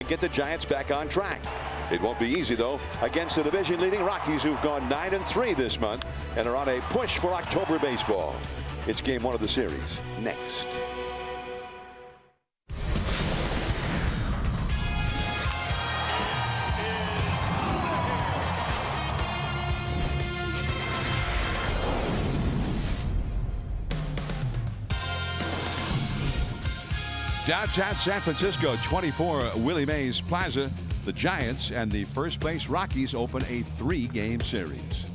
Get the Giants back on track. It won't be easy, though, against the division-leading Rockies, who've gone 9-3 this month and are on a push for October baseball. It's game 1 of the series next. Downtown San Francisco, 24 Willie Mays Plaza. The Giants and the first-place Rockies open a 3-game series.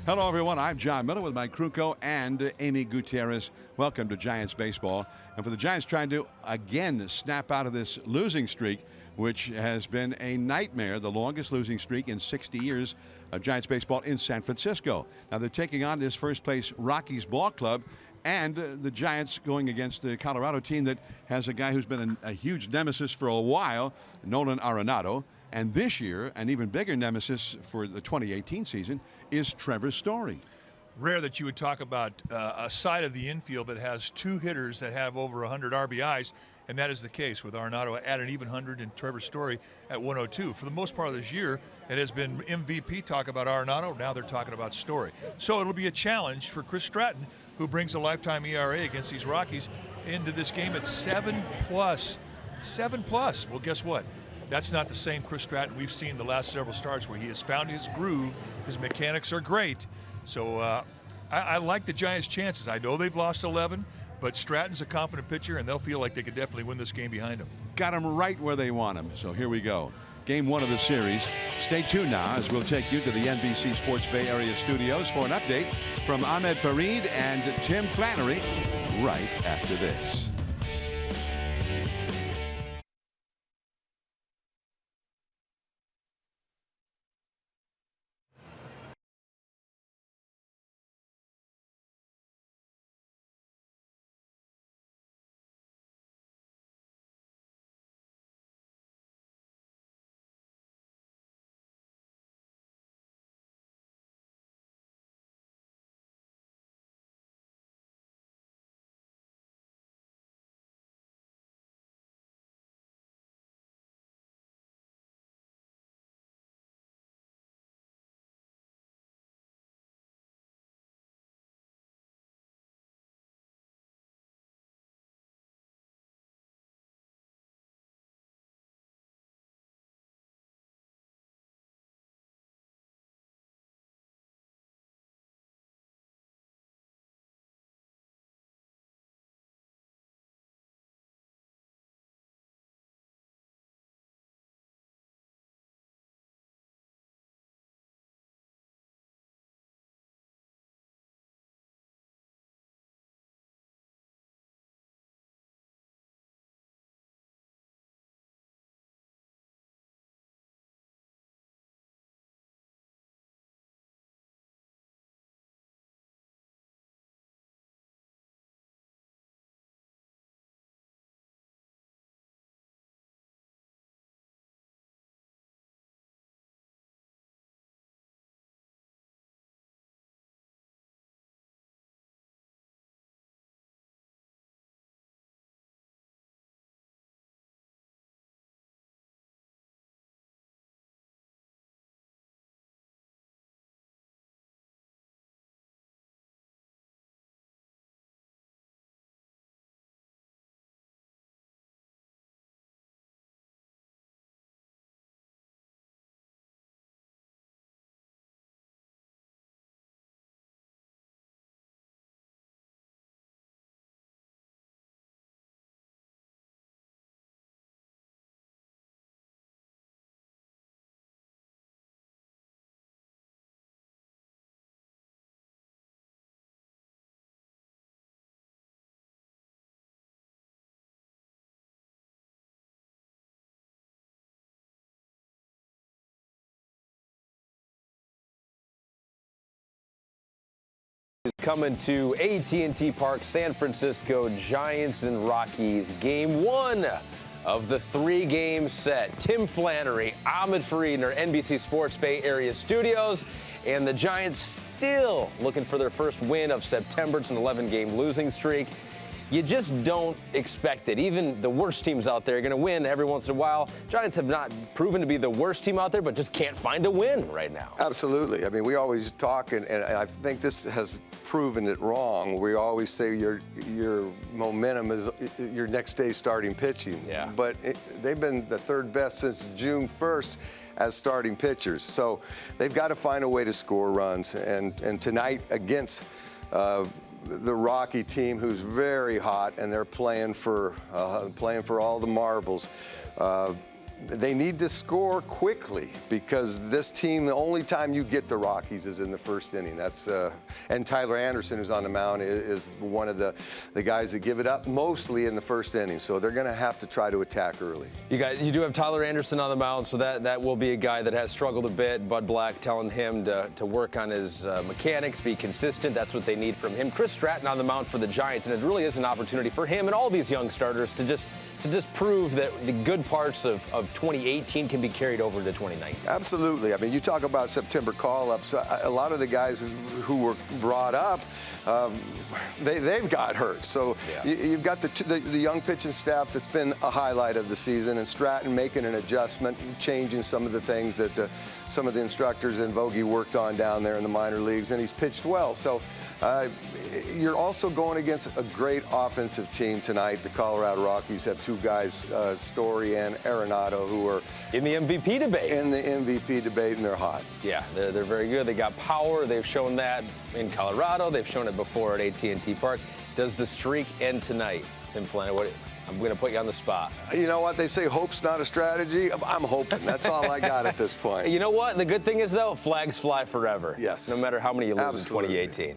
Hello, everyone. I'm John Miller with Mike Kruko and Amy Gutierrez. Welcome to Giants baseball. And for the Giants trying to, again, snap out of this losing streak, which has been a nightmare, the longest losing streak in 60 years of Giants baseball in San Francisco. Now, they're taking on this first-place Rockies ball club. And the Giants going against the Colorado team that has a guy who's been a huge nemesis for a while, Nolan Arenado. And this year, an even bigger nemesis for the 2018 season is Trevor Story. Rare that you would talk about a side of the infield that has 2 hitters that have over 100 RBIs, and that is the case with Arenado at an even 100 and Trevor Story at 102. For the most part of this year, it has been MVP talk about Arenado. Now they're talking about Story. So it'll be a challenge for Chris Stratton, who brings a lifetime ERA against these Rockies into this game at 7+. 7+. Well, guess what? That's not the same Chris Stratton we've seen the last several starts where he has found his groove. His mechanics are great. So I like the Giants' chances. I know they've lost 11, but Stratton's a confident pitcher, and they'll feel like they could definitely win this game behind him. Got him right where they want him. So here we go. Game 1 of the series. Stay tuned now as we'll take you to the NBC Sports Bay Area studios for an update from Ahmed Fareed and Tim Flannery right after this. Coming to AT&T Park, San Francisco, Giants and Rockies. Game 1 of the 3-game set. Tim Flannery, Ahmed Fareed in our NBC Sports Bay Area studios. And the Giants still looking for their first win of September. It's an 11-game losing streak. you just don't expect it. Even the worst teams out there are going to win every once in a while. Giants have not proven to be the worst team out there, but just can't find a win right now. Absolutely. I mean, we always talk, and I think this has proven it wrong. We always say your momentum is your next day starting pitching. Yeah. But they've been the third best since June 1st as starting pitchers. So they've got to find a way to score runs. And tonight against the Rocky team, who's very hot, and they're playing for all the marbles. They need to score quickly, because this team, the only time you get the Rockies is in the first inning. That's and Tyler Anderson, who's on the mound, is one of the guys that give it up mostly in the first inning. So they're going to have to try to attack early. You do have Tyler Anderson on the mound, so that will be a guy that has struggled a bit. Bud Black telling him to work on his mechanics, be consistent. That's what they need from him. Chris Stratton on the mound for the Giants, and it really is an opportunity for him and all these young starters to just prove that the good parts of 2018 can be carried over to 2019. Absolutely. I mean, you talk about September call-ups. A lot of the guys who were brought up, they've got hurt. So you've got the young pitching staff that's been a highlight of the season, and Stratton making an adjustment, changing some of the things that some of the instructors and Vogie worked on down there in the minor leagues, and he's pitched well. So you're also going against a great offensive team tonight. The Colorado Rockies have two guys, Story and Arenado, who are in the MVP debate. In the MVP debate, and they're hot. Yeah, they're very good. They got power. They've shown that in Colorado. They've shown it before at AT&T Park. Does the streak end tonight, Tim Flannery? I'm going to put you on the spot. You know what? They say hope's not a strategy. I'm hoping. That's all I got at this point. You know what? The good thing is, though, flags fly forever. Yes. No matter how many you lose Absolutely. in 2018.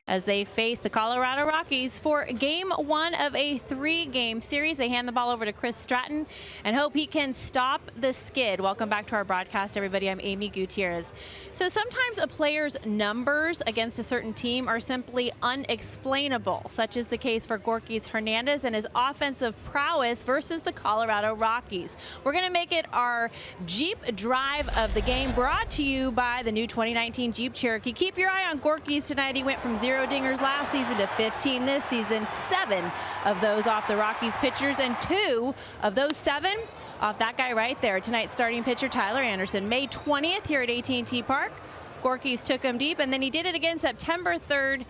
as they face the Colorado Rockies for game 1 of a 3-game series. They hand the ball over to Chris Stratton and hope he can stop the skid. Welcome back to our broadcast, everybody. I'm Amy Gutierrez. So sometimes a player's numbers against a certain team are simply unexplainable, such is the case for Gorkys Hernandez and his offensive prowess versus the Colorado Rockies. We're going to make it our Jeep drive of the game, brought to you by the new 2019 Jeep Cherokee. Keep your eye on Gorkys tonight. He went from 0 dingers last season to 15 this season, 7 of those off the Rockies pitchers, and 2 of those 7 off that guy right there, tonight's starting pitcher Tyler Anderson. May 20th here at AT&T Park. Gorkys took him deep, and then he did it again September 3rd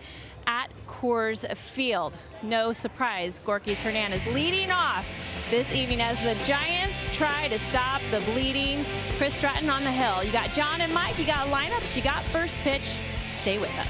at Coors Field. No surprise, Gorkys Hernandez leading off this evening as the Giants try to stop the bleeding Chris Stratton on the hill. You got John and Mike, you got lineups, you got first pitch. Stay with us.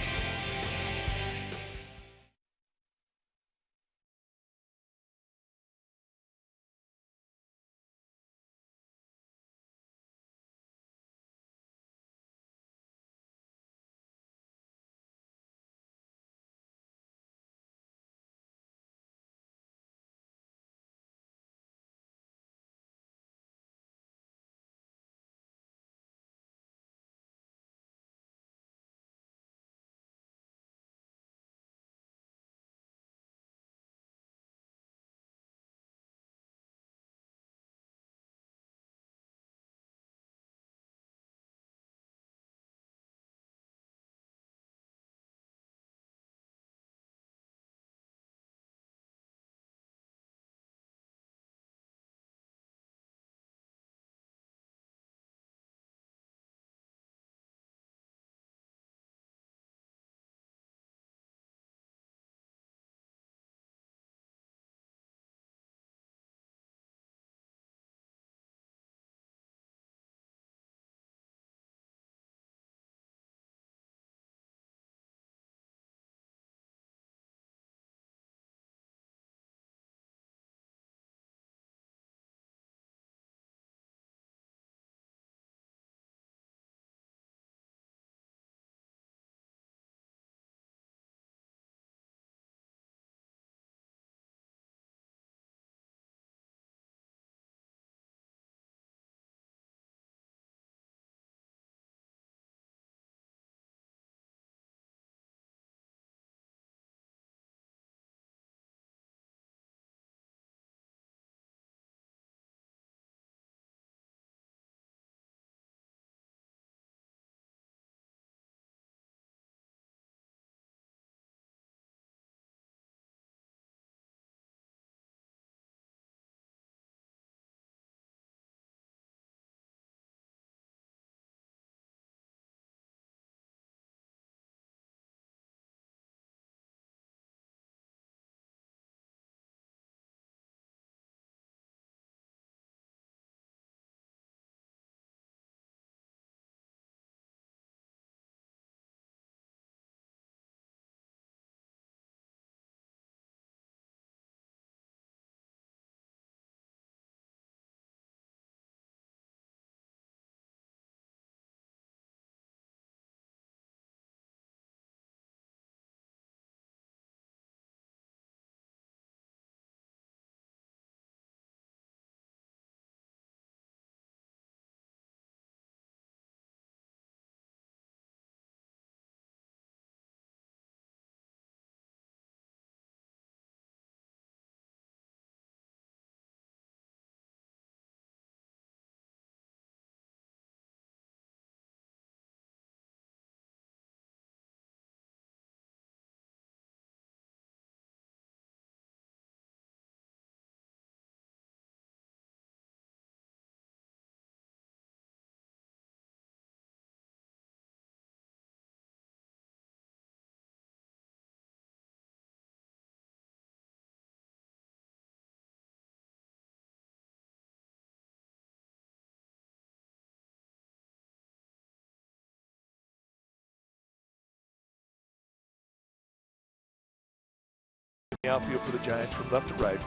The outfield for the Giants from left to right.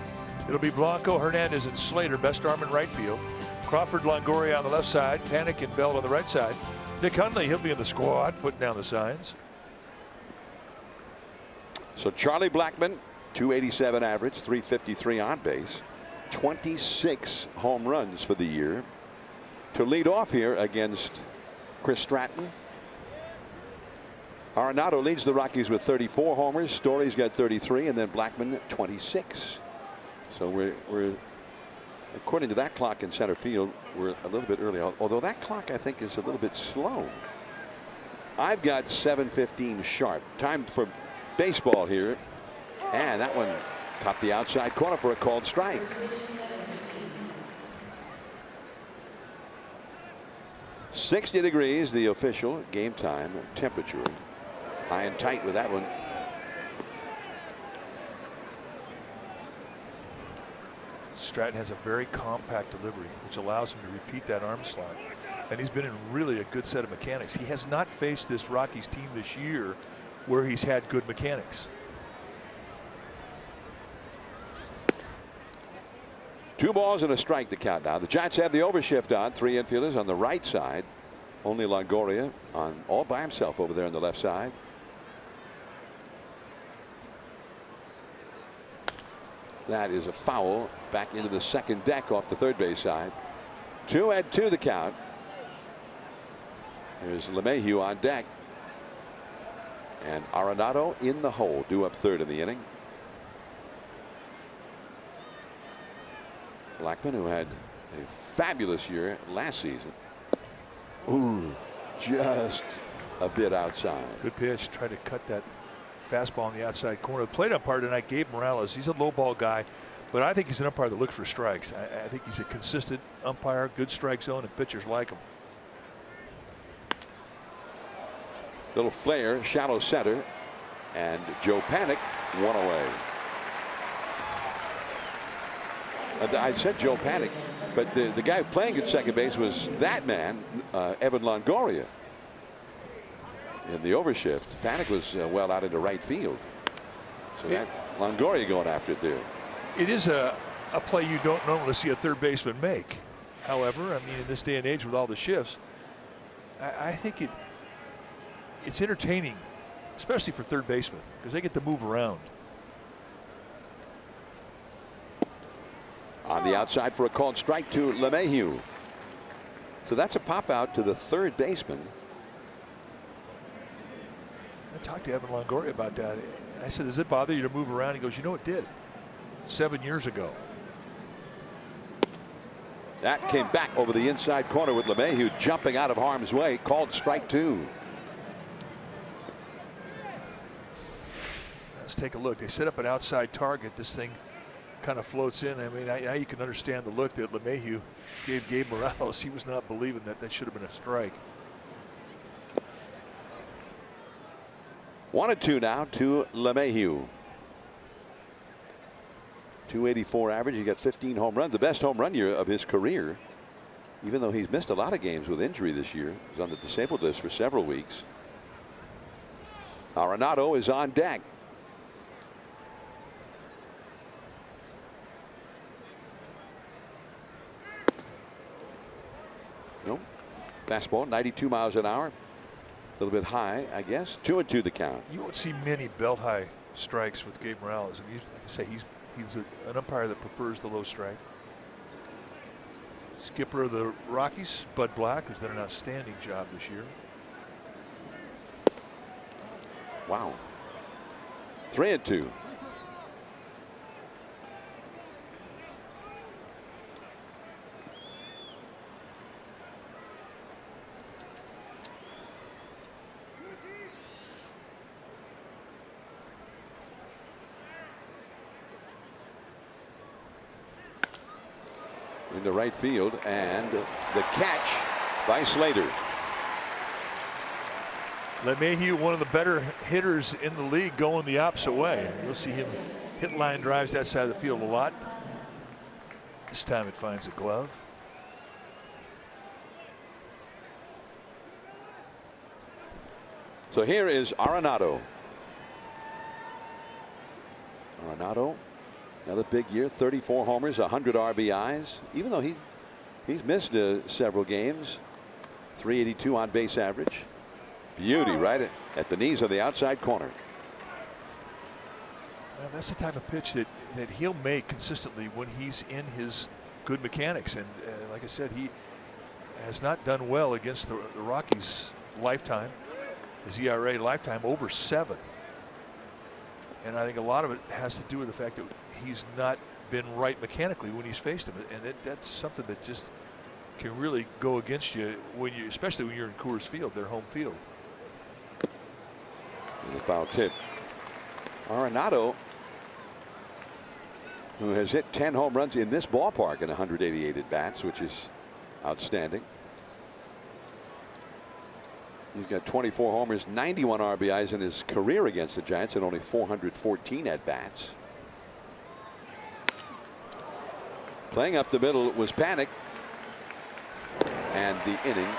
It'll be Blanco, Hernandez, and Slater, best arm in right field. Crawford, Longoria on the left side. Panic and Bell on the right side. Nick Hundley, he'll be in the squad, putting down the signs. So Charlie Blackmon, 287 average, 353 on base, 26 home runs for the year. To lead off here against Chris Stratton, Arenado leads the Rockies with 34 homers. Story's got 33, and then Blackmon 26. So we're according to that clock in center field, we're a little bit early. Although that clock I think is a little bit slow. I've got 7:15 sharp. Time for baseball here, and that one caught the outside corner for a called strike. .60 degrees, the official game time temperature. High and tight with that one. Stratton has a very compact delivery, which allows him to repeat that arm slot. And he's been in really a good set of mechanics. He has not faced this Rockies team this year where he's had good mechanics. 2 balls and a strike to count now. The Giants have the overshift on. 3 infielders on the right side. Only Longoria on all by himself over there on the left side. That is a foul back into the second deck off the third base side. 2-2 the count. There's LeMahieu on deck. And Arenado in the hole, due up third in the inning. Blackmon, who had a fabulous year last season. Ooh, just a bit outside. Good pitch. Try to cut that fastball on the outside corner. The plate umpire tonight, Gabe Morales. He's a low ball guy, but I think he's an umpire that looks for strikes. I think he's a consistent umpire, good strike zone, and pitchers like him. Little flare, shallow center, and Joe Panic one away. I said Joe Panic, but the guy playing at second base was that man, Evan Longoria. In the overshift, Panic was well out into right field. So that Longoria going after it there. It is a play you don't normally see a third baseman make. However, I mean, in this day and age with all the shifts, I think it's entertaining, especially for third basemen, because they get to move around. On the outside for a called strike to LeMahieu. So that's a pop out to the third baseman. I talked to Evan Longoria about that. I said, does it bother you to move around? He goes, you know, it did 7 years ago. That came back over the inside corner with LeMahieu jumping out of harm's way. Called strike 2. Let's take a look. They set up an outside target. This thing kind of floats in. I mean, now you can understand the look that LeMahieu gave Gabe Morales. He was not believing that should have been a strike. 1-2 now to LeMahieu. 284 average. He got 15 home runs, the best home run year of his career, even though he's missed a lot of games with injury this year. He's on the disabled list for several weeks. Arenado is on deck. Nope. Fastball, 92 miles an hour. A little bit high, I guess. 2-2 the count. You won't see many belt high strikes with Gabe Morales. And like I say, he's an umpire that prefers the low strike. Skipper of the Rockies, Bud Black, who's done an outstanding job this year. Wow. 3-2. Into right field, and the catch by Slater. LeMahieu, one of the better hitters in the league, going the opposite way. You'll see him hit line drives that side of the field a lot. This time it finds a glove. So here is Arenado. Arenado, another big year, 34 homers, 100 RBIs. Even though he's missed several games, 382 on base average. Beauty right at the knees of the outside corner. Well, that's the type of pitch that he'll make consistently when he's in his good mechanics. And like I said, he has not done well against the Rockies lifetime. His ERA lifetime over 7. And I think a lot of it has to do with the fact that he's not been right mechanically when he's faced him. And that's something that just can really go against you when you, especially when you're in Coors Field, their home field. And the foul tip. Arenado, who has hit 10 home runs in this ballpark in 188 at bats, which is outstanding. He's got 24 homers, 91 RBIs in his career against the Giants, and only 414 at bats. Playing up the middle was Panic, and the inning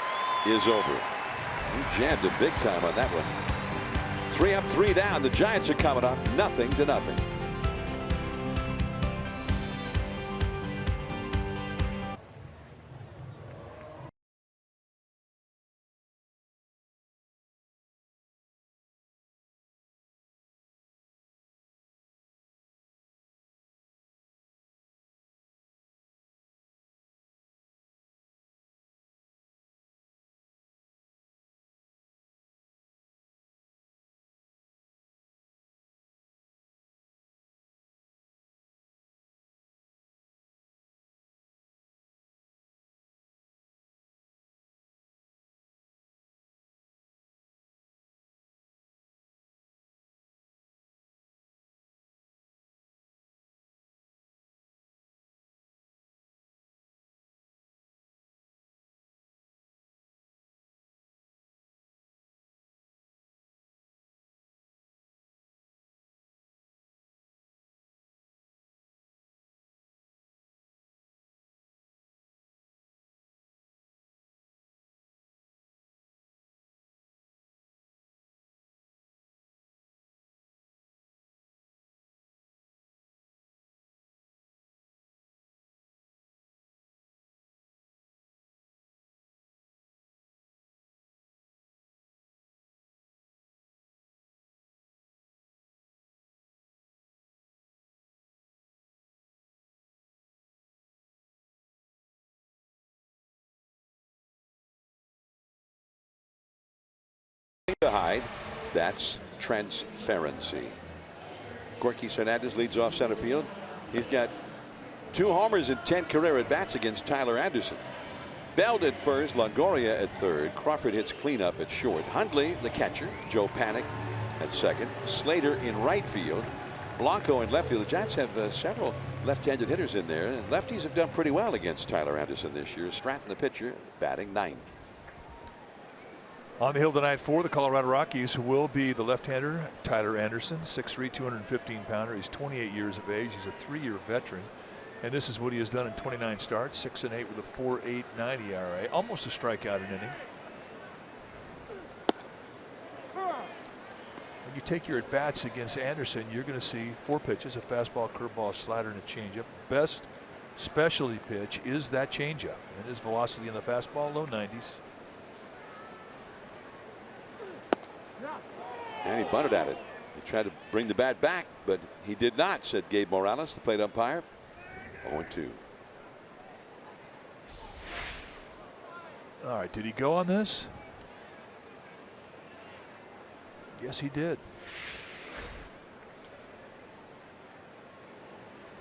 is over. He jammed it big time on that one. 3 up, 3 down. The Giants are coming up 0-0. To hide, that's transparency. Gorky Hernandez leads off center field. He's got 2 homers and 10 career at bats against Tyler Anderson. Beld at first, Longoria at third. Crawford hits cleanup at short. Huntley, the catcher. Joe Panic at second. Slater in right field. Blanco in left field. The Giants have several left-handed hitters in there, and lefties have done pretty well against Tyler Anderson this year. Stratton, the pitcher, batting 9th. On the hill tonight for the Colorado Rockies will be the left-hander Tyler Anderson, 6'3", 215-pounder. He's 28 years of age. He's a 3-year veteran, and this is what he has done in 29 starts, 6 and 8 with a 4.89 ERA, almost a strikeout an inning. When you take your at-bats against Anderson, you're going to see 4 pitches: a fastball, curveball, slider, and a changeup. Best specialty pitch is that changeup, and his velocity in the fastball, low 90s. And he bunted at it. He tried to bring the bat back, but he did not, said Gabe Morales, the plate umpire. 0-2. All right, did he go on this? Yes, he did.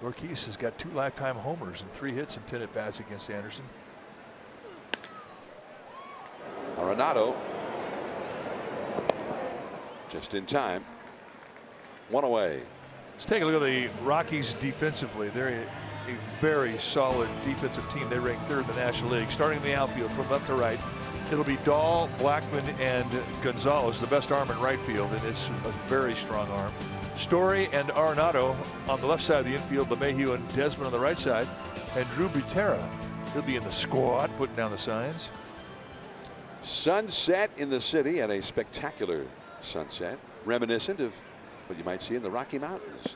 Ortiz has got 2 lifetime homers and 3 hits and 10 at bats against Anderson. Arenado just in time. 1 away. Let's take a look at the Rockies defensively. They're a very solid defensive team. They rank 3rd in the National League. Starting in the outfield from left to right, it'll be Dahl, Blackman, and Gonzalez, the best arm in right field, and it's a very strong arm. Story and Arenado on the left side of the infield, LeMahieu and Desmond on the right side, and Drew Butera. He'll be in the squad, putting down the signs. Sunset in the city, and a spectacular sunset, reminiscent of what you might see in the Rocky Mountains.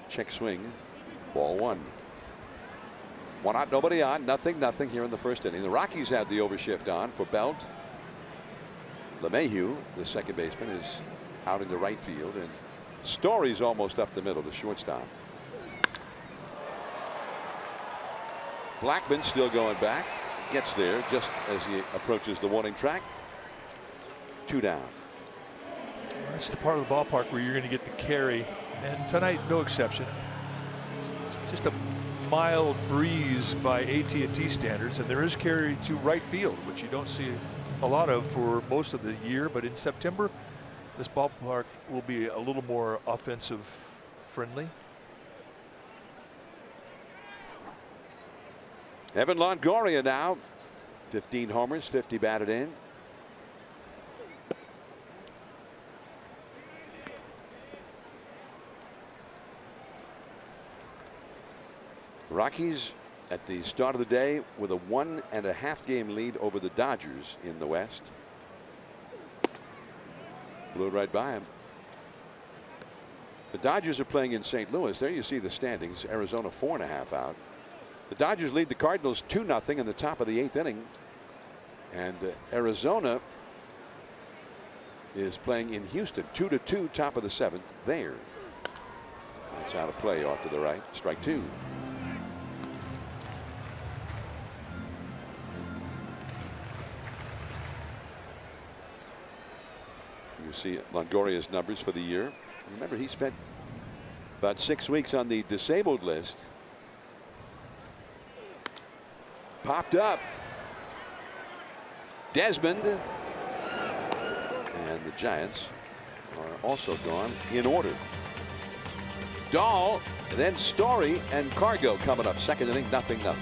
Check swing, ball 1. 1 out, nobody on, nothing here in the first inning. The Rockies had the overshift on for Belt. LeMahieu, the second baseman, is out in the right field, and Story's almost up the middle, the shortstop. Blackman still going back. Gets there just as he approaches the warning track. 2 down. That's the part of the ballpark where you're going to get the carry, and tonight no exception. It's just a mild breeze by AT&T standards, and there is carry to right field, which you don't see a lot of for most of the year. But in September, this ballpark will be a little more offensive friendly. Evan Longoria now, 15 homers, 50 batted in. Rockies at the start of the day with a 1.5 game lead over the Dodgers in the West. Blew right by him. The Dodgers are playing in St. Louis. There you see the standings. Arizona 4.5 out. The Dodgers lead the Cardinals 2-0 in the top of the 8th inning. And Arizona is playing in Houston 2-2, top of the 7th there. That's out of play off to the right. Strike 2. You see Longoria's numbers for the year. Remember, he spent about 6 weeks on the disabled list. Popped up. Desmond. And the Giants are also gone in order. Dahl, and then Story and Cargo coming up. 2nd inning, 0-0.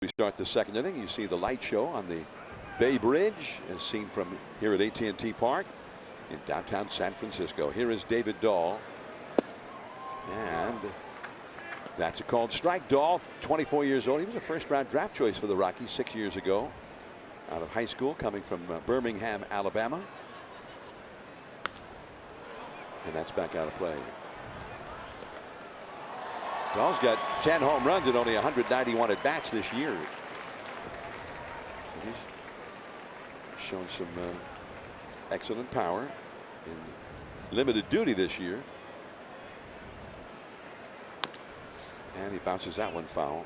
We start the 2nd inning. You see the light show on the Bay Bridge as seen from here at AT&T Park in downtown San Francisco. Here is David Dahl. And that's a called strike. Dahl, 24 years old. He was a 1st-round draft choice for the Rockies 6 years ago out of high school, coming from Birmingham, Alabama. And that's back out of play. Dahl's got 10 home runs and only 191 at bats this year. He's shown some excellent power in limited duty this year. And he bounces that one foul.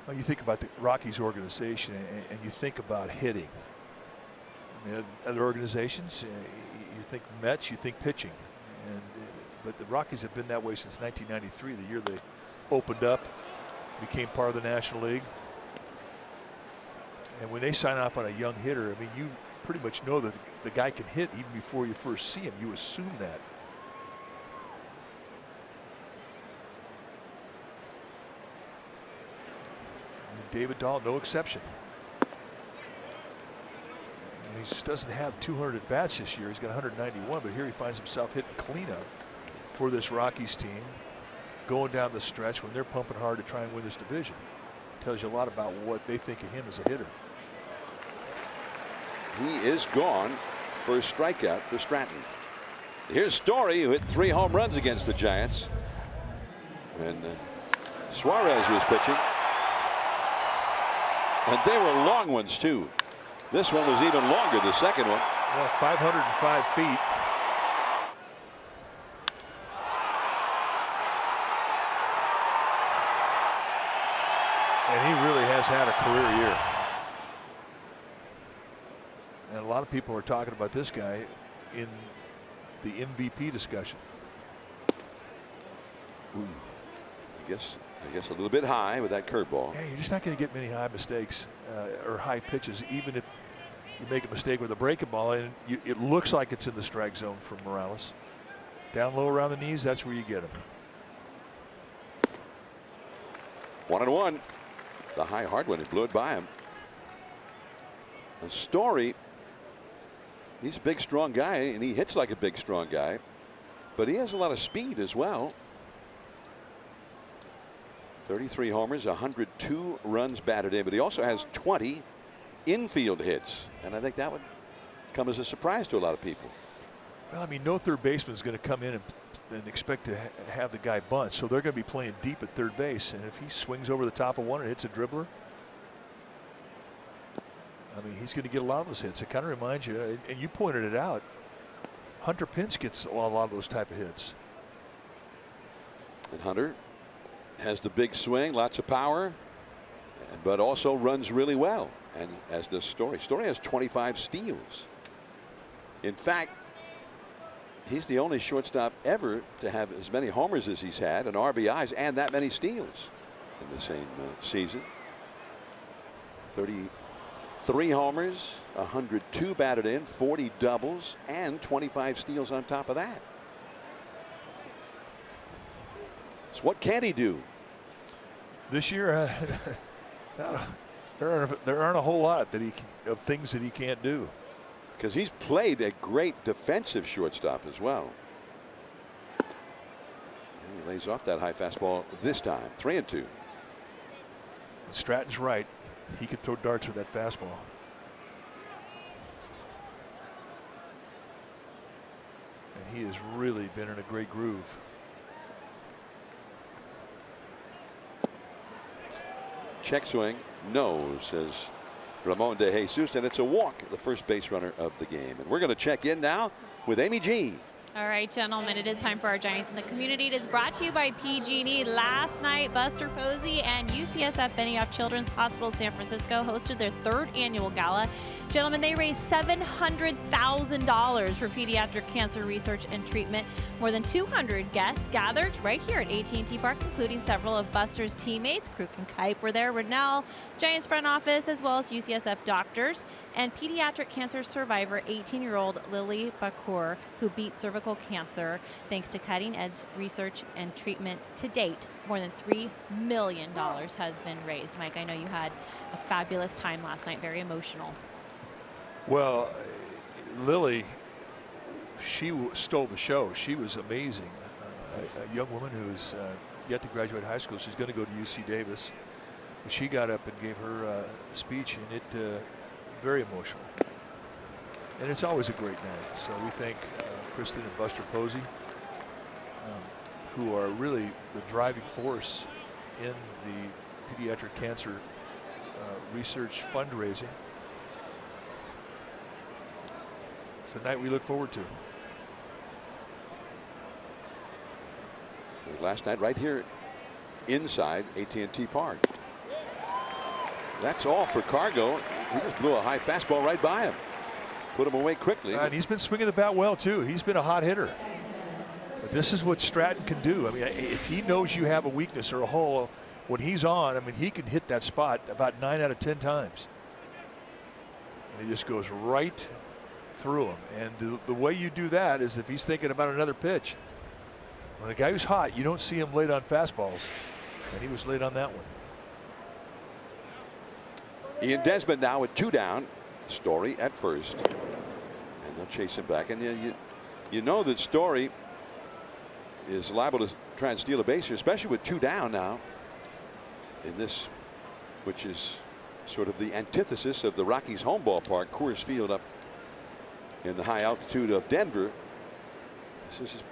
Well, you think about the Rockies organization and you think about hitting. I mean, other organizations, you think Mets, you think pitching. But the Rockies have been that way since 1993, the year they opened up, became part of the National League. And when they sign off on a young hitter, I mean, you pretty much know that the guy can hit even before you first see him. You assume that. And David Dahl, no exception. He just doesn't have 200 at bats this year. He's got 191, but here he finds himself hitting cleanup for this Rockies team, going down the stretch when they're pumping hard to try and win this division. Tells you a lot about what they think of him as a hitter. He is gone for a strikeout for Stratton. Here's Story, who hit 3 home runs against the Giants. And Suarez was pitching. And they were long ones, too. This one was even longer, the second one. Well, 505 feet. And he really has had a career year. And a lot of people are talking about this guy in the MVP discussion. Ooh. I guess a little bit high with that curveball. Yeah, you're just not going to get many high mistakes or high pitches, even if you make a mistake with a breaking ball and it looks like it's in the strike zone for Morales. Down low around the knees, that's where you get him. 1-1. The high hard one, it blew it by him. The Story, he's a big, strong guy, and he hits like a big, strong guy, but he has a lot of speed as well. 33 homers, 102 runs batted in, but he also has 20 infield hits, and I think that would come as a surprise to a lot of people. Well, I mean, no third baseman is going to come in and expect to have the guy bunt, so they're going to be playing deep at third base, and if he swings over the top of one and hits a dribbler, I mean, he's going to get a lot of those hits. It kind of reminds you, and you pointed it out, Hunter Pence gets a lot of those type of hits. And Hunter has the big swing, lots of power, but also runs really well, and as does Story. Story has 25 steals. In fact, he's the only shortstop ever to have as many homers as he's had and RBIs and that many steals in the same season. 33 homers, 102 batted in, 40 doubles, and 25 steals on top of that. So what can he do? This year, there aren't a whole lot of things that he can't do. Because he's played a great defensive shortstop as well. And he lays off that high fastball this time. 3-2. Stratton's right. He could throw darts with that fastball. And he has really been in a great groove. Check swing, no, says Ramon De Jesus, and it's a walk, the first base runner of the game. And we're going to check in now with Amy G. All right, gentlemen, it is time for our Giants in the Community. It is brought to you by PG&E. Last night, Buster Posey and UCSF Benioff Children's Hospital San Francisco hosted their 3rd annual gala. Gentlemen, they raised $700,000 for pediatric cancer research and treatment. More than 200 guests gathered right here at AT&T Park, including several of Buster's teammates. Kruk and Kipe were there, Rennell, Giants front office, as well as UCSF doctors, and pediatric cancer survivor 18-year-old Lily Bakur, who beat cervical cancer thanks to cutting-edge research and treatment. To date, more than $3 million has been raised. Mike, I know you had a fabulous time last night, very emotional. Well, Lily, she stole the show. She was amazing. A young woman who's yet to graduate high school. She's going to go to UC Davis. She got up and gave her speech, and it very emotional. And it's always a great night. So we thank Kristen and Buster Posey, who are really the driving force in the pediatric cancer research fundraising. It's a night we look forward to. Last night right here inside AT&T Park. That's all for Cargo. He just blew a high fastball right by him. Put him away quickly. And he's been swinging the bat well, too. He's been a hot hitter. But this is what Stratton can do. I mean, if he knows you have a weakness or a hole, when he's on, I mean, he can hit that spot about 9 out of 10 times. And he just goes right through him. And the way you do that is if he's thinking about another pitch. When the guy who's hot, you don't see him late on fastballs. And he was late on that one. Ian Desmond now with 2 down. Story at first. And they'll chase him back. And you know that Story is liable to try and steal a base here, especially with 2 down now. In this, which is sort of the antithesis of the Rockies' home ballpark, Coors Field up in the high altitude of Denver. This is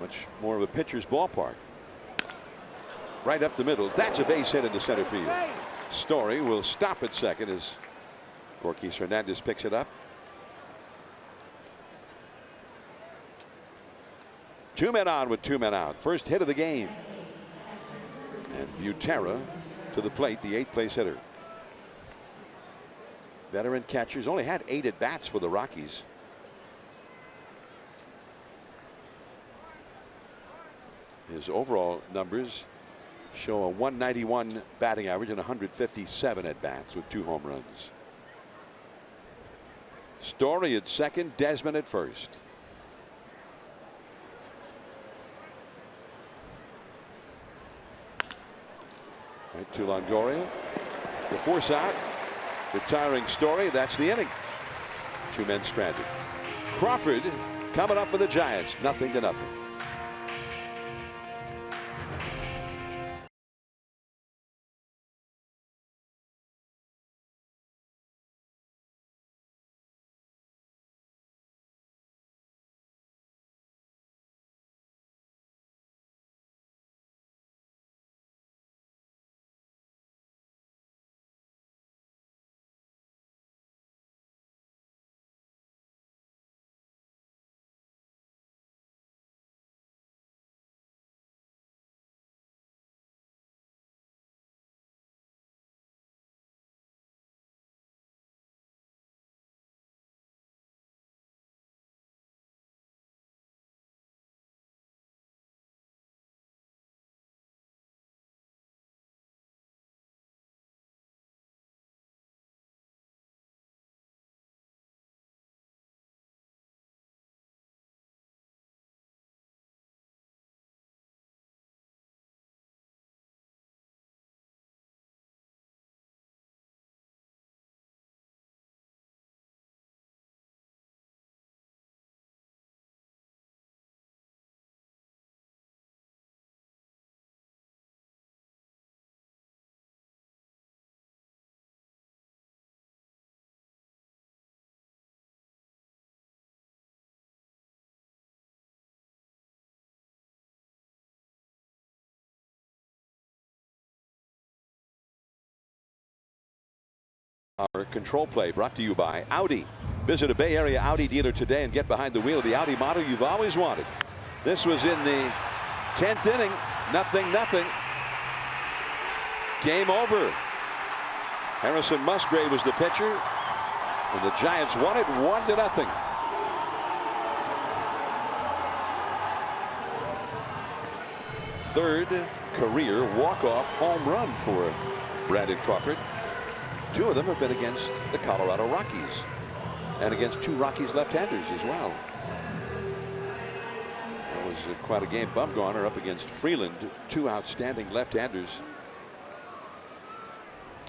much more of a pitcher's ballpark. Right up the middle. That's a base hit into center field. Story will stop at second as Gorkis Hernandez picks it up. 2 men on with 2 men out. First hit of the game. And Butera to the plate, the 8th place hitter. Veteran catchers only had 8 at bats for the Rockies. His overall numbers show a 191 batting average and 157 at bats with 2 home runs. Story at second, Desmond at first. Right to Longoria. The force out. Retiring Story. That's the inning. 2 men stranded. Crawford coming up for the Giants. 0-0. Our control play brought to you by Audi. Visit a Bay Area Audi dealer today and get behind the wheel of the Audi model you've always wanted. This was in the 10th inning. 0-0. Game over. Harrison Musgrave was the pitcher, and the Giants won it 1-0. Third career walk-off home run for Brandon Crawford. 2 of them have been against the Colorado Rockies and against 2 Rockies left-handers as well. That was quite a game. Bumgarner up against Freeland, 2 outstanding left-handers.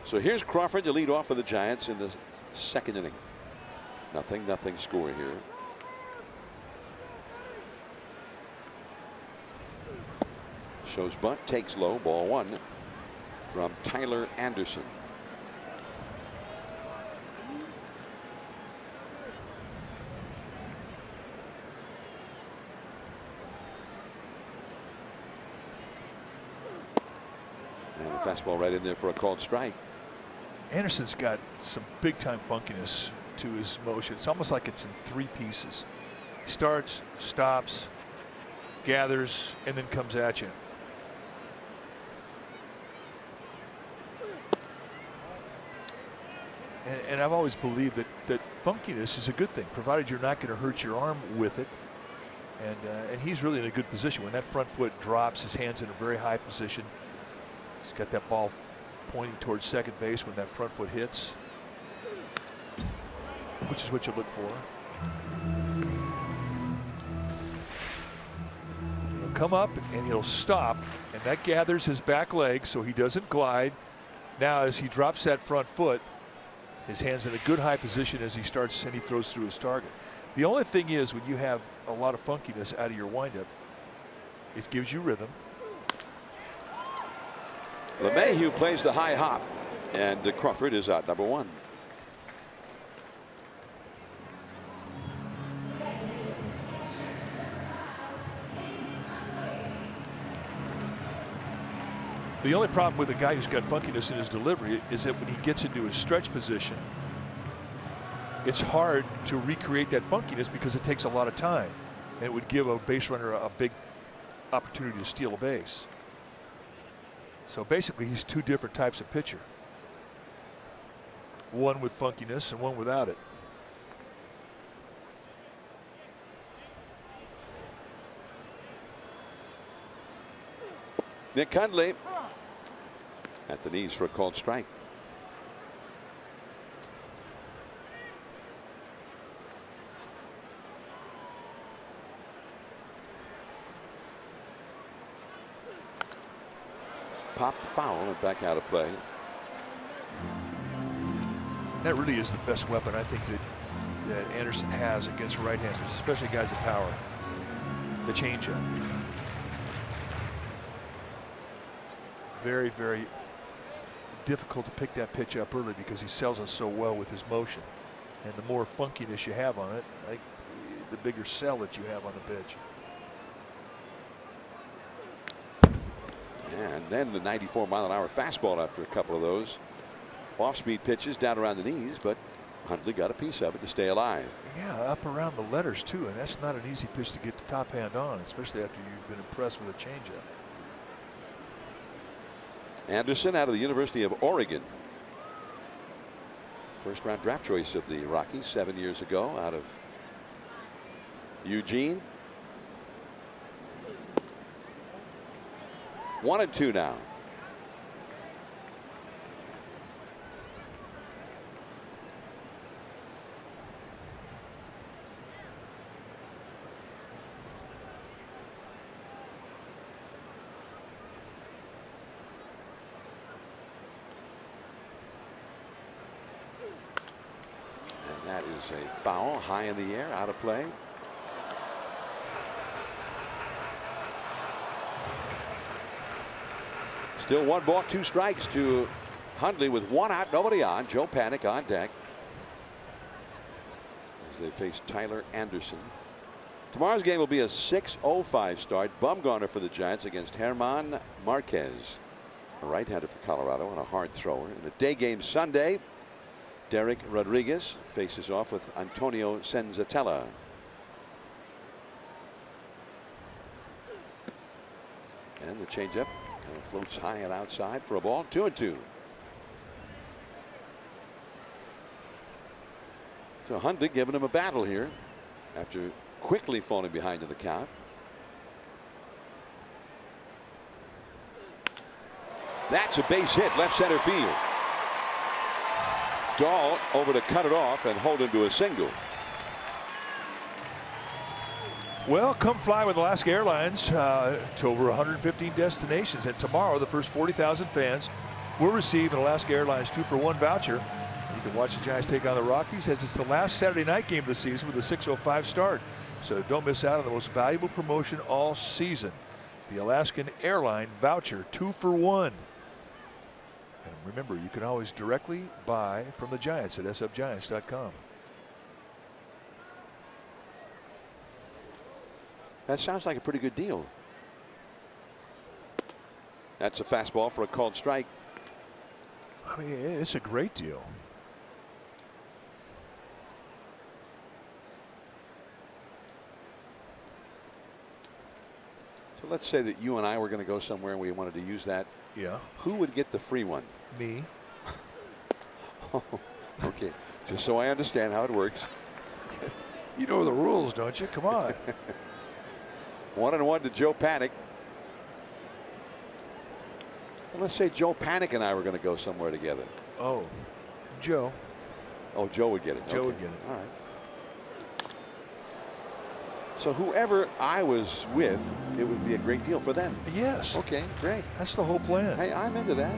So here's Crawford to lead off for the Giants in the 2nd inning. 0-0 score here. Shows bunt, takes low, ball 1 from Tyler Anderson. Fastball right in there for a called strike. Anderson's got some big time funkiness to his motion. It's almost like it's in 3 pieces. He starts, stops, gathers, and then comes at you. And I've always believed that funkiness is a good thing, provided you're not going to hurt your arm with it. And he's really in a good position. When that front foot drops, his hand's in a very high position. He's got that ball pointing towards second base when that front foot hits. which is what you look for. He'll come up and he'll stop, and that gathers his back leg so he doesn't glide. Now as he drops that front foot, his hand's in a good high position as he starts and he throws through his target. The only thing is, when you have a lot of funkiness out of your windup, it gives you rhythm. LeMahieu plays the high hop, and Crawford is out number 1. The only problem with a guy who's got funkiness in his delivery is that when he gets into his stretch position, it's hard to recreate that funkiness because it takes a lot of time, and it would give a base runner a big opportunity to steal a base. So basically, he's 2 different types of pitcher. One with funkiness and one without it. Nick Hundley at the knees for a called strike. Popped foul and back out of play. That really is the best weapon I think that Anderson has against right-handers, especially guys of power. The changeup. Very, very difficult to pick that pitch up early because he sells it so well with his motion. And the more funkiness you have on it, like the bigger sell that you have on the pitch. And then the 94-mile-an-hour fastball after a couple of those off-speed pitches down around the knees, but Hundley got a piece of it to stay alive. Yeah, up around the letters too, and that's not an easy pitch to get the top hand on, especially after you've been impressed with a changeup. Anderson out of the University of Oregon. First-round draft choice of the Rockies 7 years ago out of Eugene. 1-2 now. And that is a foul high in the air, out of play. Still 1 ball, 2 strikes to Hundley with 1 out, nobody on. Joe Panik on deck as they face Tyler Anderson. Tomorrow's game will be a 6:05 start. Bumgarner for the Giants against German Marquez, a right-hander for Colorado and a hard thrower. In a day game Sunday, Derek Rodriguez faces off with Antonio Senzatella. And the changeup floats high and outside for a ball. 2-2. So Hundley giving him a battle here after quickly falling behind in the count. That's a base hit, left center field. Dahl over to cut it off and hold him to a single. Well, come fly with Alaska Airlines to over 115 destinations. And tomorrow, the first 40,000 fans will receive an Alaska Airlines 2-for-1 voucher. You can watch the Giants take on the Rockies as it's the last Saturday night game of the season with a 6:05 start. So don't miss out on the most valuable promotion all season. The Alaskan Airline voucher 2-for-1. And remember, you can always directly buy from the Giants at sfgiants.com. That sounds like a pretty good deal. That's a fastball for a called strike. I mean, it's a great deal. So let's say that you and I were going to go somewhere and we wanted to use that. Yeah. Who would get the free one? Me. Okay. Just so I understand how it works. You know the rules, don't you? Come on. 1-1 to Joe Panik. Well, let's say Joe Panik and I were going to go somewhere together. Oh, Joe. Oh, Joe would get it. Joe Okay. would get it. All right. So whoever I was with, it would be a great deal for them. Yes. Okay, great. That's the whole plan. Hey, I'm into that.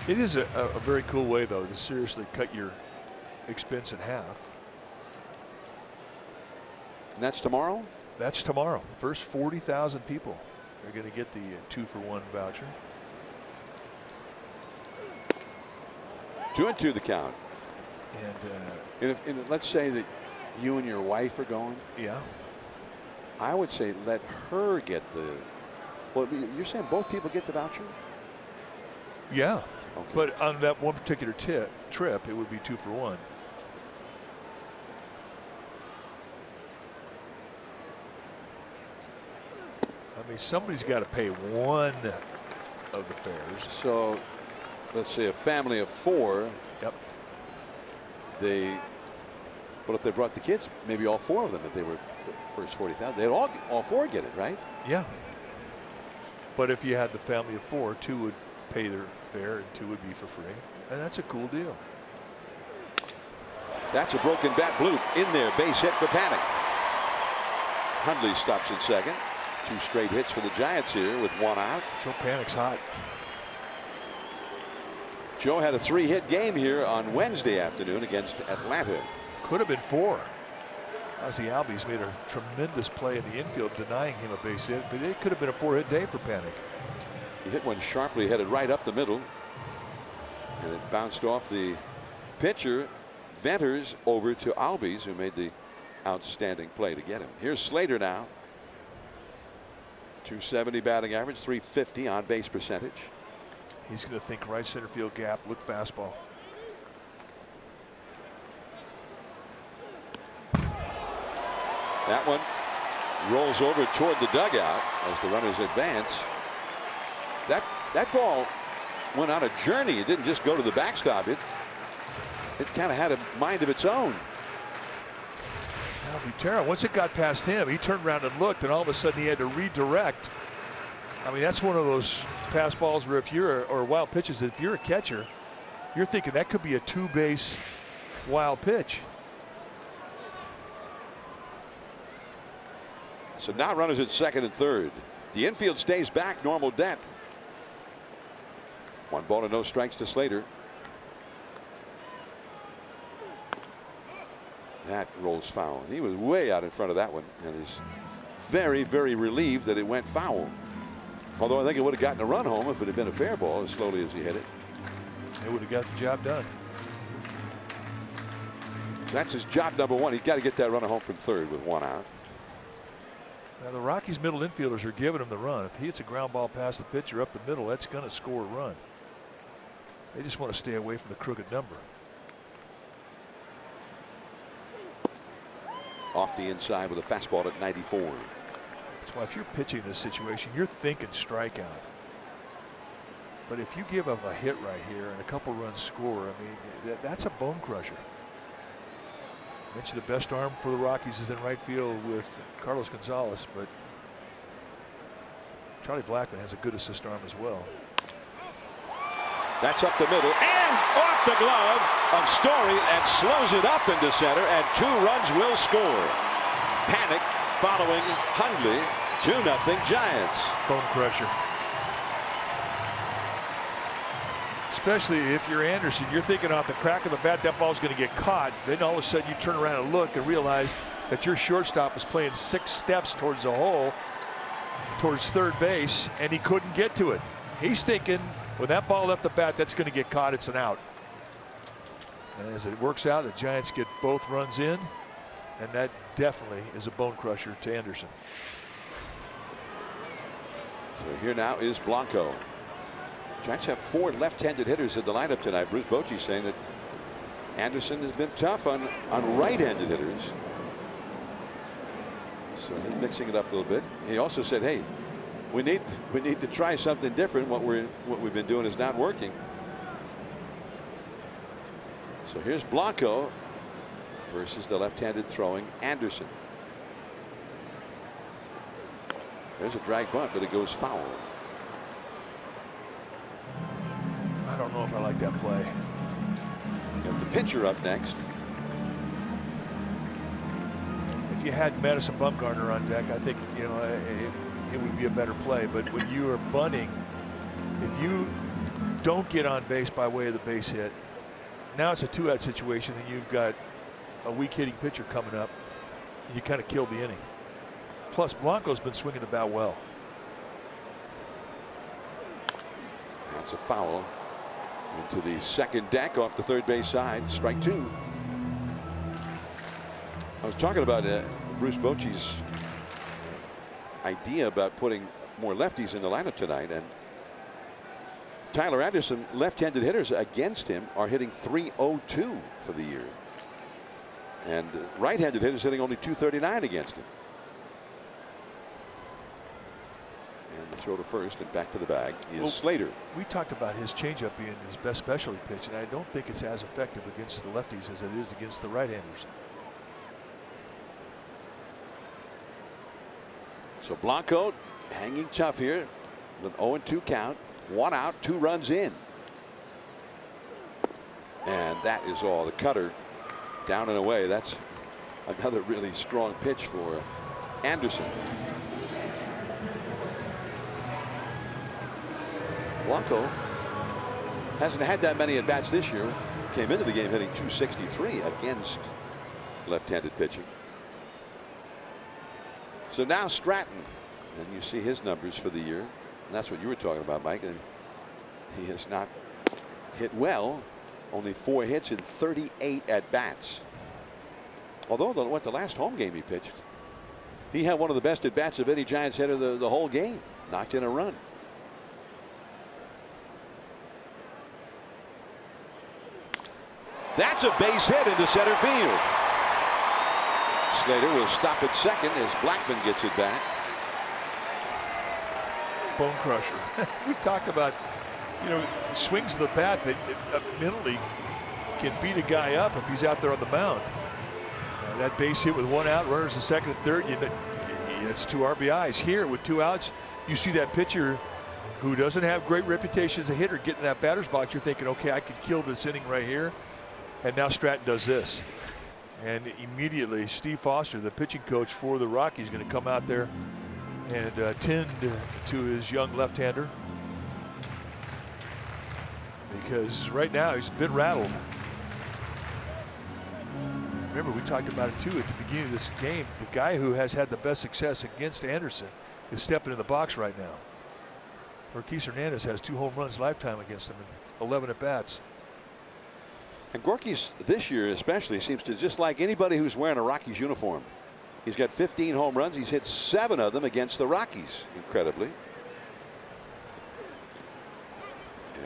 It is a very cool way, though, to seriously cut your expense in half. And that's tomorrow? That's tomorrow. First 40,000 people are going to get the 2-for-1 voucher. 2-2 the count. And And let's say that you and your wife are going. yeah, I would say let her get the. Well, you're saying both people get the voucher? yeah. Okay. But on that one particular trip, it would be 2-for-1. I mean, somebody's got to pay one of the fares. So let's say a family of 4. Yep. Well, if they brought the kids, maybe all 4 of them, if they were the first 40,000, they'd all 4 get it, right? Yeah. But if you had the family of 4, 2 would pay their fare and 2 would be for free. And that's a cool deal. That's a broken bat bloop in there. Base hit for Panic. Hundley stops in second. 2 straight hits for the Giants here with 1 out. Joe Panic's hot. Joe had a 3-hit game here on Wednesday afternoon against Atlanta. Could have been 4. Ozzie Albies made a tremendous play in the infield denying him a base hit, but it could have been a 4-hit day for Panic. He hit one sharply, headed right up the middle, and it bounced off the pitcher Venters over to Albies, who made the outstanding play to get him. Here's Slater now. 270 batting average, 350 on base percentage. He's going to think right center field gap, look fastball. That one rolls over toward the dugout as the runners advance. That ball went on a journey. It didn't just go to the backstop. It kind of had a mind of its own. Now Butera, once it got past him, he turned around and looked, and all of a sudden he had to redirect. I mean, that's one of those pass balls where if you're or wild pitches, if you're a catcher, you're thinking that could be a 2-base wild pitch. So now runners at second and third. The infield stays back, normal depth. 1 ball and no strikes to Slater. That rolls foul. And he was way out in front of that one and is very, very relieved that it went foul. Although I think it would have gotten a run home if it had been a fair ball as slowly as he hit it. It would have got the job done. So that's his job number 1. He's got to get that runner home from third with 1 out. Now the Rockies middle infielders are giving him the run. If he hits a ground ball past the pitcher up the middle, that's going to score a run. They just want to stay away from the crooked number. Off the inside with a fastball at 94. That's why if you're pitching this situation, you're thinking strikeout. But if you give up a hit right here and a couple runs score, I mean, that's a bone crusher. I mentioned the best arm for the Rockies is in right field with Carlos Gonzalez, but Charlie Blackmon has a good assist arm as well. That's up the middle and off the glove of Story and slows it up into center, and 2 runs will score. Panic following Hundley. 2-0 Giants. Bone crusher. Especially if you're Anderson, you're thinking off the crack of the bat that ball's going to get caught. Then all of a sudden you turn around and look and realize that your shortstop is playing 6 steps towards the hole, towards third base, and he couldn't get to it. He's thinking when that ball left the bat, that's going to get caught. It's an out. And as it works out, the Giants get both runs in, and that definitely is a bone crusher to Anderson. So here now is Blanco. Giants have 4 left-handed hitters at the lineup tonight. Bruce Bochy saying that Anderson has been tough on right-handed hitters. So he's mixing it up a little bit. He also said, hey, we need to try something different. What we've been doing is not working. So here's Blanco versus the left-handed throwing Anderson. There's a drag bunt, but it goes foul. I don't know if I like that play. Got the pitcher up next. If you had Madison Bumgarner on deck, I think, you know, it would be a better play. But when you are bunting, if you don't get on base by way of the base hit, now it's a 2-out situation, and you've got a weak hitting pitcher coming up. And you kind of killed the inning. Plus, Blanco's been swinging the bat well. That's a foul into the second deck off the third base side. Strike 2. I was talking about Bruce Bochy's idea about putting more lefties in the lineup tonight, and Tyler Anderson, left-handed hitters against him are hitting .302 for the year, and right-handed hitters hitting only .239 against him. And the throw to first and back to the bag is Slater. We talked about his changeup being his best specialty pitch, and I don't think it's as effective against the lefties as it is against the right-handers. So Blanco hanging tough here with 0-2 count. 1 out, 2 runs in. And that is all. The cutter down and away. That's another really strong pitch for Anderson. Blanco hasn't had that many at bats this year. Came into the game hitting .263 against left-handed pitching. So now Stratton, and you see his numbers for the year. And that's what you were talking about, Mike. And he has not hit well. Only 4 hits in 38 at bats. Although the last home game he pitched, he had one of the best at bats of any Giants hitter the whole game. Knocked in a run. That's a base hit into center field. Slater will stop at second as Blackman gets it back. Bone crusher. We talked about, you know, swings of the bat that mentally can beat a guy up if he's out there on the mound. That base hit with 1 out, runners in second and third, it's 2 RBIs. Here with 2 outs, you see that pitcher who doesn't have great reputation as a hitter getting that batter's box. You're thinking, okay, I could kill this inning right here. And now Stratton does this. And immediately Steve Foster, the pitching coach for the Rockies, is going to come out there and tend to his young left-hander, because right now he's a bit rattled. Remember, we talked about it too at the beginning of this game. The guy who has had the best success against Anderson is stepping in the box right now. Marquis Hernandez has 2 home runs lifetime against him in 11 at bats. And Gorky's this year especially seems to just like anybody who's wearing a Rockies uniform. He's got 15 home runs. He's hit 7 of them against the Rockies, incredibly.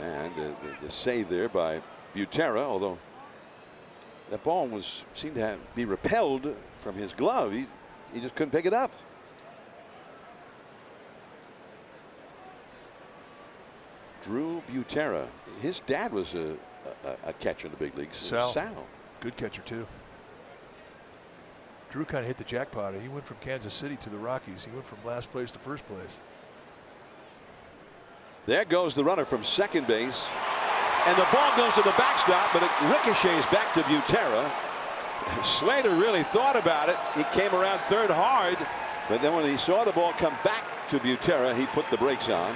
And the save there by Butera, although that ball seemed to be repelled from his glove. He just couldn't pick it up. Drew Butera. His dad was a catcher in the big leagues. Sal. Sal. Good catcher too. Drew kind of hit the jackpot. He went from Kansas City to the Rockies. He went from last place to first place. There goes the runner from second base. And the ball goes to the backstop, but it ricochets back to Butera. Slater really thought about it. He came around third hard, but then when he saw the ball come back to Butera, he put the brakes on.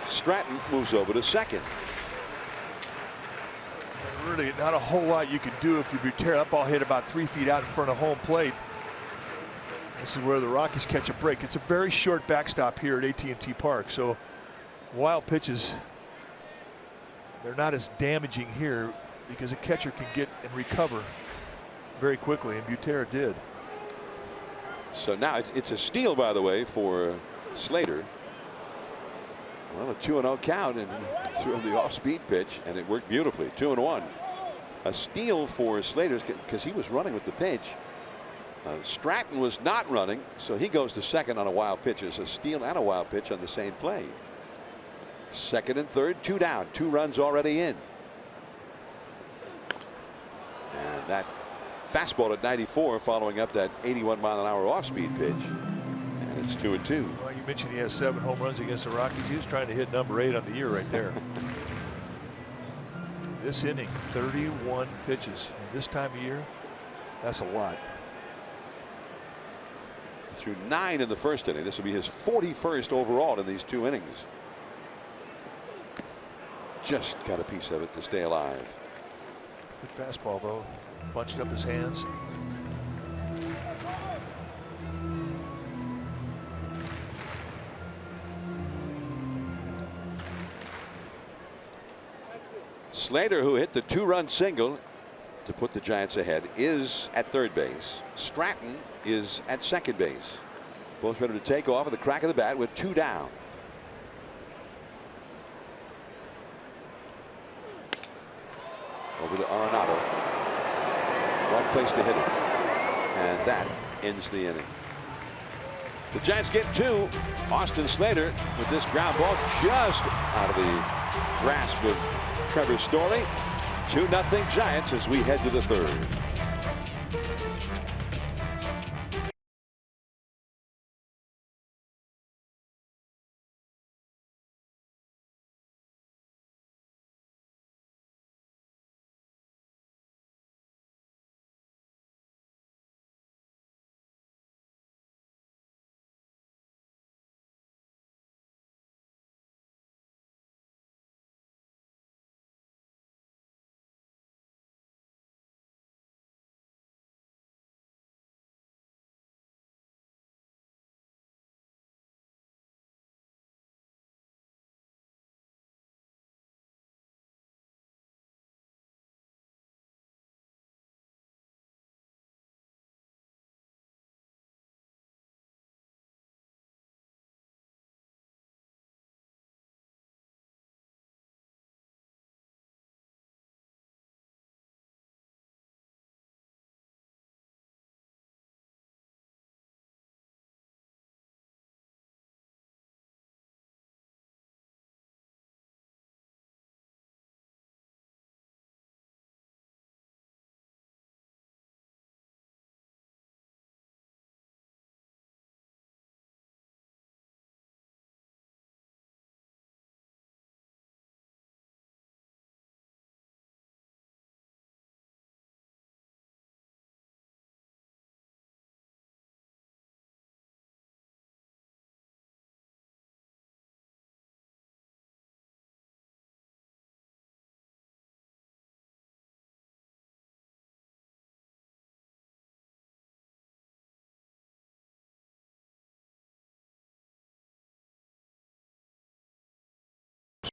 Stratton moves over to second. Really not a whole lot you can do if you're Butera. That ball hit about 3 feet out in front of home plate. This is where the Rockies catch a break. It's a very short backstop here at AT&T Park, so wild pitches, they're not as damaging here because a catcher can get and recover very quickly, and Butera did. So now it's a steal, by the way, for Slater. Well, a 2-0 count, and he threw him the off-speed pitch, and it worked beautifully. 2-1. A steal for Slater because he was running with the pitch. Stratton was not running, so he goes to second on a wild pitch. It's a steal and a wild pitch on the same play. Second and third, 2 down, 2 runs already in. And that fastball at 94 following up that 81-mile-an-hour off-speed pitch. And it's 2-2. Well, you mentioned he has 7 home runs against the Rockies. He was trying to hit number 8 on the year right there. This inning, 31 pitches. And this time of year, that's a lot. Threw 9 in the first inning. This will be his 41st overall in these 2 innings. Just got a piece of it to stay alive. Good fastball, though. Bunched up his hands. Slater, who hit the 2-run single to put the Giants ahead, is at third base. Stratton is at second base. Both ready to take off at the crack of the bat with 2 down. Over to Arenado. One place to hit it. And that ends the inning. The Giants get 2. Austin Slater with this ground ball just out of the grasp of Trevor Story. 2-0 Giants as we head to the 3rd.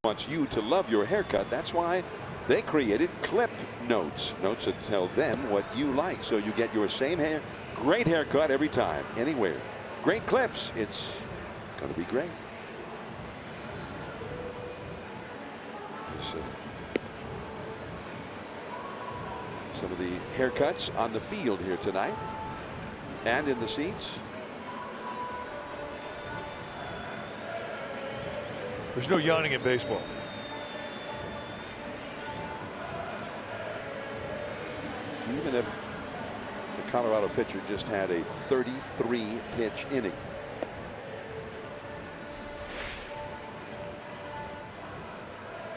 Wants you to love your haircut. That's why they created clip notes. Notes that tell them what you like, so you get your same great haircut every time, anywhere. Great clips. It's going to be great. Some of the haircuts on the field here tonight and in the seats. There's no yawning in baseball. Even if the Colorado pitcher just had a 33-pitch inning.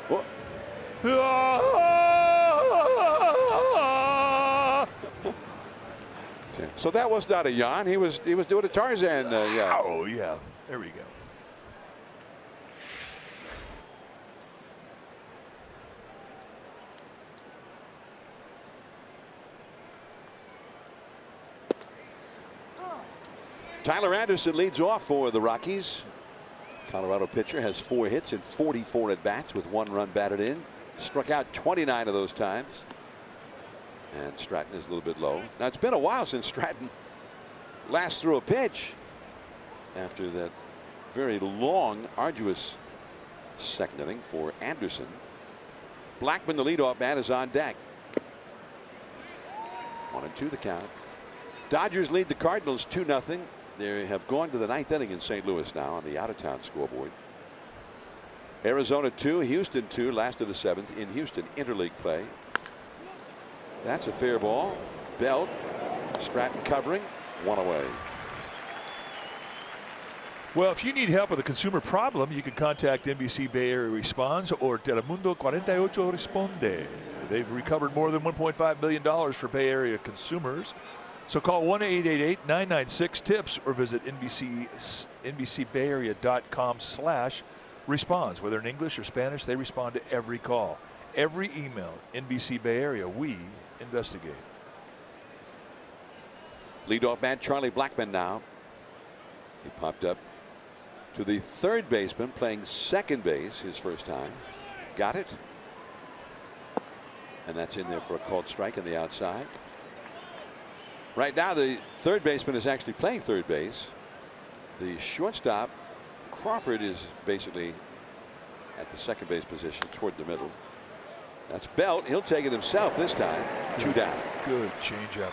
Whoa. So that was not a yawn. He was doing a Tarzan. Yeah. Oh yeah. There we go. Tyler Anderson leads off for the Rockies. Colorado pitcher has 4 hits and 44 at bats with 1 run batted in. Struck out 29 of those times. And Stratton is a little bit low. Now it's been a while since Stratton last threw a pitch after that very long, arduous second inning for Anderson. Blackman, the leadoff man, is on deck. 1-2 the count. Dodgers lead the Cardinals 2-0. They have gone to the 9th inning in St. Louis now on the out-of-town scoreboard. Arizona 2, Houston 2, last of the 7th in Houston interleague play. That's a fair ball. Belt, Stratton covering, 1 away. Well, if you need help with a consumer problem, you can contact NBC Bay Area Responds or Telemundo 48 Responde. They've recovered more than $1.5 billion for Bay Area consumers. So call 1-888-996-TIPS or visit NBCBayArea.com/responds. Whether in English or Spanish, they respond to every call. Every email, NBC Bay Area, we investigate. Leadoff man Charlie Blackmon now. He popped up to the third baseman playing second base his first time. Got it. And that's in there for a called strike on the outside. Right now the third baseman is actually playing third base. The shortstop Crawford is basically at the second base position toward the middle. That's Belt. He'll take it himself this time. 2 down. Good changeup.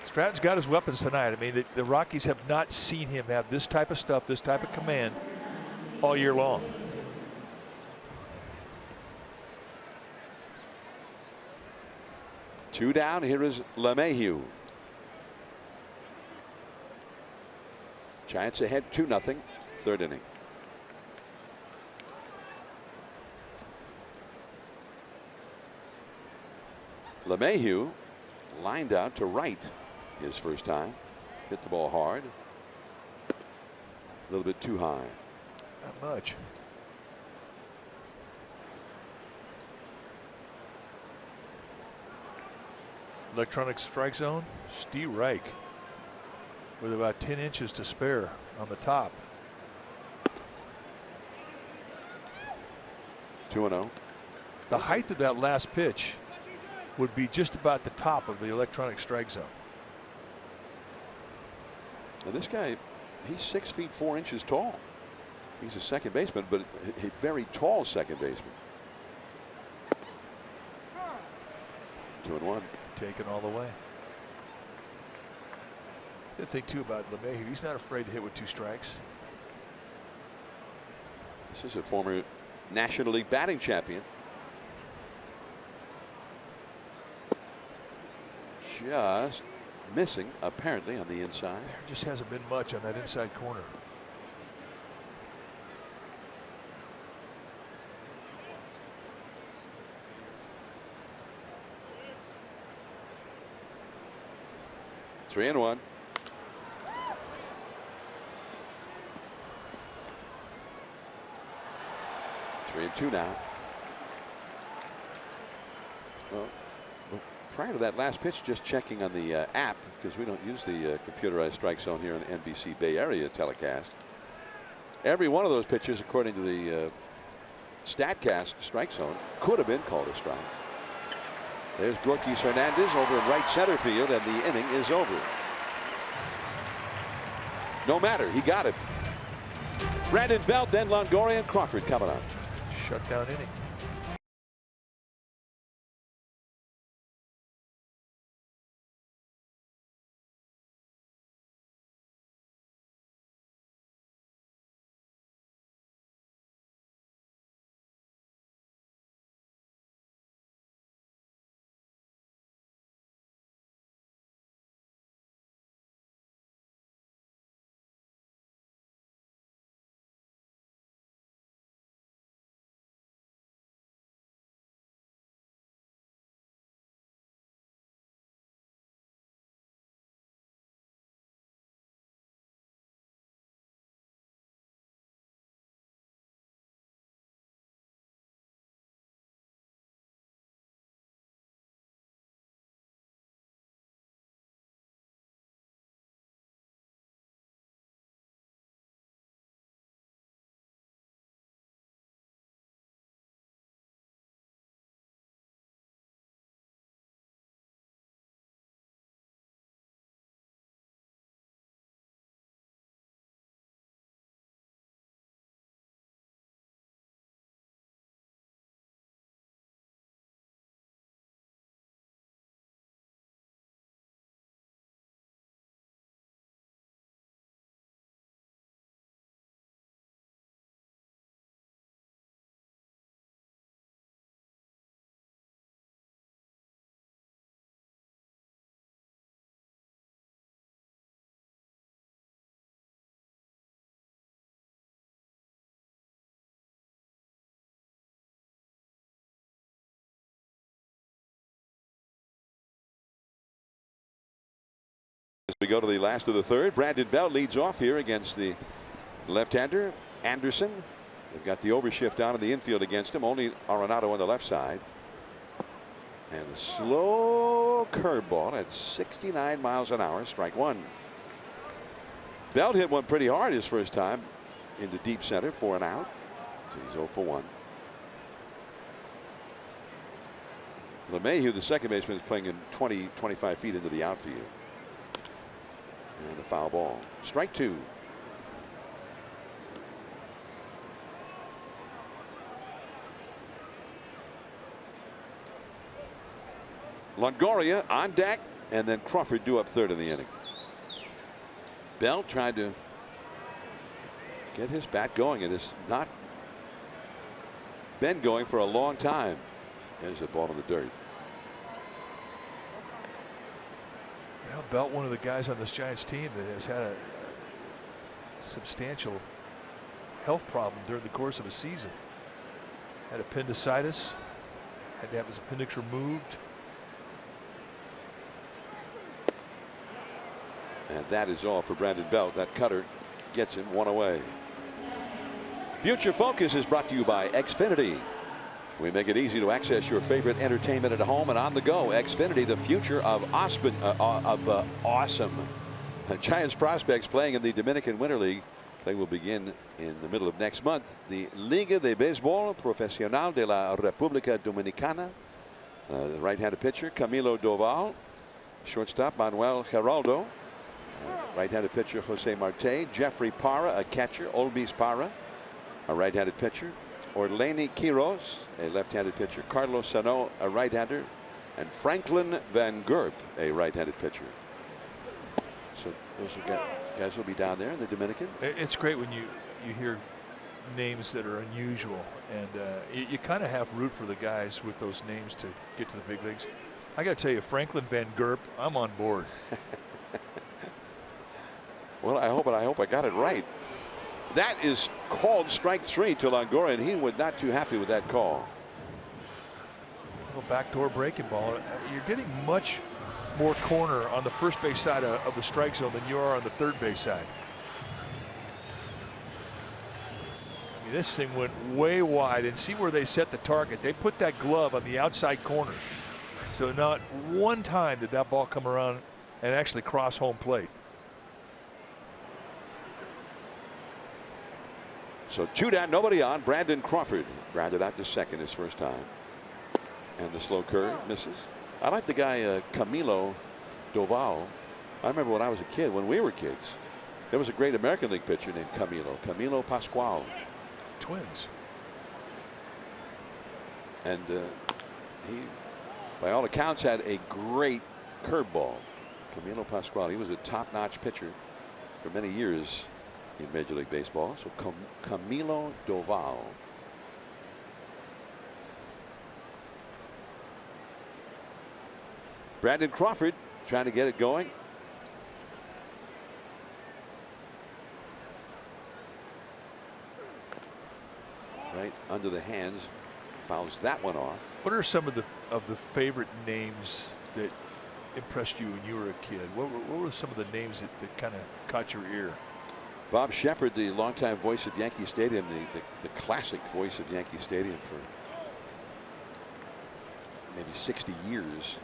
Stratton's got his weapons tonight. I mean, the Rockies have not seen him have this type of stuff, this type of command all year long. Two down. Here is LeMahieu. Giants ahead 2-0. Third inning. LeMahieu lined out to right his first time. Hit the ball hard. A little bit too high. Not much. Electronic strike zone. Steve Reich with about 10 inches to spare on the top. 2-0. The height of that last pitch would be just about the top of the electronic strike zone. Now this guy, he's 6 feet 4 inches tall. He's a second baseman, but a very tall second baseman. 2-1. Taken all the way. The thing too about LeMahieu, he's not afraid to hit with 2 strikes. This is a former National League batting champion. Just missing apparently on the inside. There just hasn't been much on that inside corner. Three and one. Three and two now. Well, prior to that last pitch, just checking on the app, because we don't use the computerized strike zone here in the NBC Bay Area telecast. Every one of those pitches, according to the StatCast strike zone, could have been called a strike. There's Gorkis Hernandez over in right center field, and the inning is over. No matter, he got it. Brandon Belt, then Longoria and Crawford coming up. Shutdown inning. We go to the last of the third. Brandon Belt leads off here against the left-hander Anderson. They've got the overshift down in the infield against him. Only Arenado on the left side. And the slow curveball at 69 miles an hour. Strike one. Belt hit one pretty hard his first time into deep center for an out. So he's 0 for 1. LeMahieu, the second baseman, is playing in 20-25 feet into the outfield. And the foul ball. Strike two. Longoria on deck, and then Crawford due up third in the inning. Bell tried to get his bat going. It has not been going for a long time. There's a ball in the dirt. Well, Belt, one of the guys on this Giants team that has had a substantial health problem during the course of a season. Had appendicitis, had to have his appendix removed. And that is all for Brandon Belt. That cutter gets him one away. Future Focus is brought to you by Xfinity. We make it easy to access your favorite entertainment at home and on the go. Xfinity, the future of awesome. Giants prospects playing in the Dominican Winter League. Play will begin in the middle of next month. The Liga de Béisbol Profesional de la República Dominicana. The right-handed pitcher Camilo Doval. Shortstop Manuel Geraldo. Right-handed pitcher Jose Marte. Jeffrey Parra, a catcher. Olbis Parra, a right-handed pitcher. Orleni Quiros, a left-handed pitcher. Carlos Sano, a right-hander. And Franklin Van Gerp, a right-handed pitcher. So those guys will be down there in the Dominican. It's great when you hear names that are unusual, and you kind of have root for the guys with those names to get to the big leagues. I got to tell you, Franklin Van Gerp, I'm on board. Well, I hope I got it right. That is called strike three to Longoria, and he was not too happy with that call. A little backdoor breaking ball. You're getting much more corner on the first base side of the strike zone than you are on the third base side. I mean, this thing went way wide, and see where they set the target. They put that glove on the outside corner. So not one time did that ball come around and actually cross home plate. So 2 down, nobody on. Brandon Crawford grounded out to second his first time. And the slow curve misses. I like the guy Camilo Doval. I remember when I was a kid, when we were kids, there was a great American League pitcher named Camilo Pascual. Twins. And he, by all accounts, had a great curveball. Camilo Pascual. He was a top-notch pitcher for many years in Major League Baseball. So Camilo Doval. Brandon Crawford trying to get it going. Right under the hands, fouls that one off. What are some of the favorite names that impressed you when you were a kid? What were some of the names that kind of caught your ear? Bob Shepard, the longtime voice of Yankee Stadium, the classic voice of Yankee Stadium for maybe 60 years.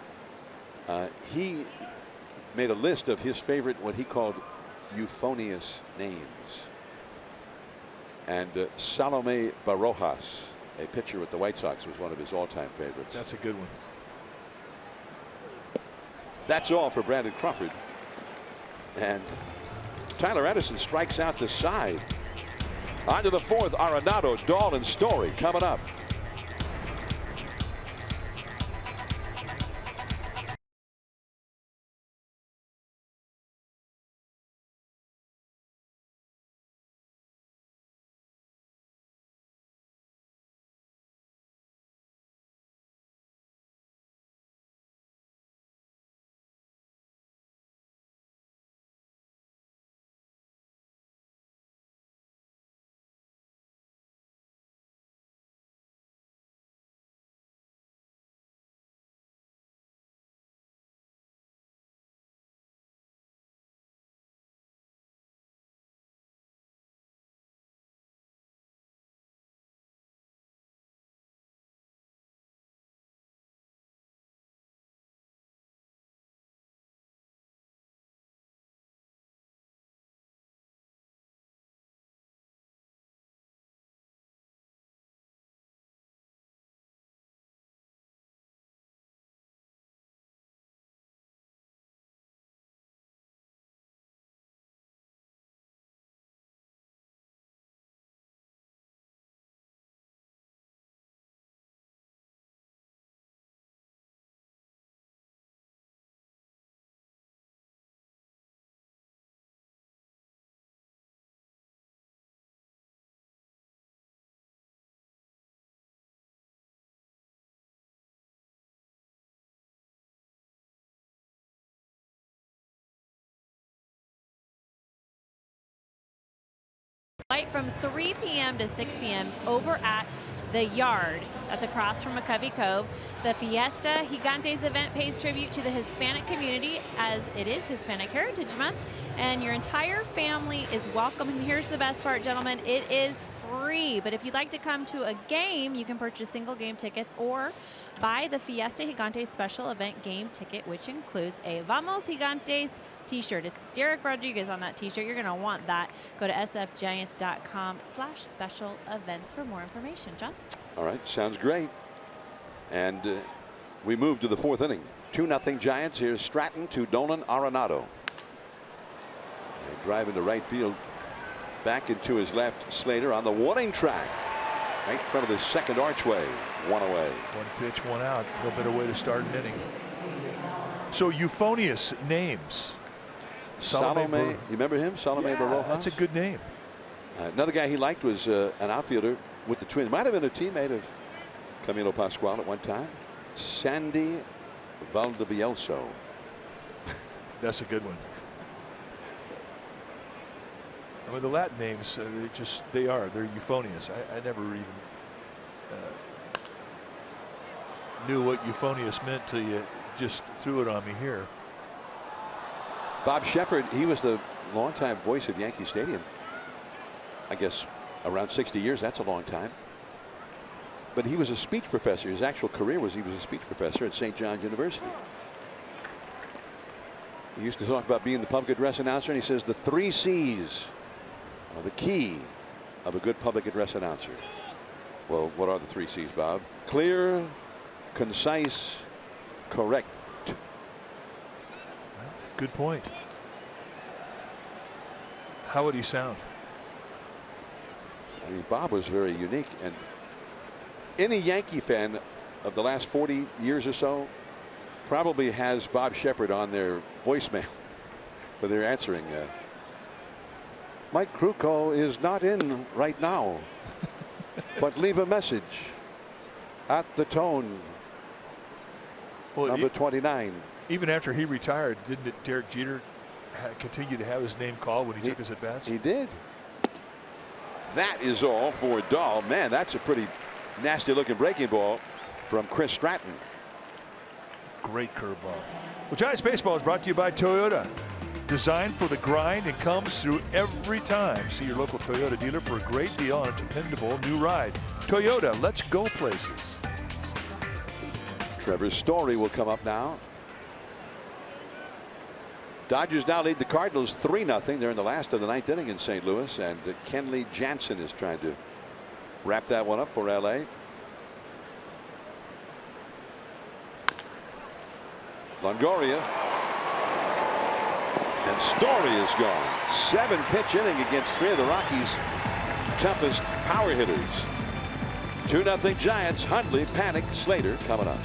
He made a list of his favorite, what he called euphonious names. And Salome Barojas, a pitcher with the White Sox, was one of his all-time favorites. That's a good one. That's all for Brandon Crawford. And Tyler Edison strikes out the side. On to the fourth, Arenado, Dahl, and Story coming up. tonight from 3 p.m. to 6 p.m. over at The Yard. That's across from McCovey Cove. The Fiesta Gigantes event pays tribute to the Hispanic community as it is Hispanic Heritage Month, and your entire family is welcome. And here's the best part, gentlemen, it is free. But if you'd like to come to a game, you can purchase single game tickets or buy the Fiesta Gigantes special event game ticket, which includes a Vamos Gigantes t-shirt. It's Derek Rodriguez on that t-shirt. You're going to want that. Go to sfgiants.com/special events for more information. John? All right, sounds great. And we move to the 4th inning. 2-0 Giants. Here's Stratton to Dolan Arenado. They drive into right field. Back into his left, Slater on the warning track. Right in front of the second archway. One away. One pitch, one out. No better way to start an inning. So euphonious names. Salome, you remember him? Salome Barojas? That's a good name. Another guy he liked was an outfielder with the Twins. Might have been a teammate of Camilo Pascual at one time. Sandy Valdivielso. That's a good one. I mean, the Latin names, they're euphonious. I never even knew what euphonious meant till you just threw it on me here. Bob Shepard, he was the longtime voice of Yankee Stadium. I guess around 60 years, that's a long time. But he was a speech professor. His actual career was he was a speech professor at St. John's University. He used to talk about being the public address announcer, and he says the 3 C's are the key of a good public address announcer. Well, what are the 3 C's, Bob? Clear, concise, correct. Good point. How would he sound? I mean, Bob was very unique, and any Yankee fan of the last 40 years or so probably has Bob Shepard on their voicemail for their answering. Mike Krukow is not in right now, but leave a message at the tone. Well, number 29. Even after he retired, didn't Derek Jeter continue to have his name called when he took his at bats? He did. That is all for Dahl. Man, that's a pretty nasty looking breaking ball from Chris Stratton. Great curveball. Well, Giants baseball is brought to you by Toyota. Designed for the grind and comes through every time. See your local Toyota dealer for a great deal on a dependable new ride. Toyota, let's go places. Trevor Story will come up now. Dodgers now lead the Cardinals 3-0. They're in the last of the 9th inning in St. Louis, and Kenley Jansen is trying to wrap that one up for LA. Longoria. And Story is gone. 7-pitch inning against 3 of the Rockies' toughest power hitters. 2-0 Giants. Hundley, Panic, Slater coming up.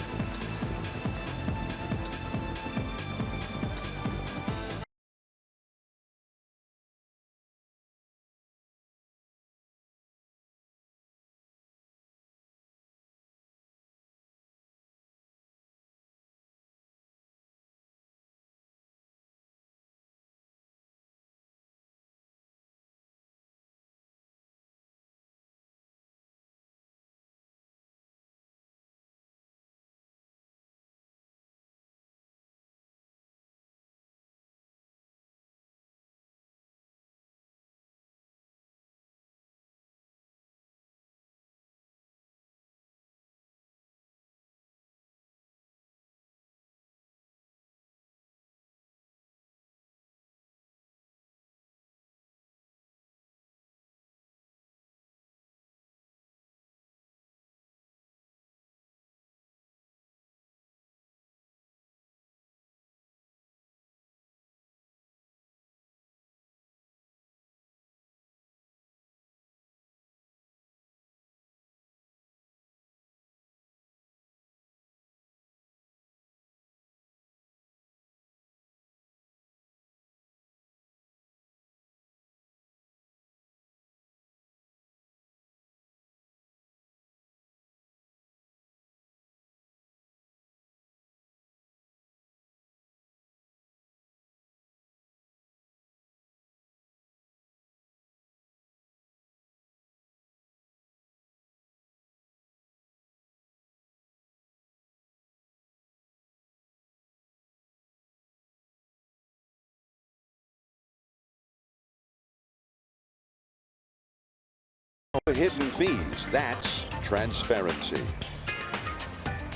hidden fees. That's transparency.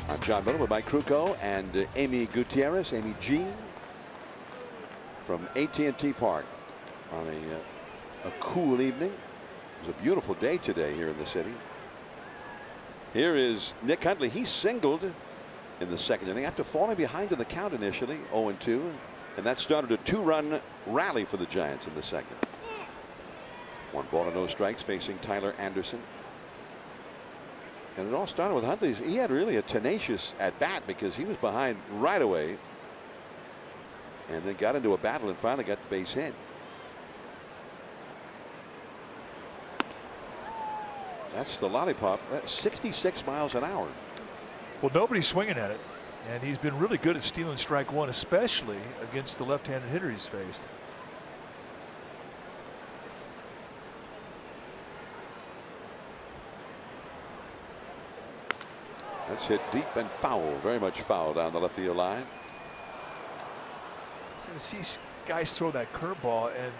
I'm John Miller with Mike Krukow and Amy Gutierrez, Amy G, from AT&T Park on a cool evening. It was a beautiful day today here in the city. Here is Nick Huntley. He singled in the second inning after falling behind in the count initially, 0-2, and that started a 2-run rally for the Giants in the second. 1 ball and no strikes facing Tyler Anderson. And it all started with Huntley. He had really a tenacious at bat because he was behind right away and then got into a battle and finally got the base hit. That's the lollipop. That's 66 miles an hour. Well, nobody's swinging at it, and he's been really good at stealing strike one, especially against the left-handed hitter he's faced. That's hit deep and foul, very much foul down the left field line. So you see guys throw that curveball and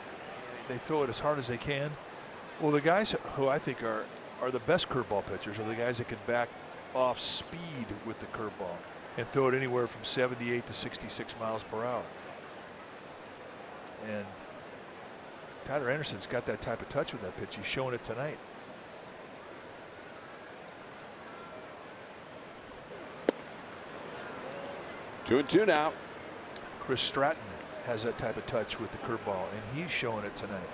they throw it as hard as they can. Well, the guys who I think are the best curveball pitchers are the guys that can back off speed with the curveball and throw it anywhere from 78 to 66 miles per hour. And Tyler Anderson's got that type of touch with that pitch. He's showing it tonight. Two and two now. Chris Stratton has that type of touch with the curveball, and he's showing it tonight.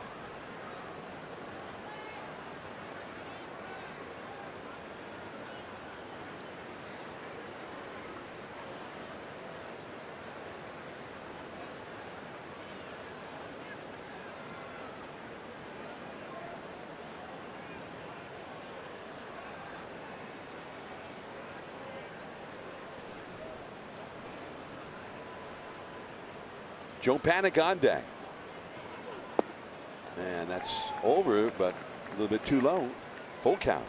Joe Panik on deck. And that's over, but a little bit too low. Full count.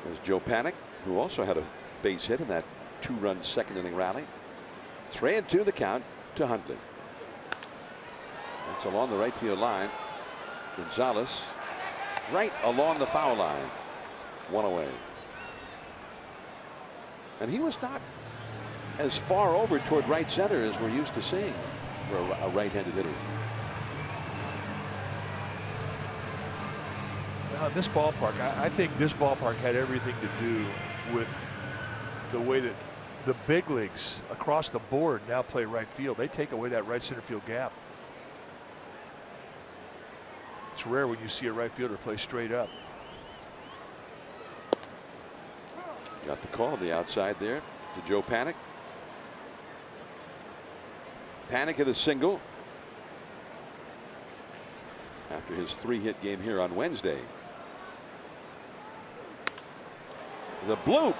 There's Joe Panik, who also had a base hit in that 2-run second inning rally. 3-2 the count to Huntley. That's along the right field line. Gonzalez right along the foul line. 1 away. And he was not as far over toward right center as we're used to seeing for a right-handed hitter. Now, in this ballpark, I think this ballpark had everything to do with the way that the big leagues across the board now play right field. They take away that right center field gap. It's rare when you see a right fielder play straight up. Got the call on the outside there to Joe Panik. Panik hit a single after his 3-hit game here on Wednesday. The bloop.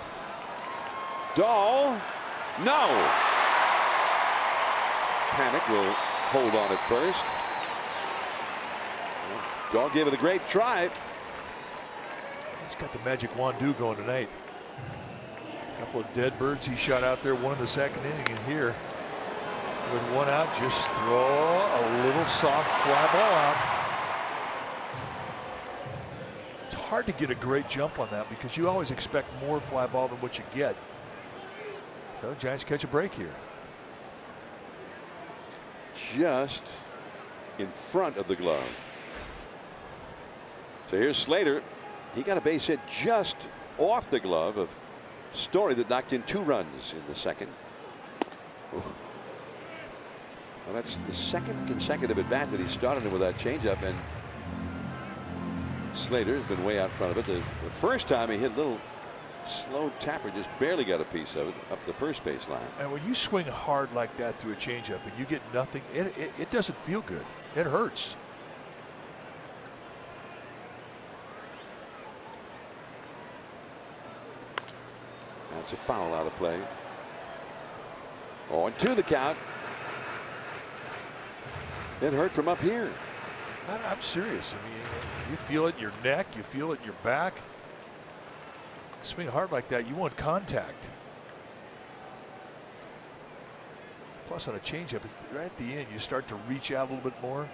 Dahl. No. Panik will hold on at first. Dahl gave it a great try. He's got the magic wand going tonight. A couple of dead birds he shot out there, one in the second inning, and here with 1 out, just throw a little soft fly ball out. It's hard to get a great jump on that because you always expect more fly ball than what you get. So Giants catch a break here. Just in front of the glove. So here's Slater. He got a base hit just off the glove of Story that knocked in 2 runs in the second. Ooh. Well, that's the second consecutive at bat that he started with that changeup, and Slater has been way out front of it. The first time he hit a little slow tapper, just barely got a piece of it up the first base line. And when you swing hard like that through a changeup and you get nothing, it doesn't feel good. It hurts. That's a foul out of play. 0-2 the count. It hurt from up here. I'm serious. I mean, you feel it in your neck, you feel it in your back. Swing hard like that, you want contact. Plus on a changeup, right at the end, you start to reach out a little bit more.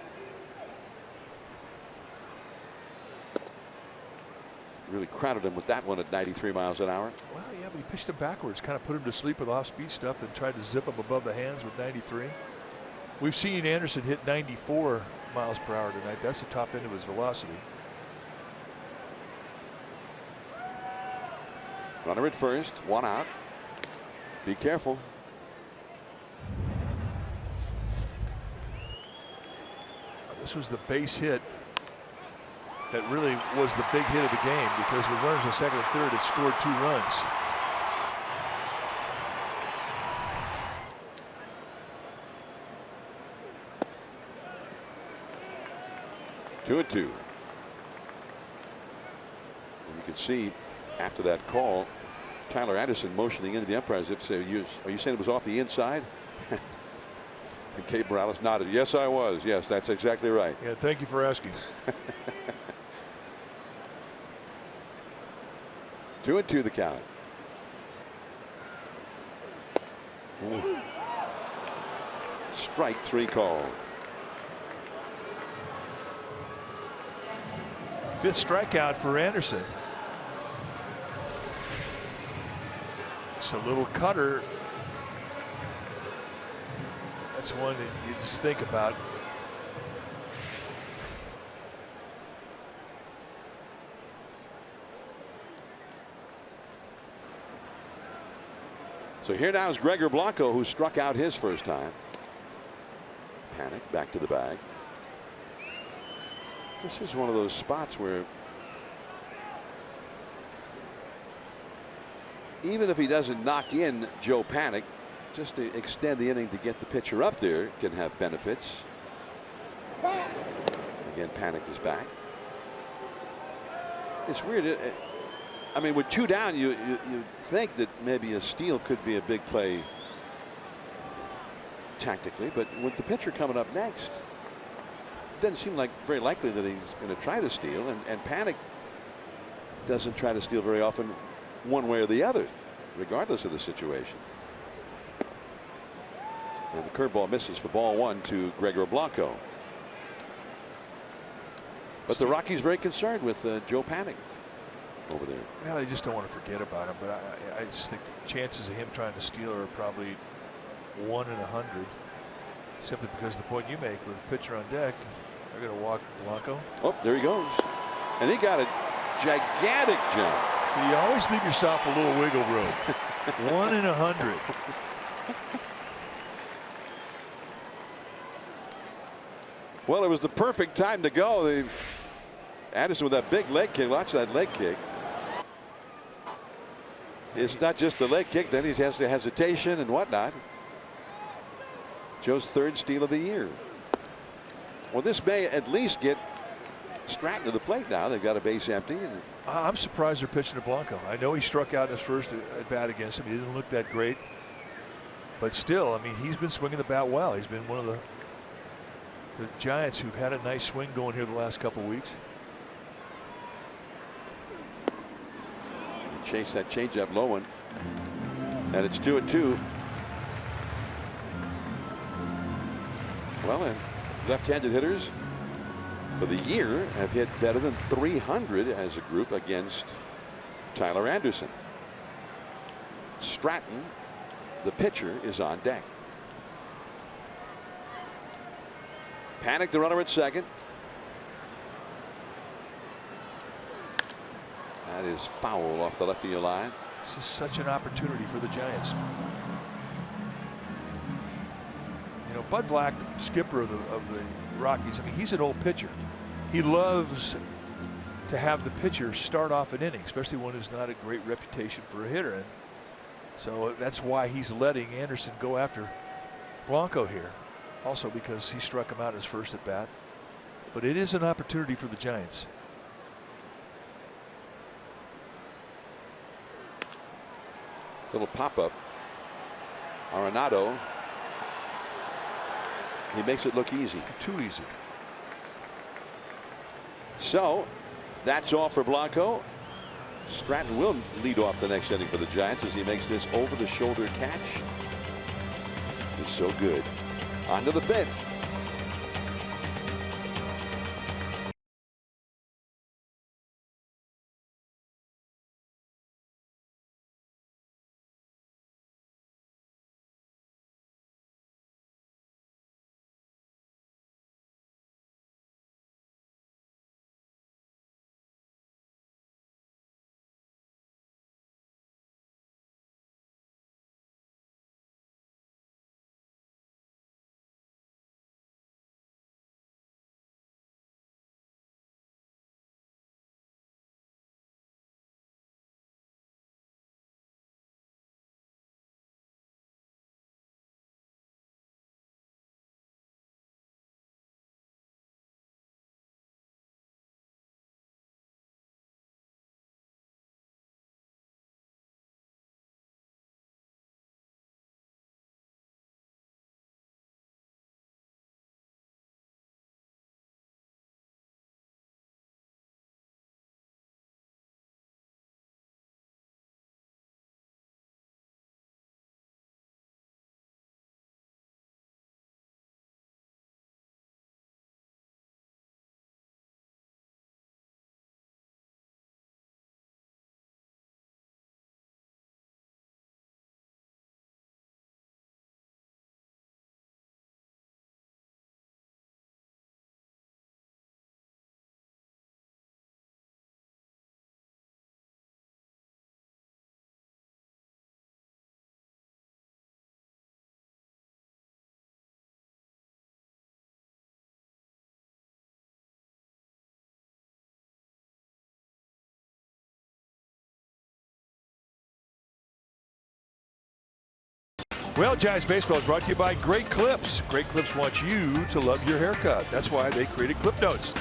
really crowded him with that one at 93 miles an hour. Well, yeah, but he pitched him backwards, kind of put him to sleep with off-speed stuff, then tried to zip him above the hands with 93. We've seen Anderson hit 94 miles per hour tonight. That's the top end of his velocity. Runner at first, one out. Be careful. This was the base hit that really was the big hit of the game, because with runners in second and third, it scored 2 runs. Two and two. And you can see after that call, Tyler Anderson motioning into the umpire as if to say, are you saying it was off the inside? And Gabe Morales nodded. Yes, I was. Yes, that's exactly right. Yeah, thank you for asking. 2-2 the count. Ooh. Strike 3 call. 5th strikeout for Anderson. It's a little cutter. That's one that you just think about. So here now is Gregor Blanco, who struck out his first time. Panic back to the bag. This is one of those spots where even if he doesn't knock in Joe Panic, just to extend the inning to get the pitcher up there can have benefits. Again, Panic is back. It's weird. I mean, with 2 down, you think that maybe a steal could be a big play tactically, but with the pitcher coming up next, it doesn't seem like very likely that he's going to try to steal, and Panic doesn't try to steal very often one way or the other, regardless of the situation. And the curveball misses for ball 1 to Gregor Blanco. But the Rockies very concerned with Joe Panic over there. Well, they just don't want to forget about him, but I just think the chances of him trying to steal are probably 1 in 100, simply because the point you make with the pitcher on deck, they're going to walk Blanco. Oh, there he goes. And he got a gigantic jump. So you always leave yourself a little wiggle room. 1 in 100. Well, it was the perfect time to go. Anderson with that big leg kick. Watch that leg kick. It's not just the leg kick, then he has the hesitation and whatnot. Joe's 3rd steal of the year. Well, this may at least get Stratton to the plate now. They've got a base empty. And I'm surprised they're pitching to Blanco. I know he struck out in his first at bat against him. He didn't look that great. But still, I mean, he's been swinging the bat well. He's been one of the Giants who've had a nice swing going here the last couple weeks. Chase that changeup low one. And it's 2-2. Well, and left-handed hitters for the year have hit better than 300 as a group against Tyler Anderson. Stratton, the pitcher, is on deck. Panic the runner at second. That is foul off the left field line. This is such an opportunity for the Giants. You know, Bud Black, skipper of the Rockies, I mean, he's an old pitcher. He loves to have the pitcher start off an inning, especially one who's not a great reputation for a hitter. And so that's why he's letting Anderson go after Blanco here. Also because he struck him out his first at bat. But it is an opportunity for the Giants. Little pop-up. Arenado. He makes it look easy. Too easy. So that's all for Blanco. Stratton will lead off the next inning for the Giants as he makes this over-the-shoulder catch. It's so good. On to the 5th. Well, Giants baseball is brought to you by Great Clips. Great Clips wants you to love your haircut. That's why they created Clip Notes.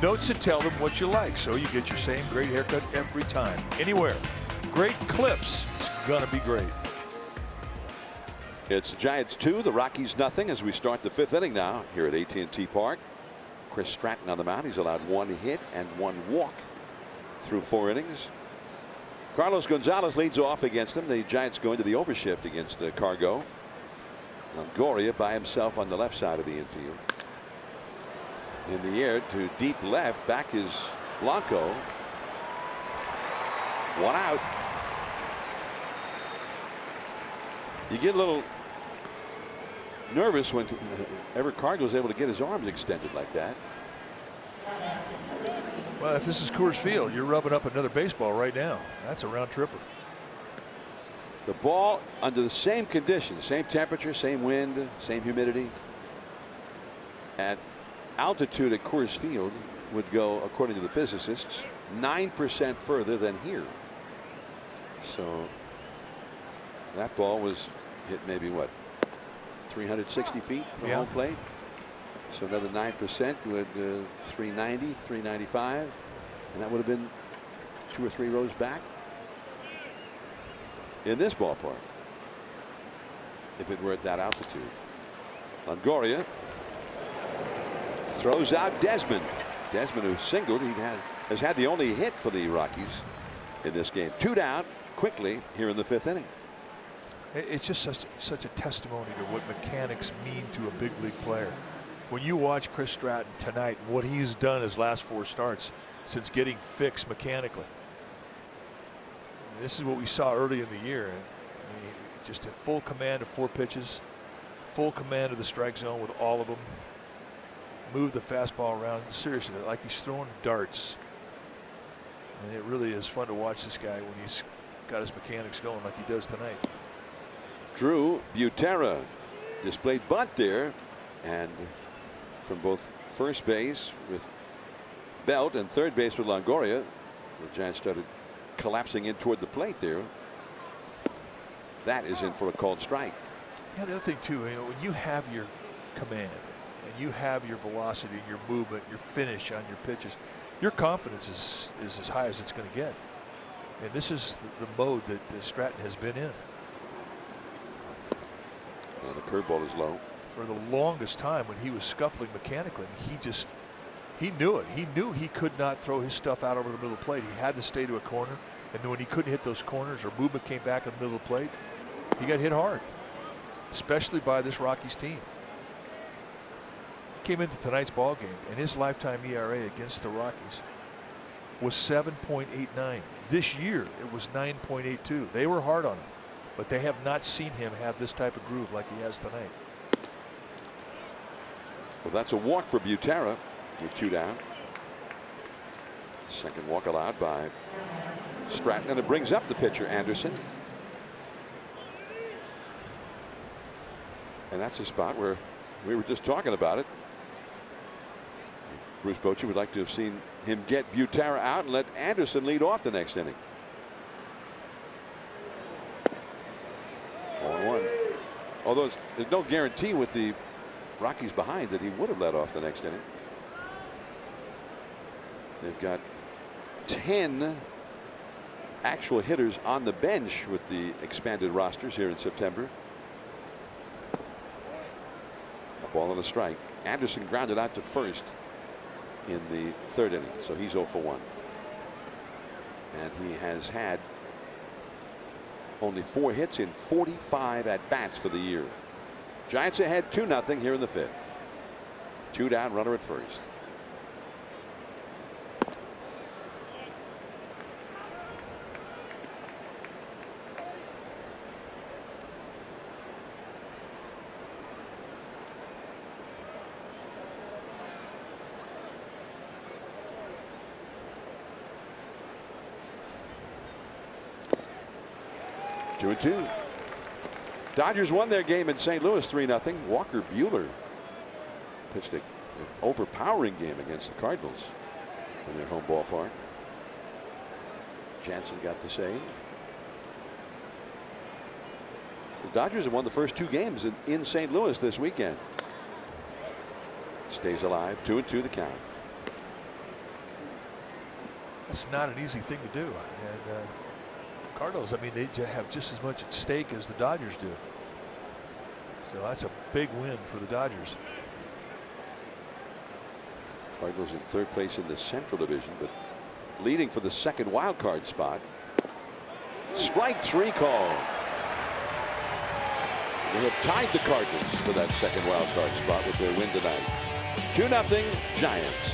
Notes that tell them what you like, so you get your same great haircut every time, anywhere. Great Clips. It's gonna be great. It's the Giants 2, the Rockies nothing as we start the 5th inning now here at AT&T Park. Chris Stratton on the mound. He's allowed 1 hit and 1 walk through 4 innings. Carlos Gonzalez leads off against him. The Giants go into the overshift against Cargo. Longoria by himself on the left side of the infield. In the air to deep left. Back is Blanco. 1 out. You get a little nervous whenever Cargo is able to get his arms extended like that. Well, if this is Coors Field, you're rubbing up another baseball right now. That's a round tripper. The ball under the same conditions, same temperature, same wind, same humidity. At altitude at Coors Field would go, according to the physicists, 9% further than here. So that ball was hit maybe what, 360 feet from home plate. So another 9% would 390, 395, and that would have been 2 or 3 rows back in this ballpark if it were at that altitude. Longoria throws out Desmond. Desmond, who singled, has had the only hit for the Rockies in this game. 2 down quickly here in the 5th inning. It's just such a testimony to what mechanics mean to a big league player. When you watch Chris Stratton tonight and what he's done his last 4 starts since getting fixed mechanically. This is what we saw early in the year. I mean, just a full command of 4 pitches, full command of the strike zone with all of them. Move the fastball around. Seriously, like he's throwing darts. And it really is fun to watch this guy when he's got his mechanics going like he does tonight. Drew Butera displayed bunt there, and from both first base with Belt and third base with Longoria, the Giants started collapsing in toward the plate there. That is in for a called strike. Yeah, the other thing too, you know, when you have your command and you have your velocity, your movement, your finish on your pitches, your confidence is as high as it's going to get. And this is the mode that Stratton has been in. And the curveball is low. For the longest time when he was scuffling mechanically, he knew it. He knew he could not throw his stuff out over the middle of the plate. He had to stay to a corner. And then when he couldn't hit those corners or movement came back in the middle of the plate, he got hit hard, especially by this Rockies team. He came into tonight's ball game and his lifetime ERA against the Rockies was 7.89. This year it was 9.82. They were hard on him, but they have not seen him have this type of groove like he has tonight. Well, that's a walk for Butera with 2 down. Second walk allowed by Stratton, and it brings up the pitcher Anderson. And that's a spot where we were just talking about it. Bruce Bochy would like to have seen him get Butera out and let Anderson lead off the next inning. 0-1. Although there's no guarantee with the Rockies behind that he would have led off the next inning. They've got 10 actual hitters on the bench with the expanded rosters here in September. A ball and a strike. Anderson grounded out to first in the 3rd inning, so he's 0 for 1. And he has had only 4 hits in 45 at bats for the year. Giants ahead 2-0 here in the 5th. 2 down, runner at first. Two and 2. Dodgers won their game in St. Louis 3-0. Walker Buehler pitched an overpowering game against the Cardinals in their home ballpark. Jansen got the save. The Dodgers have won the first 2 games in St. Louis this weekend. Stays alive. 2-2 the count. That's not an easy thing to do. And Cardinals, I mean, they have just as much at stake as the Dodgers do. So that's a big win for the Dodgers. Cardinals in 3rd place in the Central Division, but leading for the 2nd wild card spot. Strike 3 call. They have tied the Cardinals for that 2nd wild card spot with their win tonight. 2-0 Giants.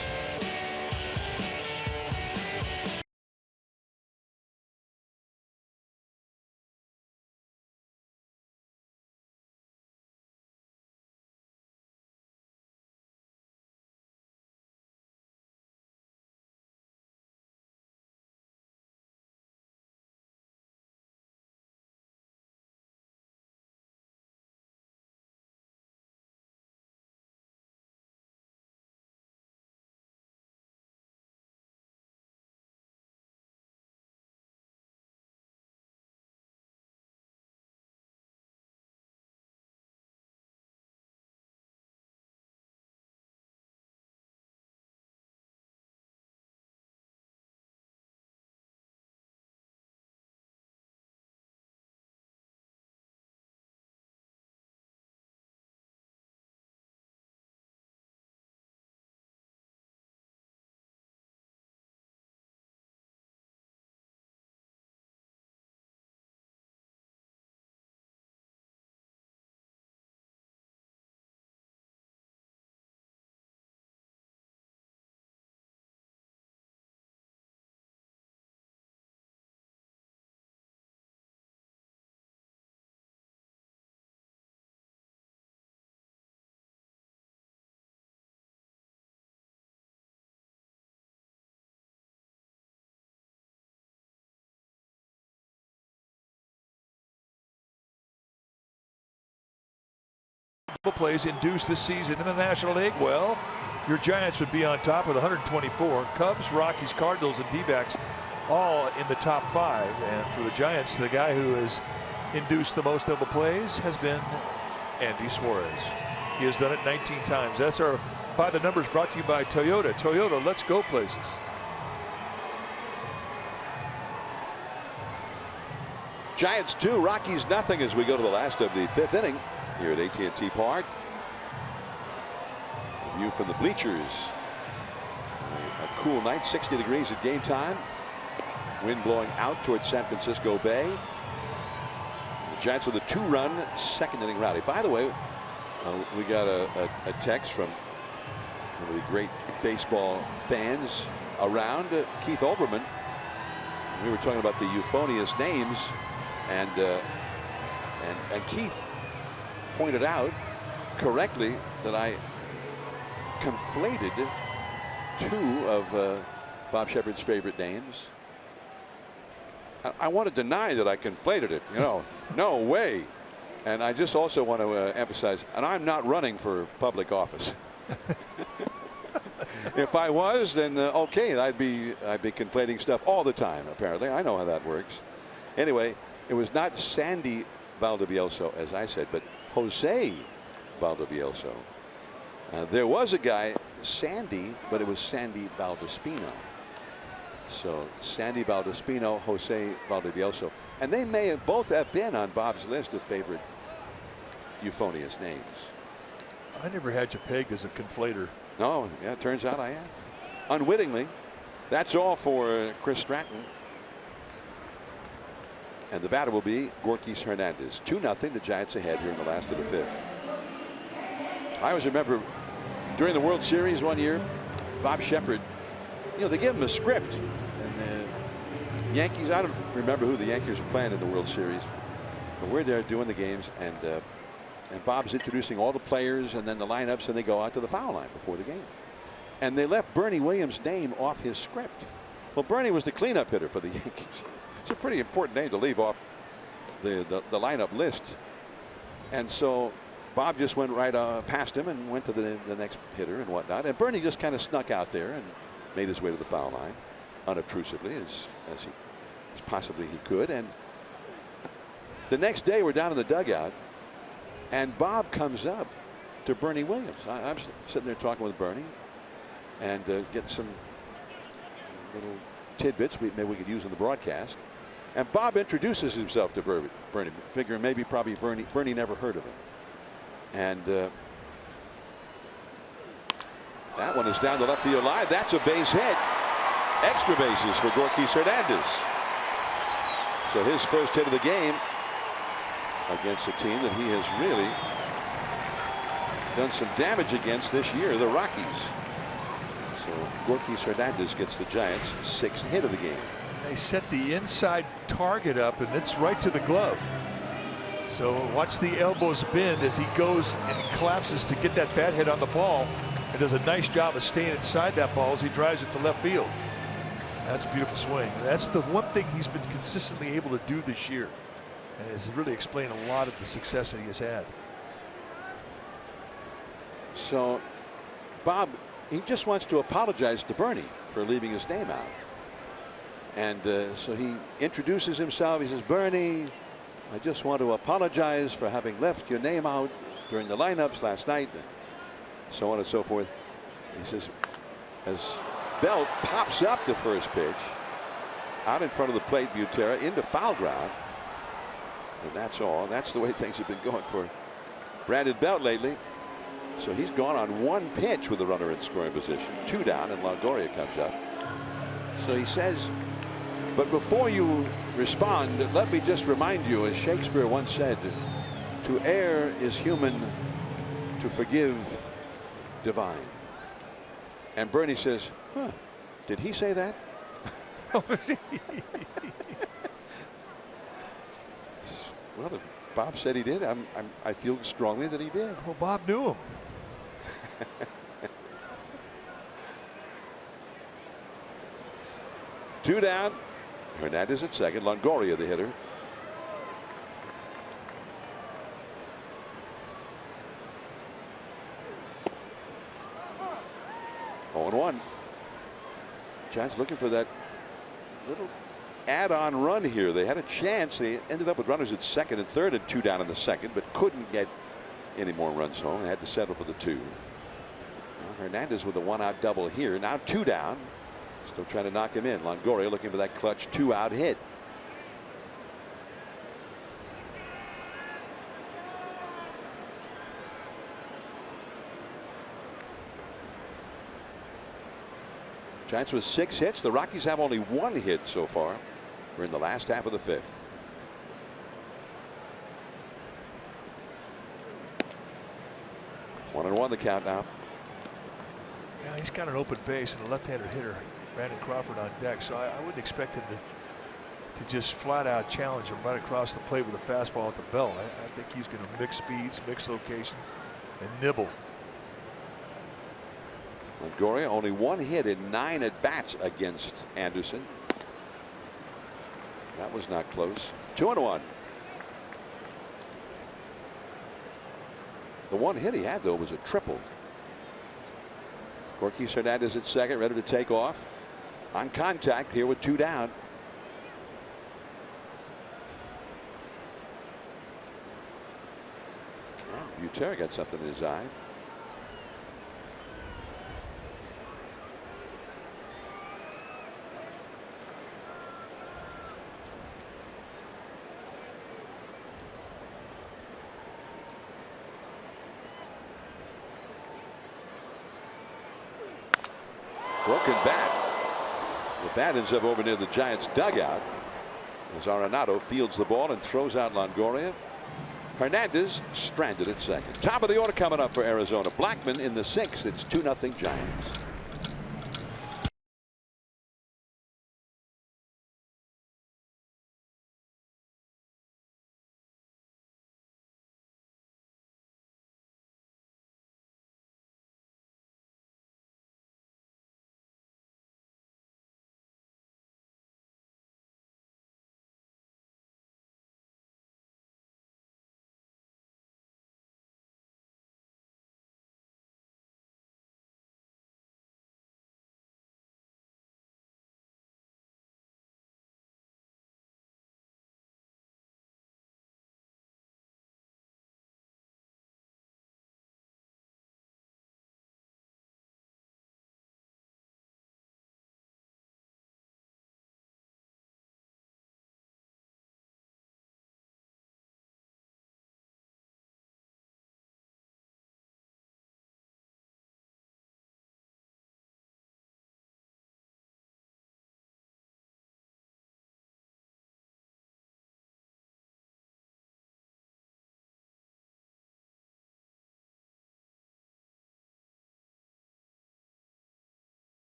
Plays induced this season in the National League. Well, your Giants would be on top with 124. Cubs, Rockies, Cardinals, and D-backs all in the top 5. And for the Giants, the guy who has induced the most double plays has been Andy Suarez. He has done it 19 times. That's our By the Numbers brought to you by Toyota. Toyota, let's go places. Giants 2, Rockies nothing as we go to the last of the 5th inning here at AT&T Park. A view from the bleachers. A cool night, 60 degrees at game time. Wind blowing out towards San Francisco Bay. The Giants with a 2-run 2nd inning rally. By the way, we got a text from one of the great baseball fans around, Keith Olbermann. We were talking about the euphonious names, and Keith pointed out correctly that I conflated 2 of Bob Shepard's favorite names. I want to deny that I conflated it. You know, no way. And I just also want to emphasize, and I'm not running for public office. If I was, then okay, I'd be conflating stuff all the time. Apparently, I know how that works. Anyway, it was not Sandy Valdivieso, as I said, but Jose Valdivieso. There was a guy, Sandy, but it was Sandy Valdispino. So Sandy Valdispino, Jose Valdivieso, and they may have both have been on Bob's list of favorite euphonious names. I never had you pegged as a conflator. No, yeah, it turns out I am. Unwittingly. That's all for Chris Stratton. And the batter will be Gorkys Hernandez. 2-0, the Giants ahead here in the last of the 5th. I always remember during the World Series one year, Bob Shepard, you know, they give him a script. And the Yankees, I don't remember who the Yankees were playing in the World Series, but we're there doing the games, and Bob's introducing all the players and then the lineups, and they go out to the foul line before the game. And they left Bernie Williams' name off his script. Well, Bernie was the cleanup hitter for the Yankees. It's a pretty important name to leave off the lineup list. And so Bob just went right past him and went to the next hitter and whatnot. And Bernie just kind of snuck out there and made his way to the foul line unobtrusively as possibly he could. And The next day, we're down in the dugout, and Bob comes up to Bernie Williams. I'm sitting there talking with Bernie and getting some little tidbits maybe we could use in the broadcast. And Bob introduces himself to Bernie, figuring maybe probably Bernie never heard of him. And that one is down the left field line. That's a base hit. Extra bases for Gorky Hernandez. So his first hit of the game against a team that he has really done some damage against this year, the Rockies. So Gorky Hernandez gets the Giants' 6th hit of the game. They set the inside target up, and it's right to the glove. So watch the elbows bend as he goes and collapses to get that bat hit on the ball, and does a nice job of staying inside that ball as he drives it to left field. That's a beautiful swing. That's the one thing he's been consistently able to do this year, and has really explained a lot of the success that he has had. So Bob, he just wants to apologize to Bernie for leaving his name out. And so he introduces himself. He says, Bernie, I just want to apologize for having left your name out during the lineups last night, and so on and so forth. He says, as Belt pops up the first pitch out in front of the plate, Butera into foul ground. And that's all. That's the way things have been going for Brandon Belt lately. So he's gone on one pitch with a runner in scoring position. 2 down, and Longoria comes up. So he says, but before you respond, let me just remind you, as Shakespeare once said, to err is human, to forgive divine. And Bernie says, huh, did he say that? Well, if Bob said he did, I feel strongly that he did. Well, Bob knew him. Two down. Hernandez at second. Longoria the hitter. Oh, 0-1. Giants looking for that little add-on run here. They had a chance. They ended up with runners at second and third and 2 down in the second, but couldn't get any more runs home. They had to settle for the 2. Well, Hernandez with a 1-out double here. Now 2 down. Still trying to knock him in. Longoria looking for that clutch 2-out hit. Giants with 6 hits. The Rockies have only 1 hit so far. We're in the last half of the 5th. One and one the count now. Yeah, he's got an open base and a left-handed hitter, Brandon Crawford, on deck. So I wouldn't expect him to just flat out challenge him right across the plate with a fastball at the belt. I think he's going to mix speeds, mix locations, and nibble. Longoria only 1 hit in 9 at bats against Anderson. That was not close. 2-1. The 1 hit he had, though, was a triple. Gorky Hernandez at second, ready to take off. On contact here with 2 down. Oh, Butera got something in his eye. Broken bat. The bat ends up over near the Giants dugout as Arenado fields the ball and throws out Longoria. Hernandez stranded at second. Top of the order coming up for Arizona. Blackman in the 6th. It's 2-0 Giants.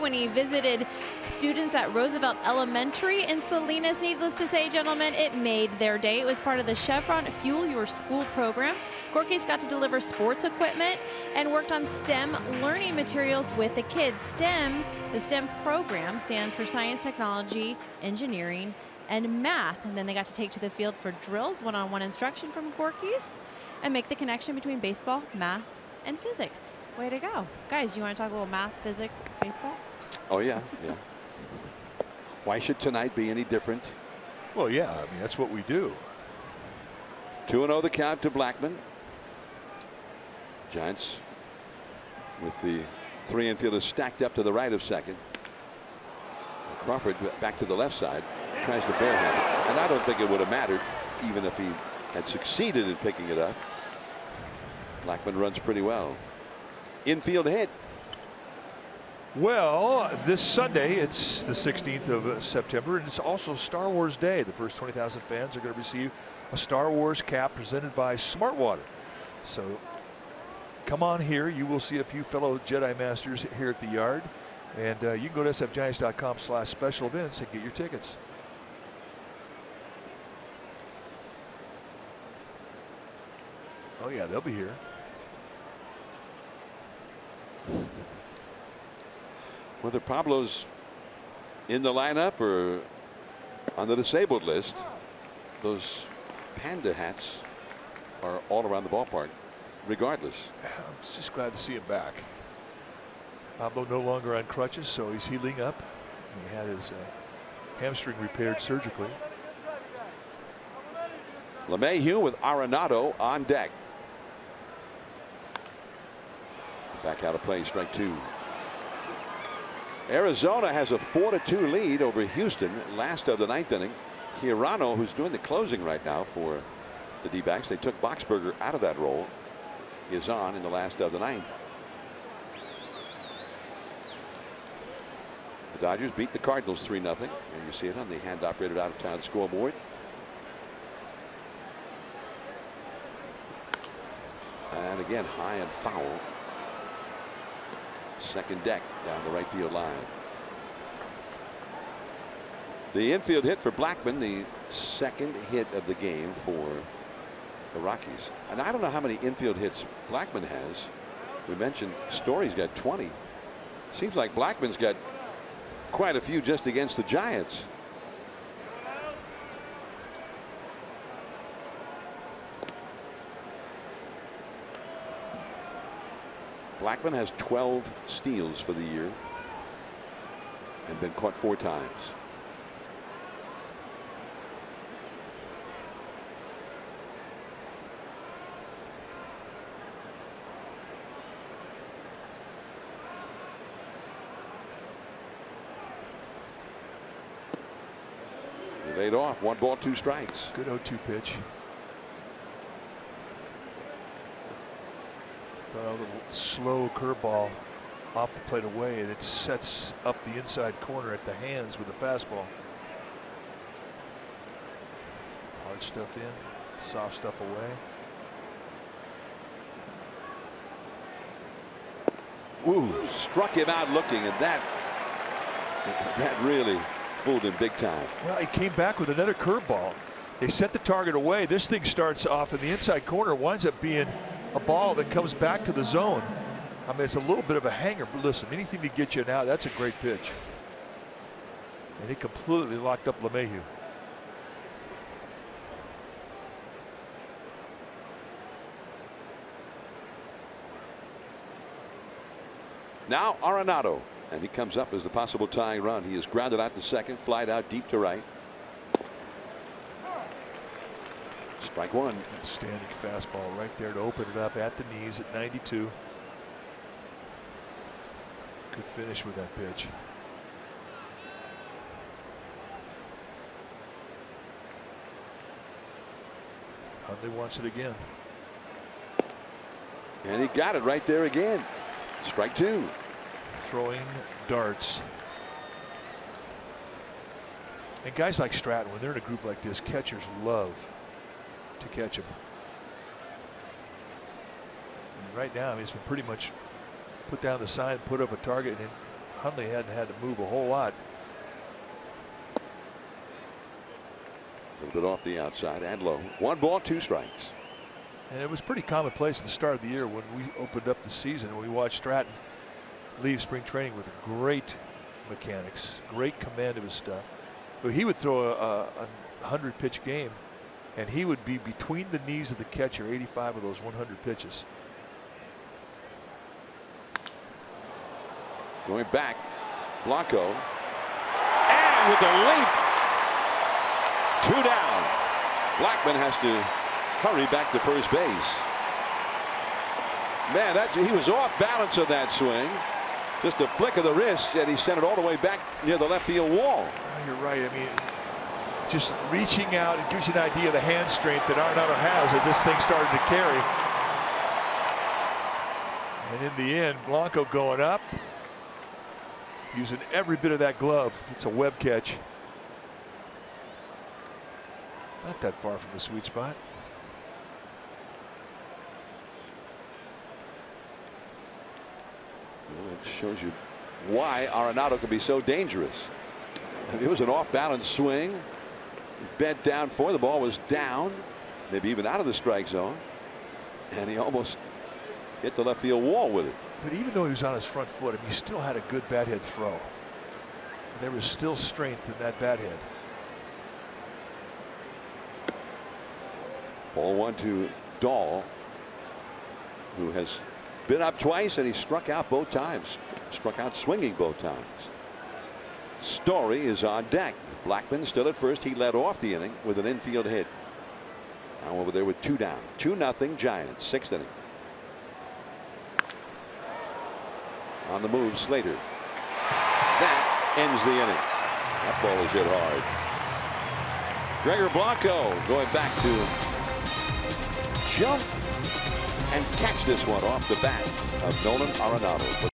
when he visited students at Roosevelt Elementary in Salinas. Needless to say, gentlemen, it made their day. It was part of the Chevron Fuel Your School program. Gorky's got to deliver sports equipment and worked on STEM learning materials with the kids. STEM, the STEM program stands for science, technology, engineering, and math. And then they got to take to the field for drills, one-on-one instruction from Gorky's, and make the connection between baseball, math, and physics. Way to go. Guys, you want to talk a little math, physics, baseball? Oh, yeah, yeah. Why should tonight be any different? Well, yeah, I mean, that's what we do. 2-0 the count to Blackman. Giants with the 3 infielders stacked up to the right of second. Crawford back to the left side, tries to barehand it, and I don't think it would have mattered even if he had succeeded in picking it up. Blackman runs pretty well. Infield hit. Well, this Sunday, it's the 16th of September, and it's also Star Wars Day. The first 20,000 fans are going to receive a Star Wars cap presented by Smartwater. So come on here. You will see a few fellow Jedi Masters here at the yard. And you can go to sfgiants.com/special events and get your tickets. Oh, yeah, they'll be here. Whether Pablo's in the lineup or on the disabled list, those panda hats are all around the ballpark, regardless. I'm just glad to see him back. Pablo no longer on crutches, so he's healing up. He had his hamstring repaired surgically. LeMahieu with Arenado on deck. Back out of play, strike 2. Arizona has a 4-2 lead over Houston, last of the 9th inning. Hirano, who's doing the closing right now for the D-backs, they took Boxberger out of that role, is on in the last of the 9th. The Dodgers beat the Cardinals 3-0, and you see it on the hand-operated out-of-town scoreboard. And again, high and foul. Second deck down the right field line. The infield hit for Blackman, the second hit of the game for the Rockies. And I don't know how many infield hits Blackman has. We mentioned Story's got 20. Seems like Blackman's got quite a few just against the Giants. Blackman has 12 steals for the year and been caught 4 times. He laid off, 1 ball, 2 strikes. Good 0-2 pitch. A little slow curveball off the plate away, and it sets up the inside corner at the hands with the fastball. Hard stuff in, soft stuff away. Ooh, struck him out looking, and that really fooled him big time. Well, he came back with another curveball. They set the target away. This thing starts off in the inside corner, winds up being a ball that comes back to the zone. I mean, it's a little bit of a hanger, but listen, anything to get you now, that's a great pitch. And he completely locked up LeMahieu. Now Arenado, and he comes up as the possible tying run. He is grounded out to second, flied out deep to right. Strike 1. Standing fastball right there to open it up at the knees at 92. Good finish with that pitch. Hundley wants it again. And he got it right there again. Strike 2. Throwing darts. And guys like Stratton, when they're in a group like this, catchers love to catch him. And right now, he's been pretty much put down the sign, put up a target, and Hundley hadn't had to move a whole lot. A little bit off the outside and low. 1 ball, 2 strikes. And it was pretty commonplace at the start of the year when we opened up the season. We watched Stratton leave spring training with great mechanics, great command of his stuff. But he would throw a 100-pitch game, and he would be between the knees of the catcher 85 of those 100 pitches. Going back, Blanco, and with the leap, 2 down. Blackman has to hurry back to first base. Man, he was off balance on that swing. Just a flick of the wrist, and he sent it all the way back near the left field wall. Oh, you're right. I mean, just reaching out, it gives you an idea of the hand strength that Arenado has as this thing started to carry. And in the end, Blanco going up, using every bit of that glove. It's a web catch. Not that far from the sweet spot. Well, it shows you why Arenado can be so dangerous. It was an off-balance swing. He bent down for the ball was down, maybe even out of the strike zone, and he almost hit the left field wall with it. But even though he was on his front foot, he still had a good bat head throw. There was still strength in that bat head. Ball 1 to Dahl, who has been up twice, and he struck out both times. Struck out swinging both times. Story is on deck. Blackman still at first. He led off the inning with an infield hit. Now over there with 2 down. 2-0 Giants. 6th inning. On the move, Slater. That ends the inning. That ball is hit hard. Gregor Blanco going back to jump and catch this one off the bat of Nolan Arenado.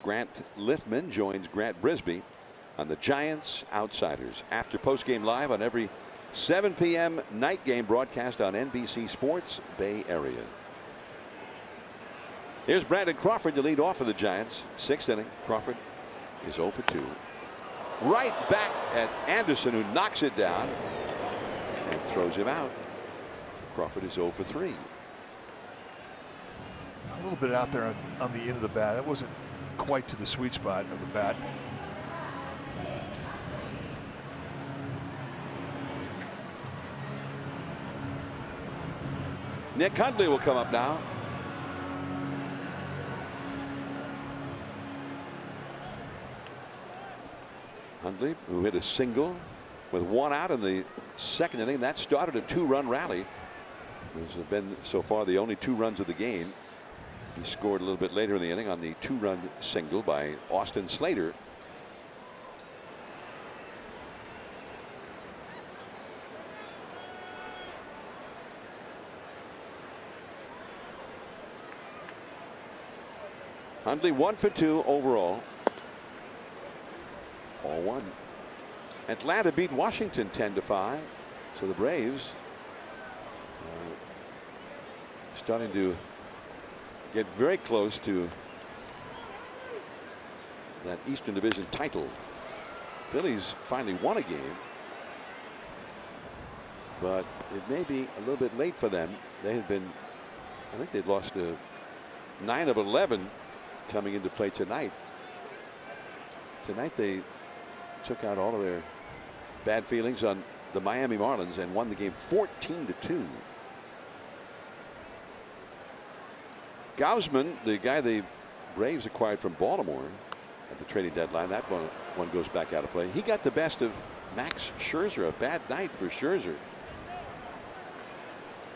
Grant Liffman joins Grant Brisbee on the Giants Outsiders after postgame live on every 7 p.m. night game broadcast on NBC Sports Bay Area. Here's Brandon Crawford to lead off for the Giants. 6th inning. Crawford is 0 for 2. Right back at Anderson, who knocks it down and throws him out. Crawford is 0 for 3. A little bit out there on the end of the bat. It wasn't quite to the sweet spot of the bat. Nick Hundley will come up now. Hundley, who hit a single with 1 out in the second inning. That started a 2-run rally. Those have been so far the only 2 runs of the game. He scored a little bit later in the inning on the 2-run single by Austin Slater. Hundley 1 for 2 overall. All 1. Atlanta beat Washington 10-5. So the Braves starting to get very close to that Eastern Division title. Phillies finally won a game, but it may be a little bit late for them. They had been, I think they'd lost 9 of 11 coming into play tonight. Tonight they took out all of their bad feelings on the Miami Marlins and won the game 14-2. Gausman, the guy the Braves acquired from Baltimore at the trading deadline, that one goes back out of play. He got the best of Max Scherzer. A bad night for Scherzer.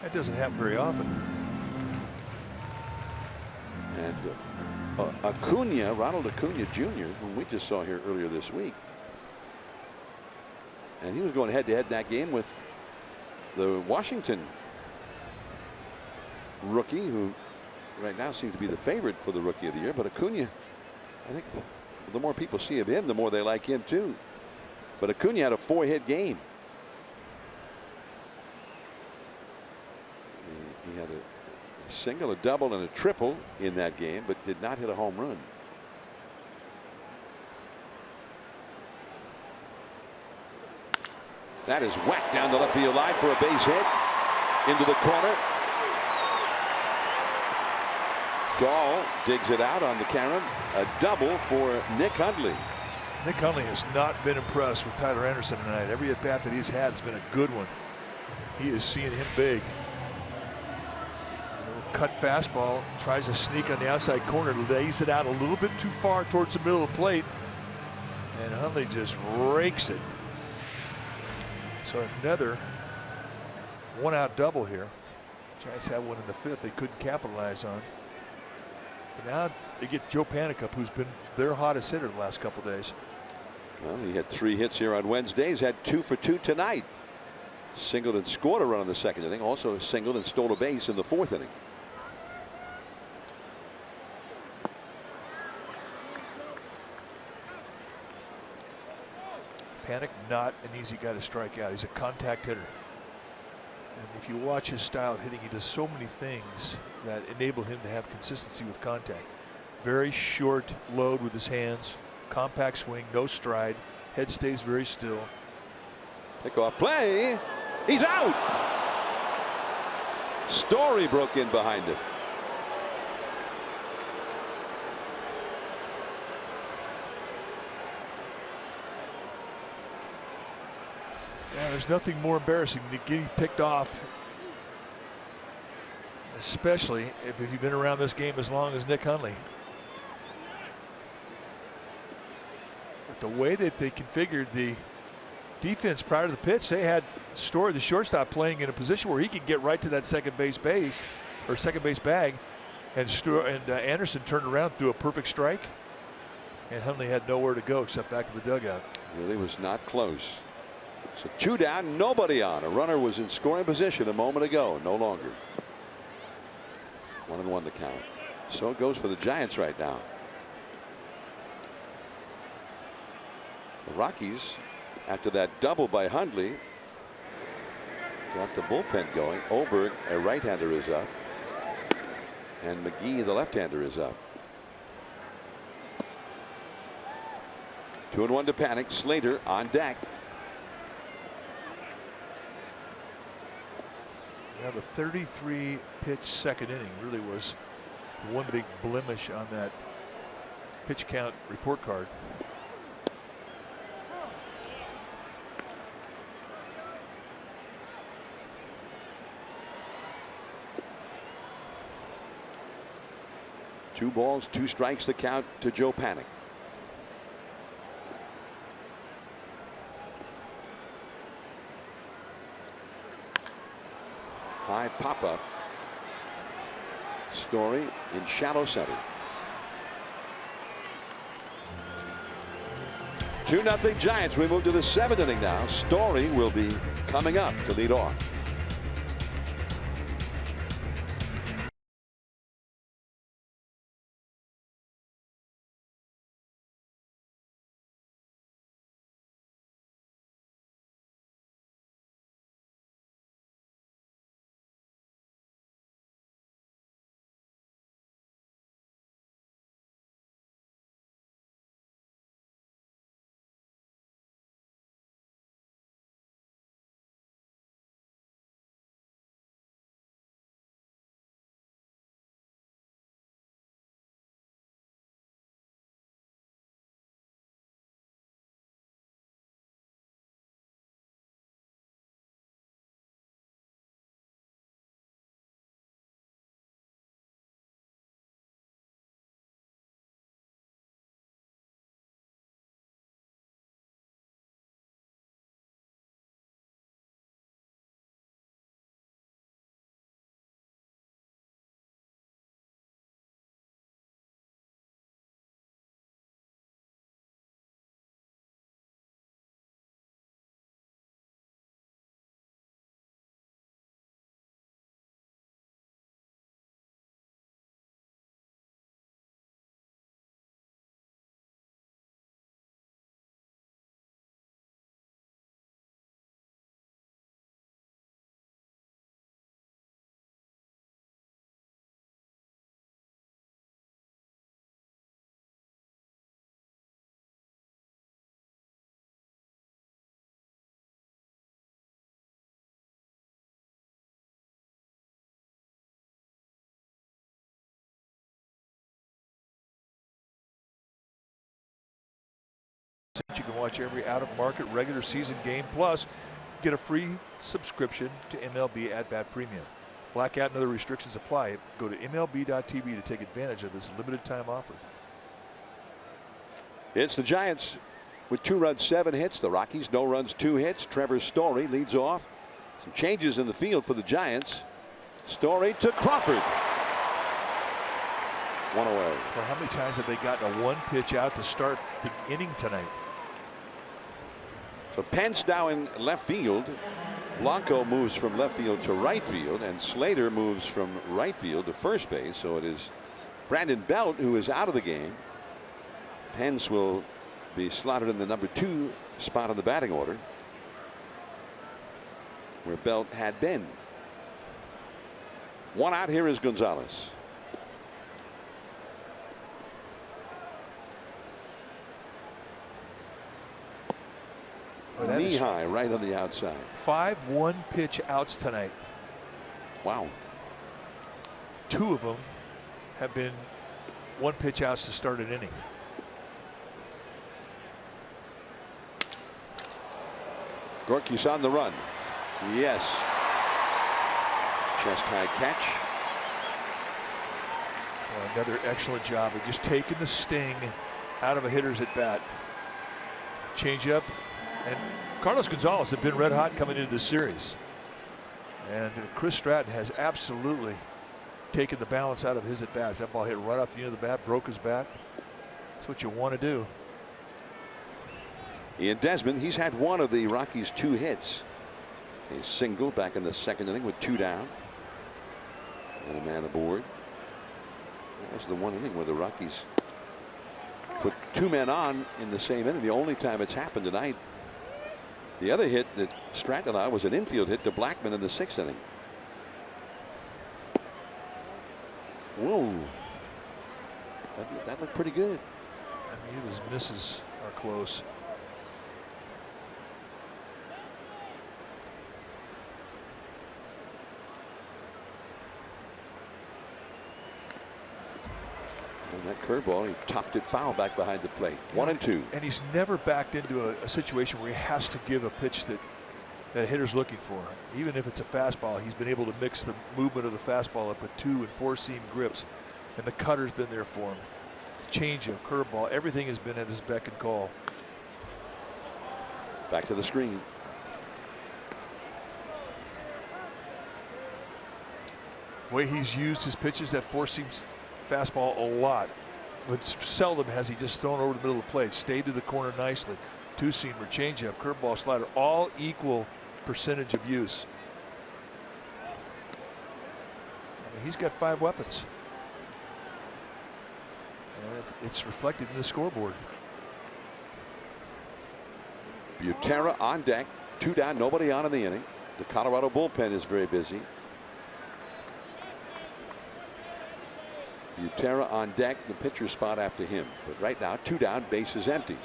That doesn't happen very often. And Acuna, Ronald Acuna Jr., whom we just saw here earlier this week, and he was going head-to-head in that game with the Washington rookie, who right now seems to be the favorite for the Rookie of the Year. But Acuna, I think the more people see of him, the more they like him too. But Acuna had a 4-hit game. He had a single, a double, and a triple in that game, but did not hit a home run. That is whacked down the left field line for a base hit into the corner. Dahl digs it out on the Karen. A double for Nick Hundley. Nick Hundley has not been impressed with Tyler Anderson tonight. Every at bat that he's had has been a good one. He is seeing him big. Cut fastball, tries to sneak on the outside corner, lays it out a little bit too far towards the middle of the plate, and Hundley just rakes it. So another 1-out double here. Giants had one in the 5th they couldn't capitalize on. But now they get Joe Panickup, who's been their hottest hitter the last couple days. Well, he had 3 hits here on Wednesday. He's had 2 for 2 tonight. Singled and scored a run in the 2nd inning. Also singled and stole a base in the 4th inning. Panik, not an easy guy to strike out. He's a contact hitter. And if you watch his style of hitting, he does so many things that enable him to have consistency with contact. Very short load with his hands, compact swing, no stride, head stays very still. Pick-off play. He's out. Story broke in behind him. Yeah, there's nothing more embarrassing than getting picked off, especially if you've been around this game as long as Nick Hundley. But the way that they configured the defense prior to the pitch, they had Story, the shortstop, playing in a position where he could get right to that second base bag, and Anderson turned around, threw a perfect strike, and Hundley had nowhere to go except back to the dugout. Really was not close. So 2 down, nobody on. A runner was in scoring position a moment ago. No longer. 1-1 the count. So it goes for the Giants right now. The Rockies, after that double by Hundley, got the bullpen going. Oberg, a right-hander, is up, and McGee, the left-hander, is up. 2-1 to Panik. Slater on deck. Now the 33 pitch 2nd inning really was the one big blemish on that pitch count report card. Two balls, 2 strikes the count to Joe Panik. high pop-up. Story in shallow center. 2-0 Giants. We move to the 7th inning now. Story will be coming up to lead off. You can watch every out-of-market regular season game, plus get a free subscription to MLB At Bat Premium. Blackout and other restrictions apply. Go to MLB.tv to take advantage of this limited time offer. It's the Giants with 2 runs, 7 hits. The Rockies, no runs, 2 hits. Trevor Story leads off. Some changes in the field for the Giants. Story to Crawford. 1 away. Well, how many times have they gotten a 1-pitch out to start the inning tonight? So Pence now in left field. Blanco moves from left field to right field, and Slater moves from right field to first base. So it is Brandon Belt who is out of the game. Pence will be slotted in the number 2 spot on the batting order, where Belt had been. 1 out. Here is Gonzalez. Knee high right on the outside. 5 1-pitch outs tonight. Wow. 2 of them have been 1-pitch outs to start an inning. Gorky's on the run. Yes. Chest high catch. Well, another excellent job of just taking the sting out of a hitter's at bat. Change up. And Carlos Gonzalez had been red hot coming into this series. And Chris Stratton has absolutely taken the balance out of his at bats. That ball hit right off the end of the bat, broke his bat. That's what you want to do. Ian Desmond, he's had 1 of the Rockies' 2 hits. A single back in the 2nd inning with 2 down. And a man aboard. That was the 1 inning where the Rockies put 2 men on in the same inning. The only time it's happened tonight. The other hit that Stratton on was an infield hit to Blackman in the 6th inning. Whoa. That looked pretty good. I mean, his misses are close. And that curveball, he topped it foul back behind the plate. 1 and 2. And he's never backed into a situation where he has to give a pitch that a hitter's looking for. Even if it's a fastball, he's been able to mix the movement of the fastball up with 2 and 4 seam grips. And the cutter's been there for him. Changeup, curveball, everything has been at his beck and call. Back to the screen. The way he's used his pitches, that four-seam fastball a lot. But seldom has he just thrown over the middle of the plate. Stayed to the corner nicely. Two-seamer, changeup, curveball, slider, all equal percentage of use. I mean, he's got 5 weapons. And it's reflected in the scoreboard. Butera on deck. 2 down, nobody on in the inning. The Colorado bullpen is very busy. Butera on deck, the pitcher spot after him. But right now, 2 down, base is empty.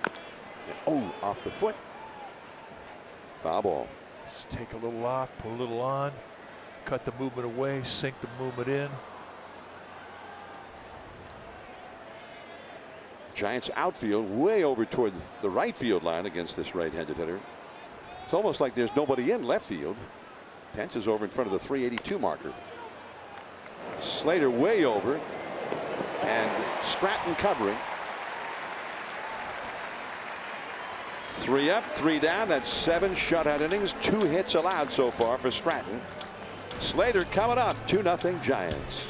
And, oh, off the foot. Foul ball. Just take a little off, put a little on, cut the movement away, sink the movement in. Giants outfield way over toward the right field line against this right-handed hitter. It's almost like there's nobody in left field. Pence is over in front of the 382 marker. Slater way over, and Stratton covering. 3 up, 3 down. That's 7 shutout innings, 2 hits allowed so far for Stratton. Slater coming up, 2-0 Giants.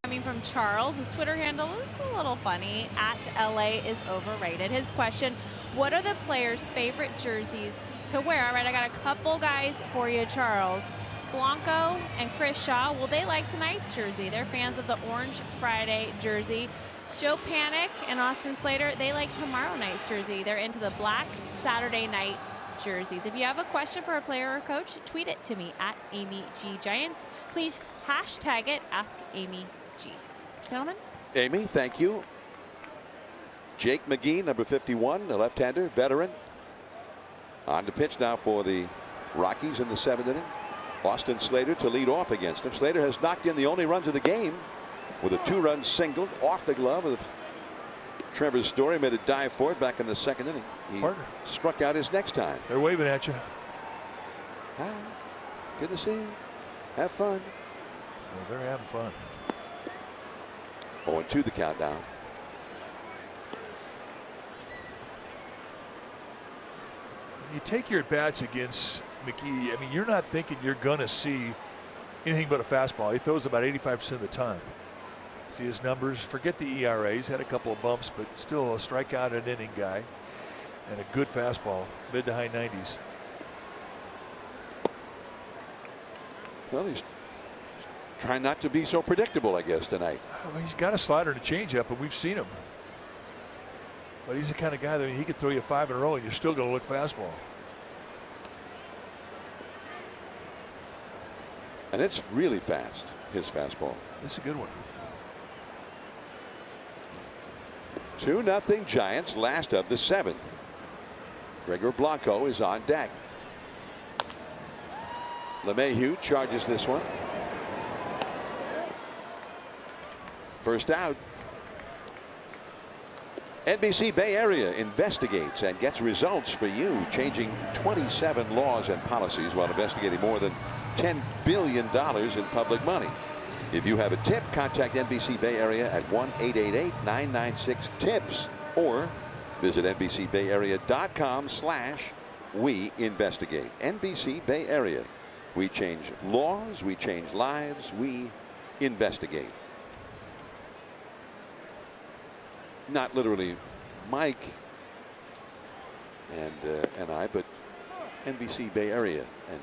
Coming from Charles, his Twitter handle is a little funny, at LA is overrated. His question, what are the players' favorite jerseys to wear? All right, I got a couple guys for you, Charles. Blanco and Chris Shaw, will they like tonight's jersey? They're fans of the Orange Friday jersey. Joe Panic and Austin Slater, they like tomorrow night's jersey. They're into the black Saturday night jerseys. If you have a question for a player or coach, tweet it to me at Amy G Giants. Please hashtag it, Ask Amy G. Gentlemen. Amy, thank you. Jake McGee, number 51, a left-hander, veteran. On the pitch now for the Rockies in the 7th inning. Austin Slater to lead off against him. Slater has knocked in the only runs of the game with a 2-run single off the glove of Trevor Story. Made a dive for it back in the 2nd inning. He struck out his next time. They're waving at you. Hi. Good to see you. Have fun. Well, they're having fun. 0-2 the countdown. You take your at-bats against McGee, I mean, you're not thinking you're going to see anything but a fastball. He throws about 85% of the time. See his numbers. Forget the ERA. He's had a couple of bumps, but still a strikeout an inning guy. And a good fastball, mid to high 90s. Well, he's trying not to be so predictable, I guess, tonight. Well, he's got a slider and a changeup, and we've seen him. But he's the kind of guy that he could throw you 5 in a row, and you're still going to look fastball. And it's really fast, his fastball. It's a good one. 2-0 Giants, last of the 7th. Gregor Blanco is on deck. LeMahieu charges this one. First out. NBC Bay Area investigates and gets results for you, changing 27 laws and policies while investigating more than $10 billion in public money. If you have a tip, contact NBC Bay Area at 1-888-996-TIPS or visit NBCBayArea.com/we-investigate. NBC Bay Area. We change laws, we change lives, we investigate. Not literally Mike and I, but NBC Bay Area, and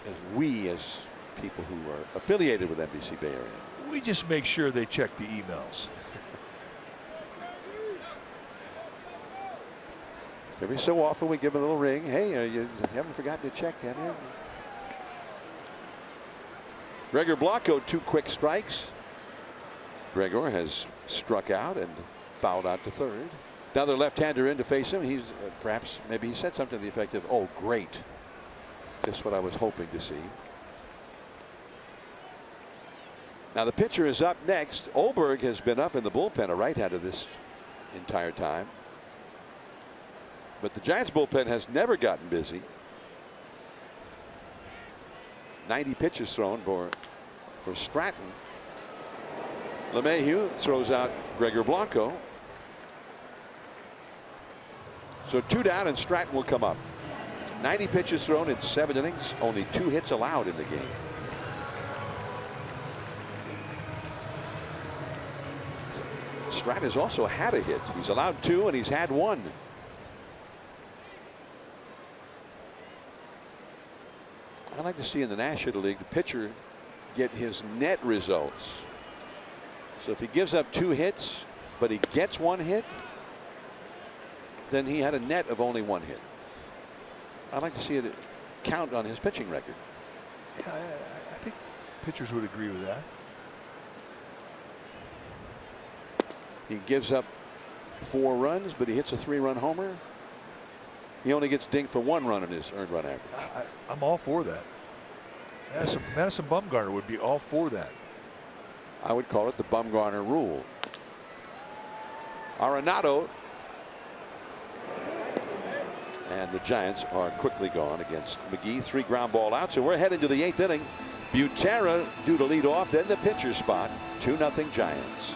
as we as people who are affiliated with NBC Bay Area. We just make sure they check the emails. Every so often we give them a little ring. Hey, you haven't forgotten to check, have you? Gregor Blanco, 2 quick strikes. Gregor has struck out and fouled out to third. Another left-hander in to face him. He's perhaps maybe he said something to the effect of, "Oh, great. Just what I was hoping to see." Now the pitcher is up next. Olberg has been up in the bullpen, a right-hander, this entire time. But the Giants bullpen has never gotten busy. 90 pitches thrown for Stratton. LeMahieu throws out Gregor Blanco. So 2 down and Stratton will come up. 90 pitches thrown in 7 innings. Only 2 hits allowed in the game. Stratton has also had a hit. He's allowed 2 and he's had 1. I'd like to see in the National League the pitcher get his net results. So if he gives up 2 hits, but he gets 1 hit, then he had a net of only 1 hit. I'd like to see it count on his pitching record. Yeah, I think pitchers would agree with that. He gives up 4 runs, but he hits a 3-run homer. He only gets dinged for 1 run in his earned run average. I'm all for that. Madison Bumgarner would be all for that. I would call it the Bumgarner rule. Arenado. And the Giants are quickly gone against McGee. 3 ground ball outs, and we're heading to the 8th inning. Butera due to lead off, then the pitcher spot. 2-0 Giants.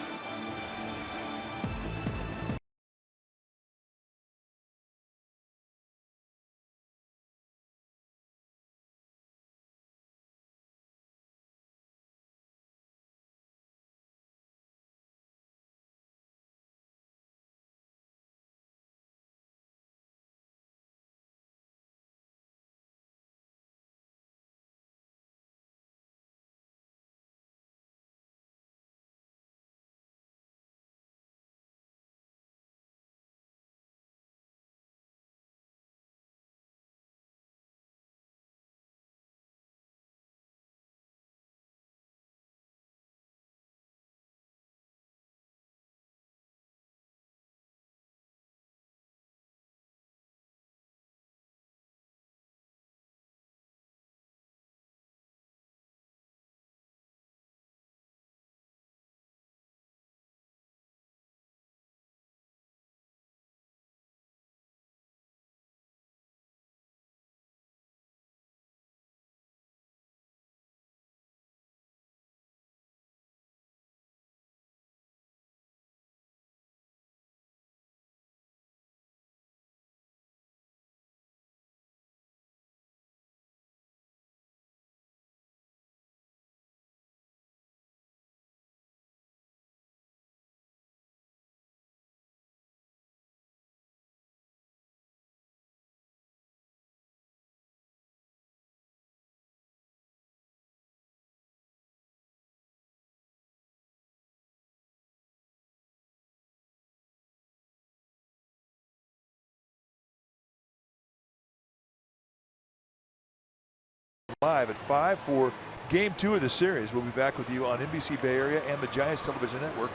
Live at 5 for Game 2 of the series. We'll be back with you on NBC Bay Area and the Giants Television Network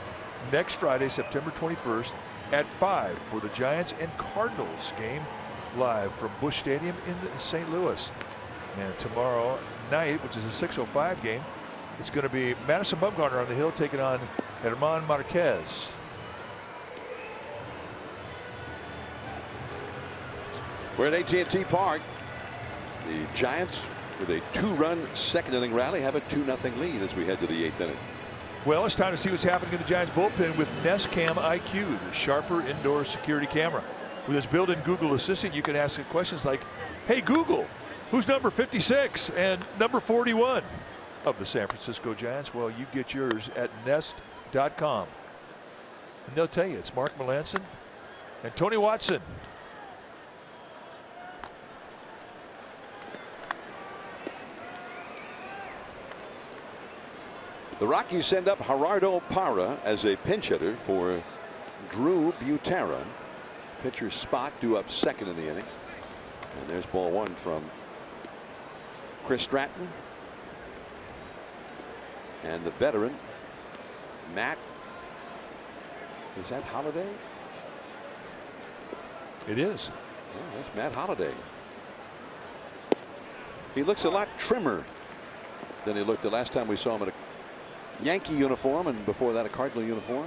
next Friday, September 21st at 5 for the Giants and Cardinals game live from Busch Stadium in St. Louis. And tomorrow night, which is a 6:05 game, It's going to be Madison Bumgarner on the hill taking on Herman Marquez. We're at AT&T Park. The Giants, with a 2-run second inning rally, have a 2-0 lead as we head to the 8th inning. Well, it's time to see what's happening in the Giants bullpen with Nest Cam IQ, the sharper indoor security camera. With its built-in Google Assistant, you can ask it questions like, "Hey Google, who's number 56 and number 41 of the San Francisco Giants?" Well, you get yours at Nest.com. And they'll tell you it's Mark Melancon and Tony Watson. The Rockies send up Gerardo Parra as a pinch hitter for Drew Butera. Pitcher's spot due up second in the inning. And there's ball one from Chris Stratton. And the veteran, Matt. Is that Holliday? It is. Oh, that's Matt Holliday. He looks a lot trimmer than he looked the last time we saw him in a Yankee uniform, and before that a Cardinal uniform.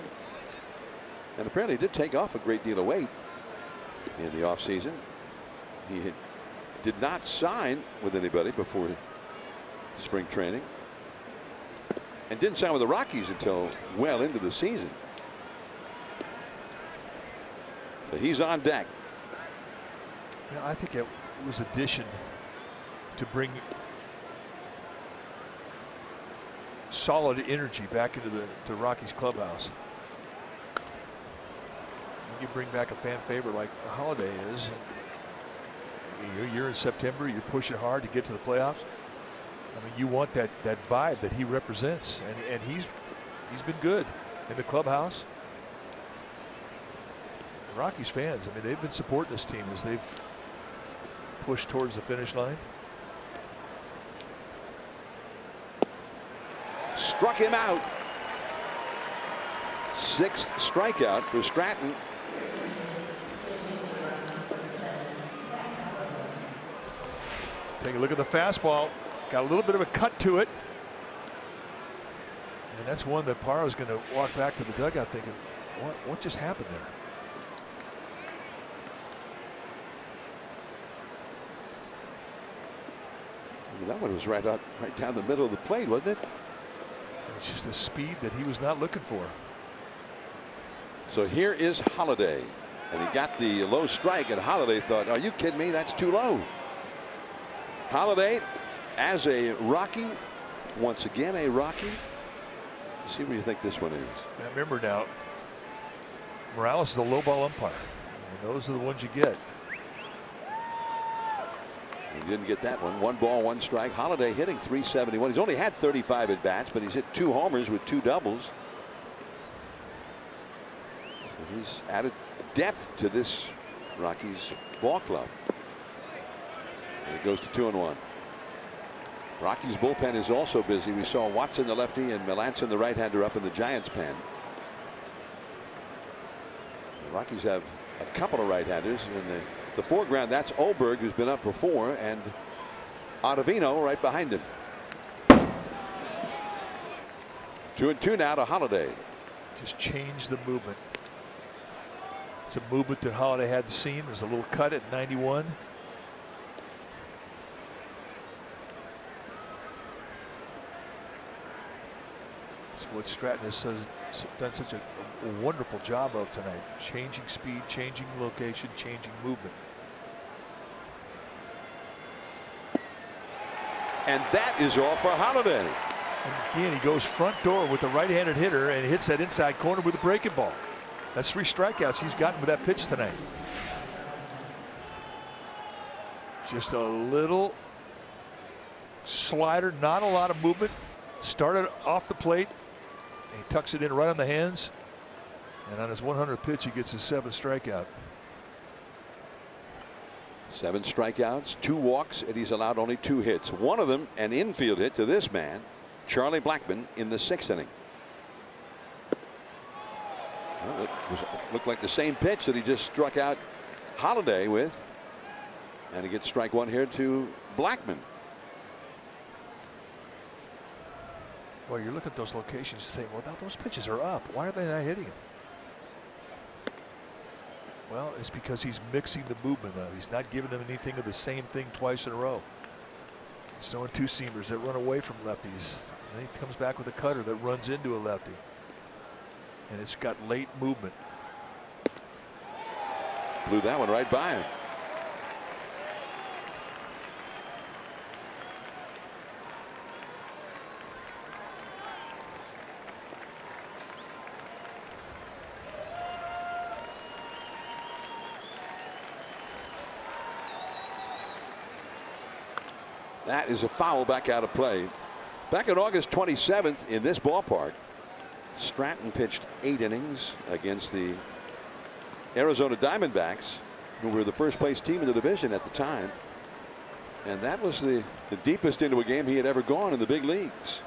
And apparently did take off a great deal of weight in the offseason. He did not sign with anybody before spring training, and didn't sign with the Rockies until well into the season. So he's on deck. Yeah, I think it was addition to bring solid energy back into the Rockies clubhouse. You bring back a fan favorite like Holliday is. You're in September, you're pushing hard to get to the playoffs. I mean, you want that vibe that he represents, and he's been good in the clubhouse. The Rockies fans, I mean, they've been supporting this team as they've pushed towards the finish line. Struck him out. 6th strikeout for Stratton. Take a look at the fastball. Got a little bit of a cut to it. And that's one that Parra's going to walk back to the dugout thinking, what just happened there? That one was right down the middle of the plate, wasn't it? It's just a speed that he was not looking for. So here is Holliday, and he got the low strike, and Holliday thought, "Are you kidding me? That's too low." Holliday, as a Rocky, once again a Rocky. Let's see what you think this one is. Now remember now, Morales is a low ball umpire, and those are the ones you get. He didn't get that one. 1 ball, 1 strike. Holliday hitting .371. He's only had 35 at bats, but he's hit 2 homers with 2 doubles. So he's added depth to this Rockies ball club. And it goes to 2-1. Rockies bullpen is also busy. We saw Watson, the lefty, and Melancon, the right-hander, up in the Giants pen. The Rockies have a couple of right-handers in the foreground. That's Olberg, who's been up before, and Ottavino right behind him. 2-2 now to Holliday. Just change the movement. It's a movement that Holliday hadn't seen. There's a little cut at 91. That's what Stratton has done such a wonderful job of tonight. Changing speed, changing location, changing movement. And that is all for Holliday. And again, he goes front door with the right-handed hitter and hits that inside corner with a breaking ball. That's 3 strikeouts he's gotten with that pitch tonight. Just a little slider, not a lot of movement. Started off the plate. He tucks it in right on the hands. And on his 100th pitch, he gets his 7th strikeout. 7 strikeouts, 2 walks, and he's allowed only 2 hits. One of them an infield hit to this man, Charlie Blackmon, in the 6th inning. Well, it looked like the same pitch that he just struck out Holliday with. And he gets strike 1 here to Blackmon. Well, you look at those locations and say, well, now those pitches are up. Why are they not hitting them? Well, it's because he's mixing the movement up. He's not giving them anything of the same thing twice in a row. He's throwing two-seamers that run away from lefties. And he comes back with a cutter that runs into a lefty. And it's got late movement. Blew that one right by him. That is a foul back out of play. Back on August 27th in this ballpark, Stratton pitched 8 innings against the Arizona Diamondbacks, who were the first place team in the division at the time. And that was the deepest into a game he had ever gone in the big leagues.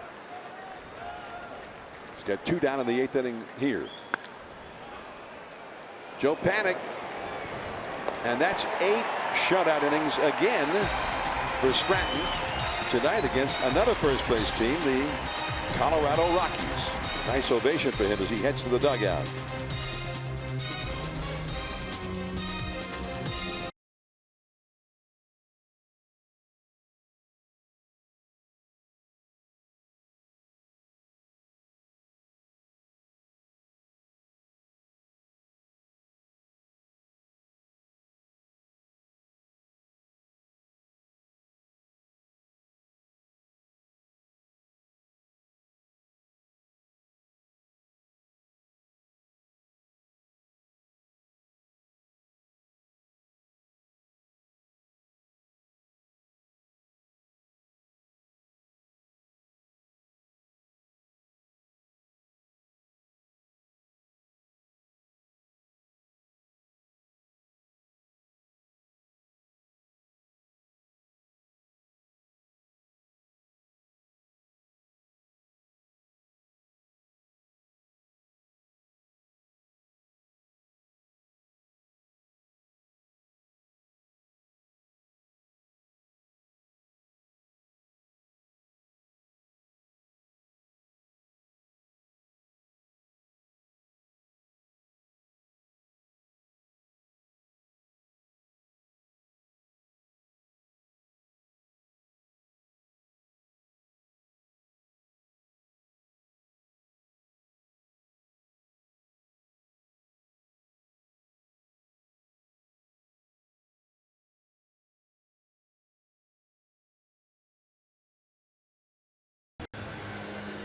He's got 2 down in the 8th inning here. Joe Panik. And that's 8 shutout innings again for Stratton tonight against another first place team, the Colorado Rockies. Nice ovation for him as he heads to the dugout.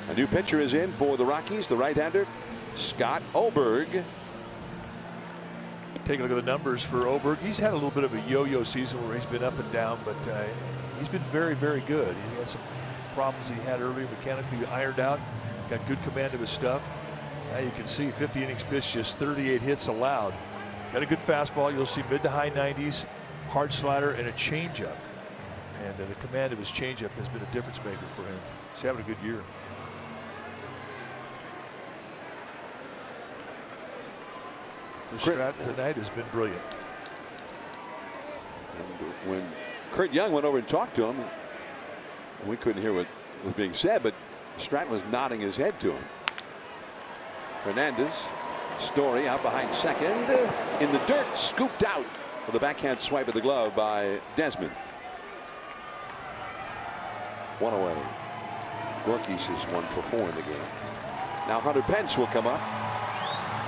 A new pitcher is in for the Rockies, the right-hander, Scott Oberg. Take a look at the numbers for Oberg. He's had a little bit of a yo-yo season where he's been up and down, but he's been very, very good. He had some problems he had earlier, mechanically ironed out, got good command of his stuff. Now you can see 50 innings pitched, just 38 hits allowed. Got a good fastball. You'll see mid to high 90s, hard slider, and a changeup. And the command of his changeup has been a difference maker for him. He's having a good year. Stratton tonight has been brilliant. And when Kurt Young went over and talked to him, we couldn't hear what was being said, but Stratton was nodding his head to him. Hernandez, Story out behind second, in the dirt, scooped out with a backhand swipe of the glove by Desmond. 1 away. Gorkis is 1 for 4 in the game. Now Hunter Pence will come up.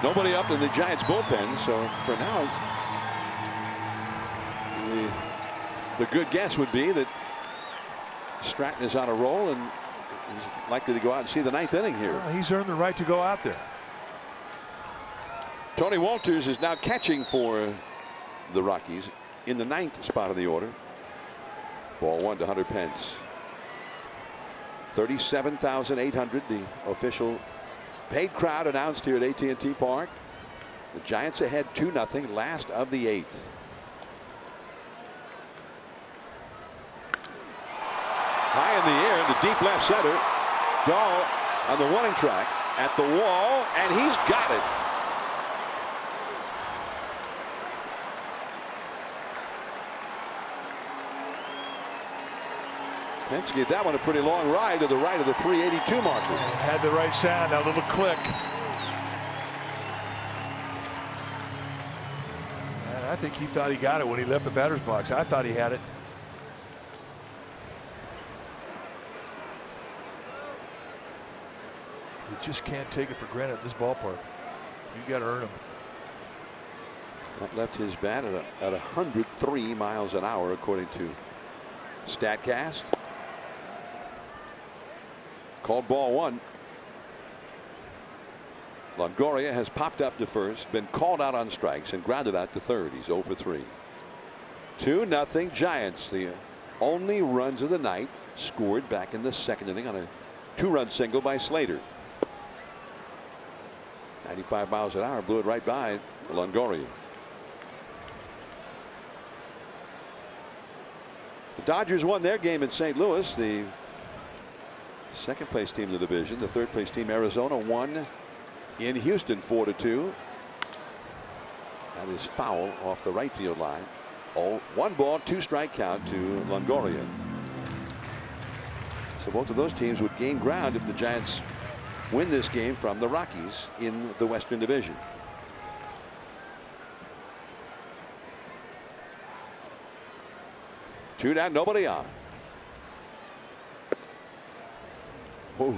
Nobody up in the Giants bullpen, so for now, the good guess would be that Stratton is on a roll and is likely to go out and see the 9th inning here. Well, he's earned the right to go out there. Tony Walters is now catching for the Rockies in the 9th spot of the order. Ball 1 to Hunter Pence. 37,800, the official paid crowd announced here at AT&T Park. The Giants ahead 2-0, last of the 8th. High in the air to deep left center. Dahl on the running track at the wall, and he's got it. Pence gave that one a pretty long ride to the right of the 382 marker. Had the right sound, that little click. And I think he thought he got it when he left the batter's box. I thought he had it. You just can't take it for granted in this ballpark. You got to earn them. That left his bat at 103 miles an hour, according to StatCast. Called ball one. Longoria has popped up to first, been called out on strikes, and grounded out to third. He's 0 for 3. 2-0 Giants. The only runs of the night scored back in the second inning on a 2-run single by Slater. 95 miles an hour, blew it right by Longoria. The Dodgers won their game in St. Louis. The second place team in the division. The third place team, Arizona, won in Houston 4-2. That is foul off the right field line. 1 ball, 2 strike count to Longoria. So both of those teams would gain ground if the Giants win this game from the Rockies in the Western Division. Two down, nobody on. Whoa,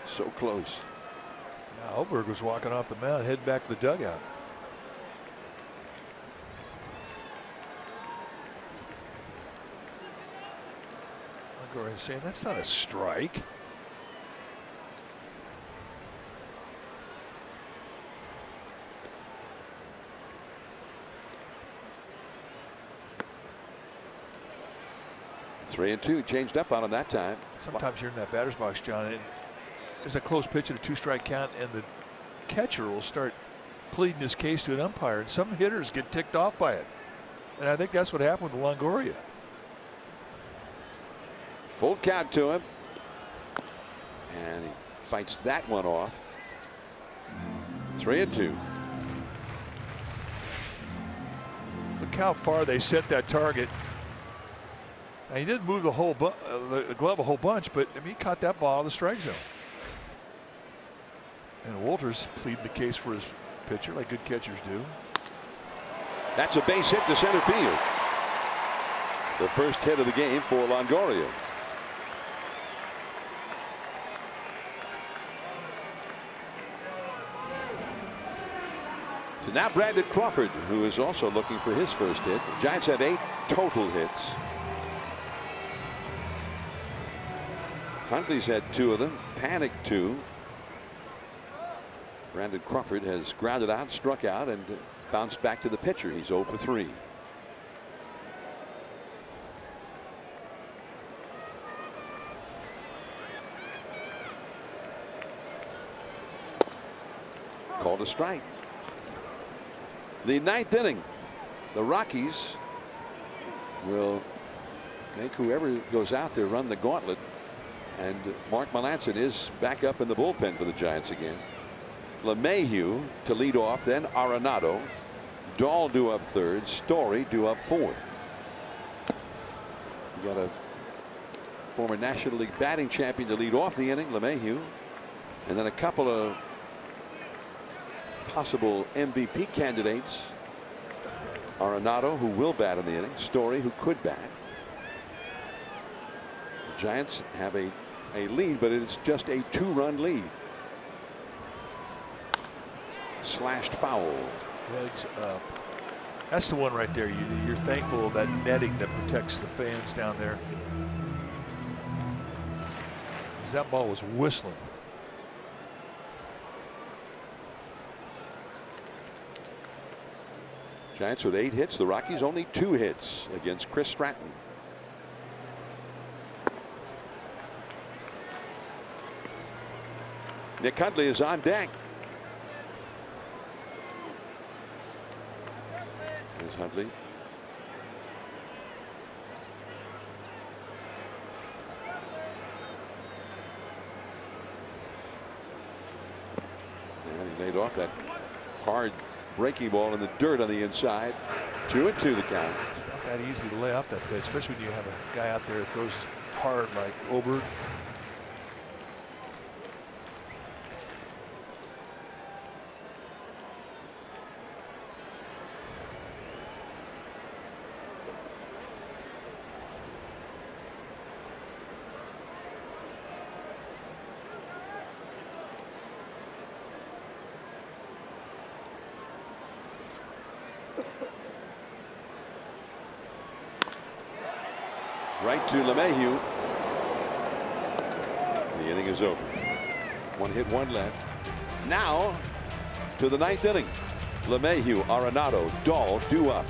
so close. Yeah, Oberg was walking off the mound, heading back to the dugout. Longoria saying that's not a strike. Three and two, changed up on him that time. Sometimes you're in that batter's box, John, and there's a close pitch at a 2-strike count, and the catcher will start pleading his case to an umpire, and some hitters get ticked off by it. And I think that's what happened with Longoria. Full count to him. And he fights that one off. 3 and 2. Look how far they set that target. Now, he didn't move the whole the glove a whole bunch, but I mean, he caught that ball out of the strike zone. And Wolters pleading the case for his pitcher, like good catchers do. That's a base hit to center field. The first hit of the game for Longoria. So now Brandon Crawford, who is also looking for his first hit. The Giants have 8 total hits. Huntley's had 2 of them. Panic 2. Brandon Crawford has grounded out, struck out, and bounced back to the pitcher. He's 0 for 3. Called a strike. The 9th inning. The Rockies will make whoever goes out there run the gauntlet. And Mark Melancon is back up in the bullpen for the Giants again. LeMahieu to lead off, then Arenado. Dahl due up third. Story due up fourth. You got a former National League batting champion to lead off the inning, LeMahieu. And then a couple of possible MVP candidates. Arenado, who will bat in the inning. Story, who could bat. The Giants have a lead, but it's just a 2-run lead. Slashed foul. Heads up. That's the one right there. You're thankful of that netting that protects the fans down there. Because that ball was whistling. Giants with 8 hits. The Rockies only 2 hits against Chris Stratton. Nick Hundley is on deck. There's Hundley. And he laid off that hard breaking ball in the dirt on the inside. 2-2 the count. It's not that easy to lay off that pitch, especially when you have a guy out there that throws hard like Ober. Right to LeMahieu. The inning is over. One hit, one left. Now to the ninth inning. LeMahieu, Arenado, Dahl due up.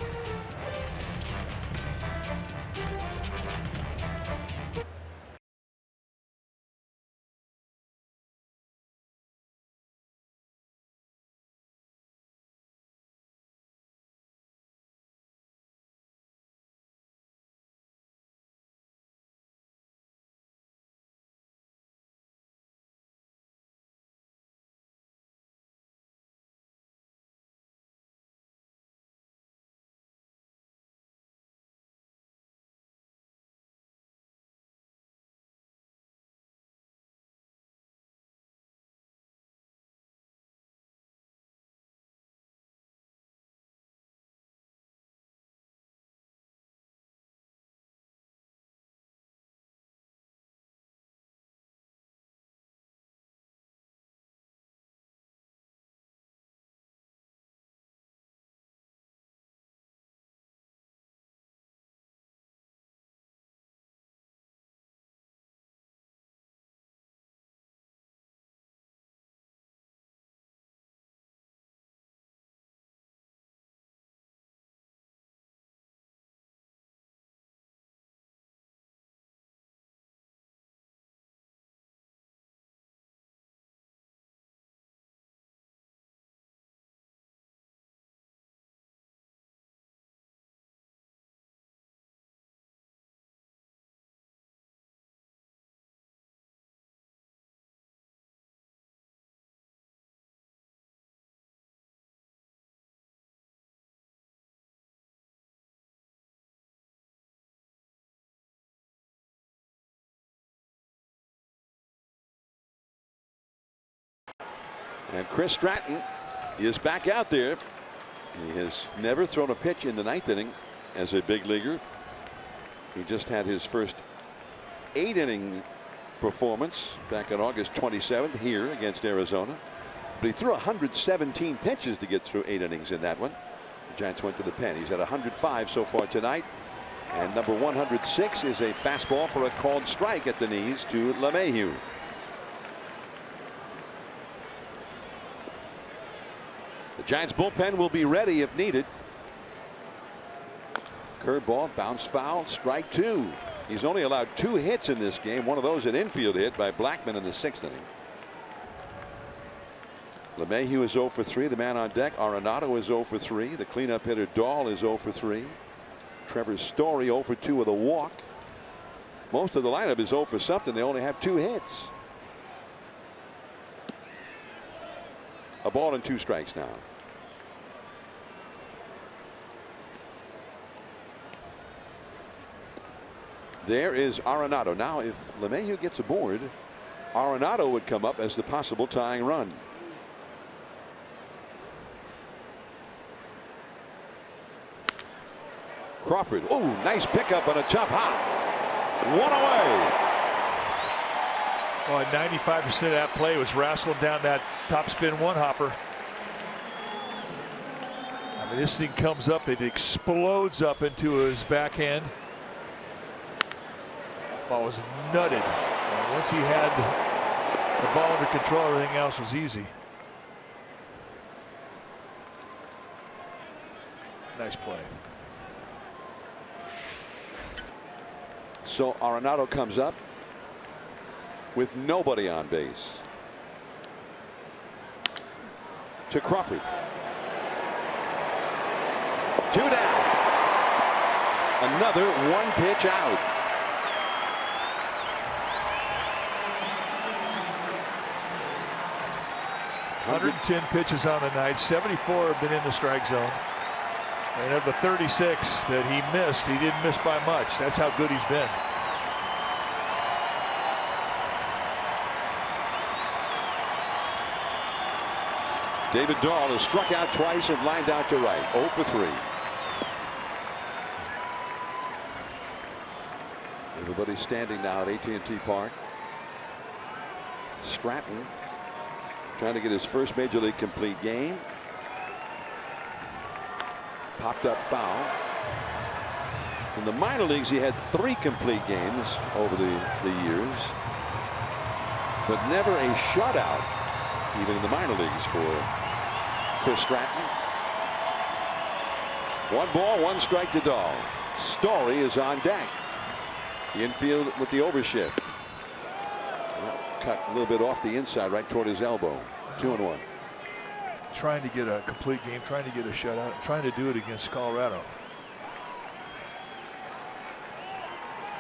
And Chris Stratton is back out there. He has never thrown a pitch in the ninth inning as a big leaguer. He just had his first 8-inning performance back on August 27th here against Arizona. But he threw 117 pitches to get through 8 innings in that one. The Giants went to the pen. He's at 105 so far tonight. And number 106 is a fastball for a called strike at the knees to LeMahieu. The Giants bullpen will be ready if needed. Curveball, bounce foul, strike 2. He's only allowed 2 hits in this game. One of those an infield hit by Blackman in the 6th inning. LeMahieu is 0 for 3. The man on deck, Arenado, is 0 for 3. The cleanup hitter Dahl is 0 for 3. Trevor Story 0 for 2 with a walk. Most of the lineup is 0 for something. They only have 2 hits. A ball and 2 strikes now. There is Arenado. Now, if LeMahieu gets aboard, Arenado would come up as the possible tying run. Crawford. Oh, nice pickup on a tough hop. One away. Oh, 95% of that play was wrestling down that top spin one hopper. I mean, this thing comes up, it explodes up into his backhand. Ball was nutted. And once he had the ball under control, everything else was easy. Nice play. So Arenado comes up with nobody on base. To Crawford. 2 down. Another 1 pitch out. $110 pitches on the night. 74 have been in the strike zone. And of the 36 that he missed, he didn't miss by much. That's how good he's been. David Dahl has struck out twice and lined out to right. 0 for 3. Everybody standing now at AT&T Park. Stratton trying to get his first major league complete game. Popped up foul. In the minor leagues, he had 3 complete games over the years, but never a shutout, even in the minor leagues, for Chris Stratton. 1 ball, 1 strike to Dahl. Story is on deck. The infield with the overshift. Cut a little bit off the inside, right toward his elbow. 2-1. Trying to get a complete game, trying to get a shutout, trying to do it against Colorado.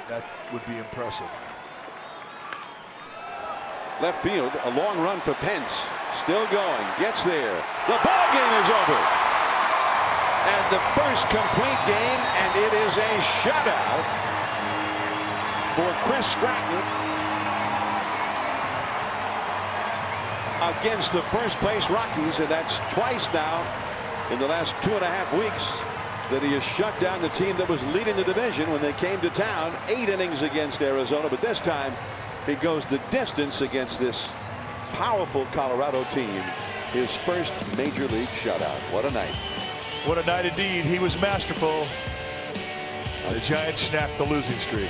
That would be impressive. Left field, a long run for Pence. Still going, gets there. The ball game is over. And the first complete game, and it is a shutout for Chris Stratton against the first place Rockies, and that's twice now in the last 2.5 weeks that he has shut down the team that was leading the division when they came to town. 8 innings against Arizona, but this time he goes the distance against this powerful Colorado team. His first major league shutout. What a night. What a night indeed. He was masterful. The Giants snapped the losing streak.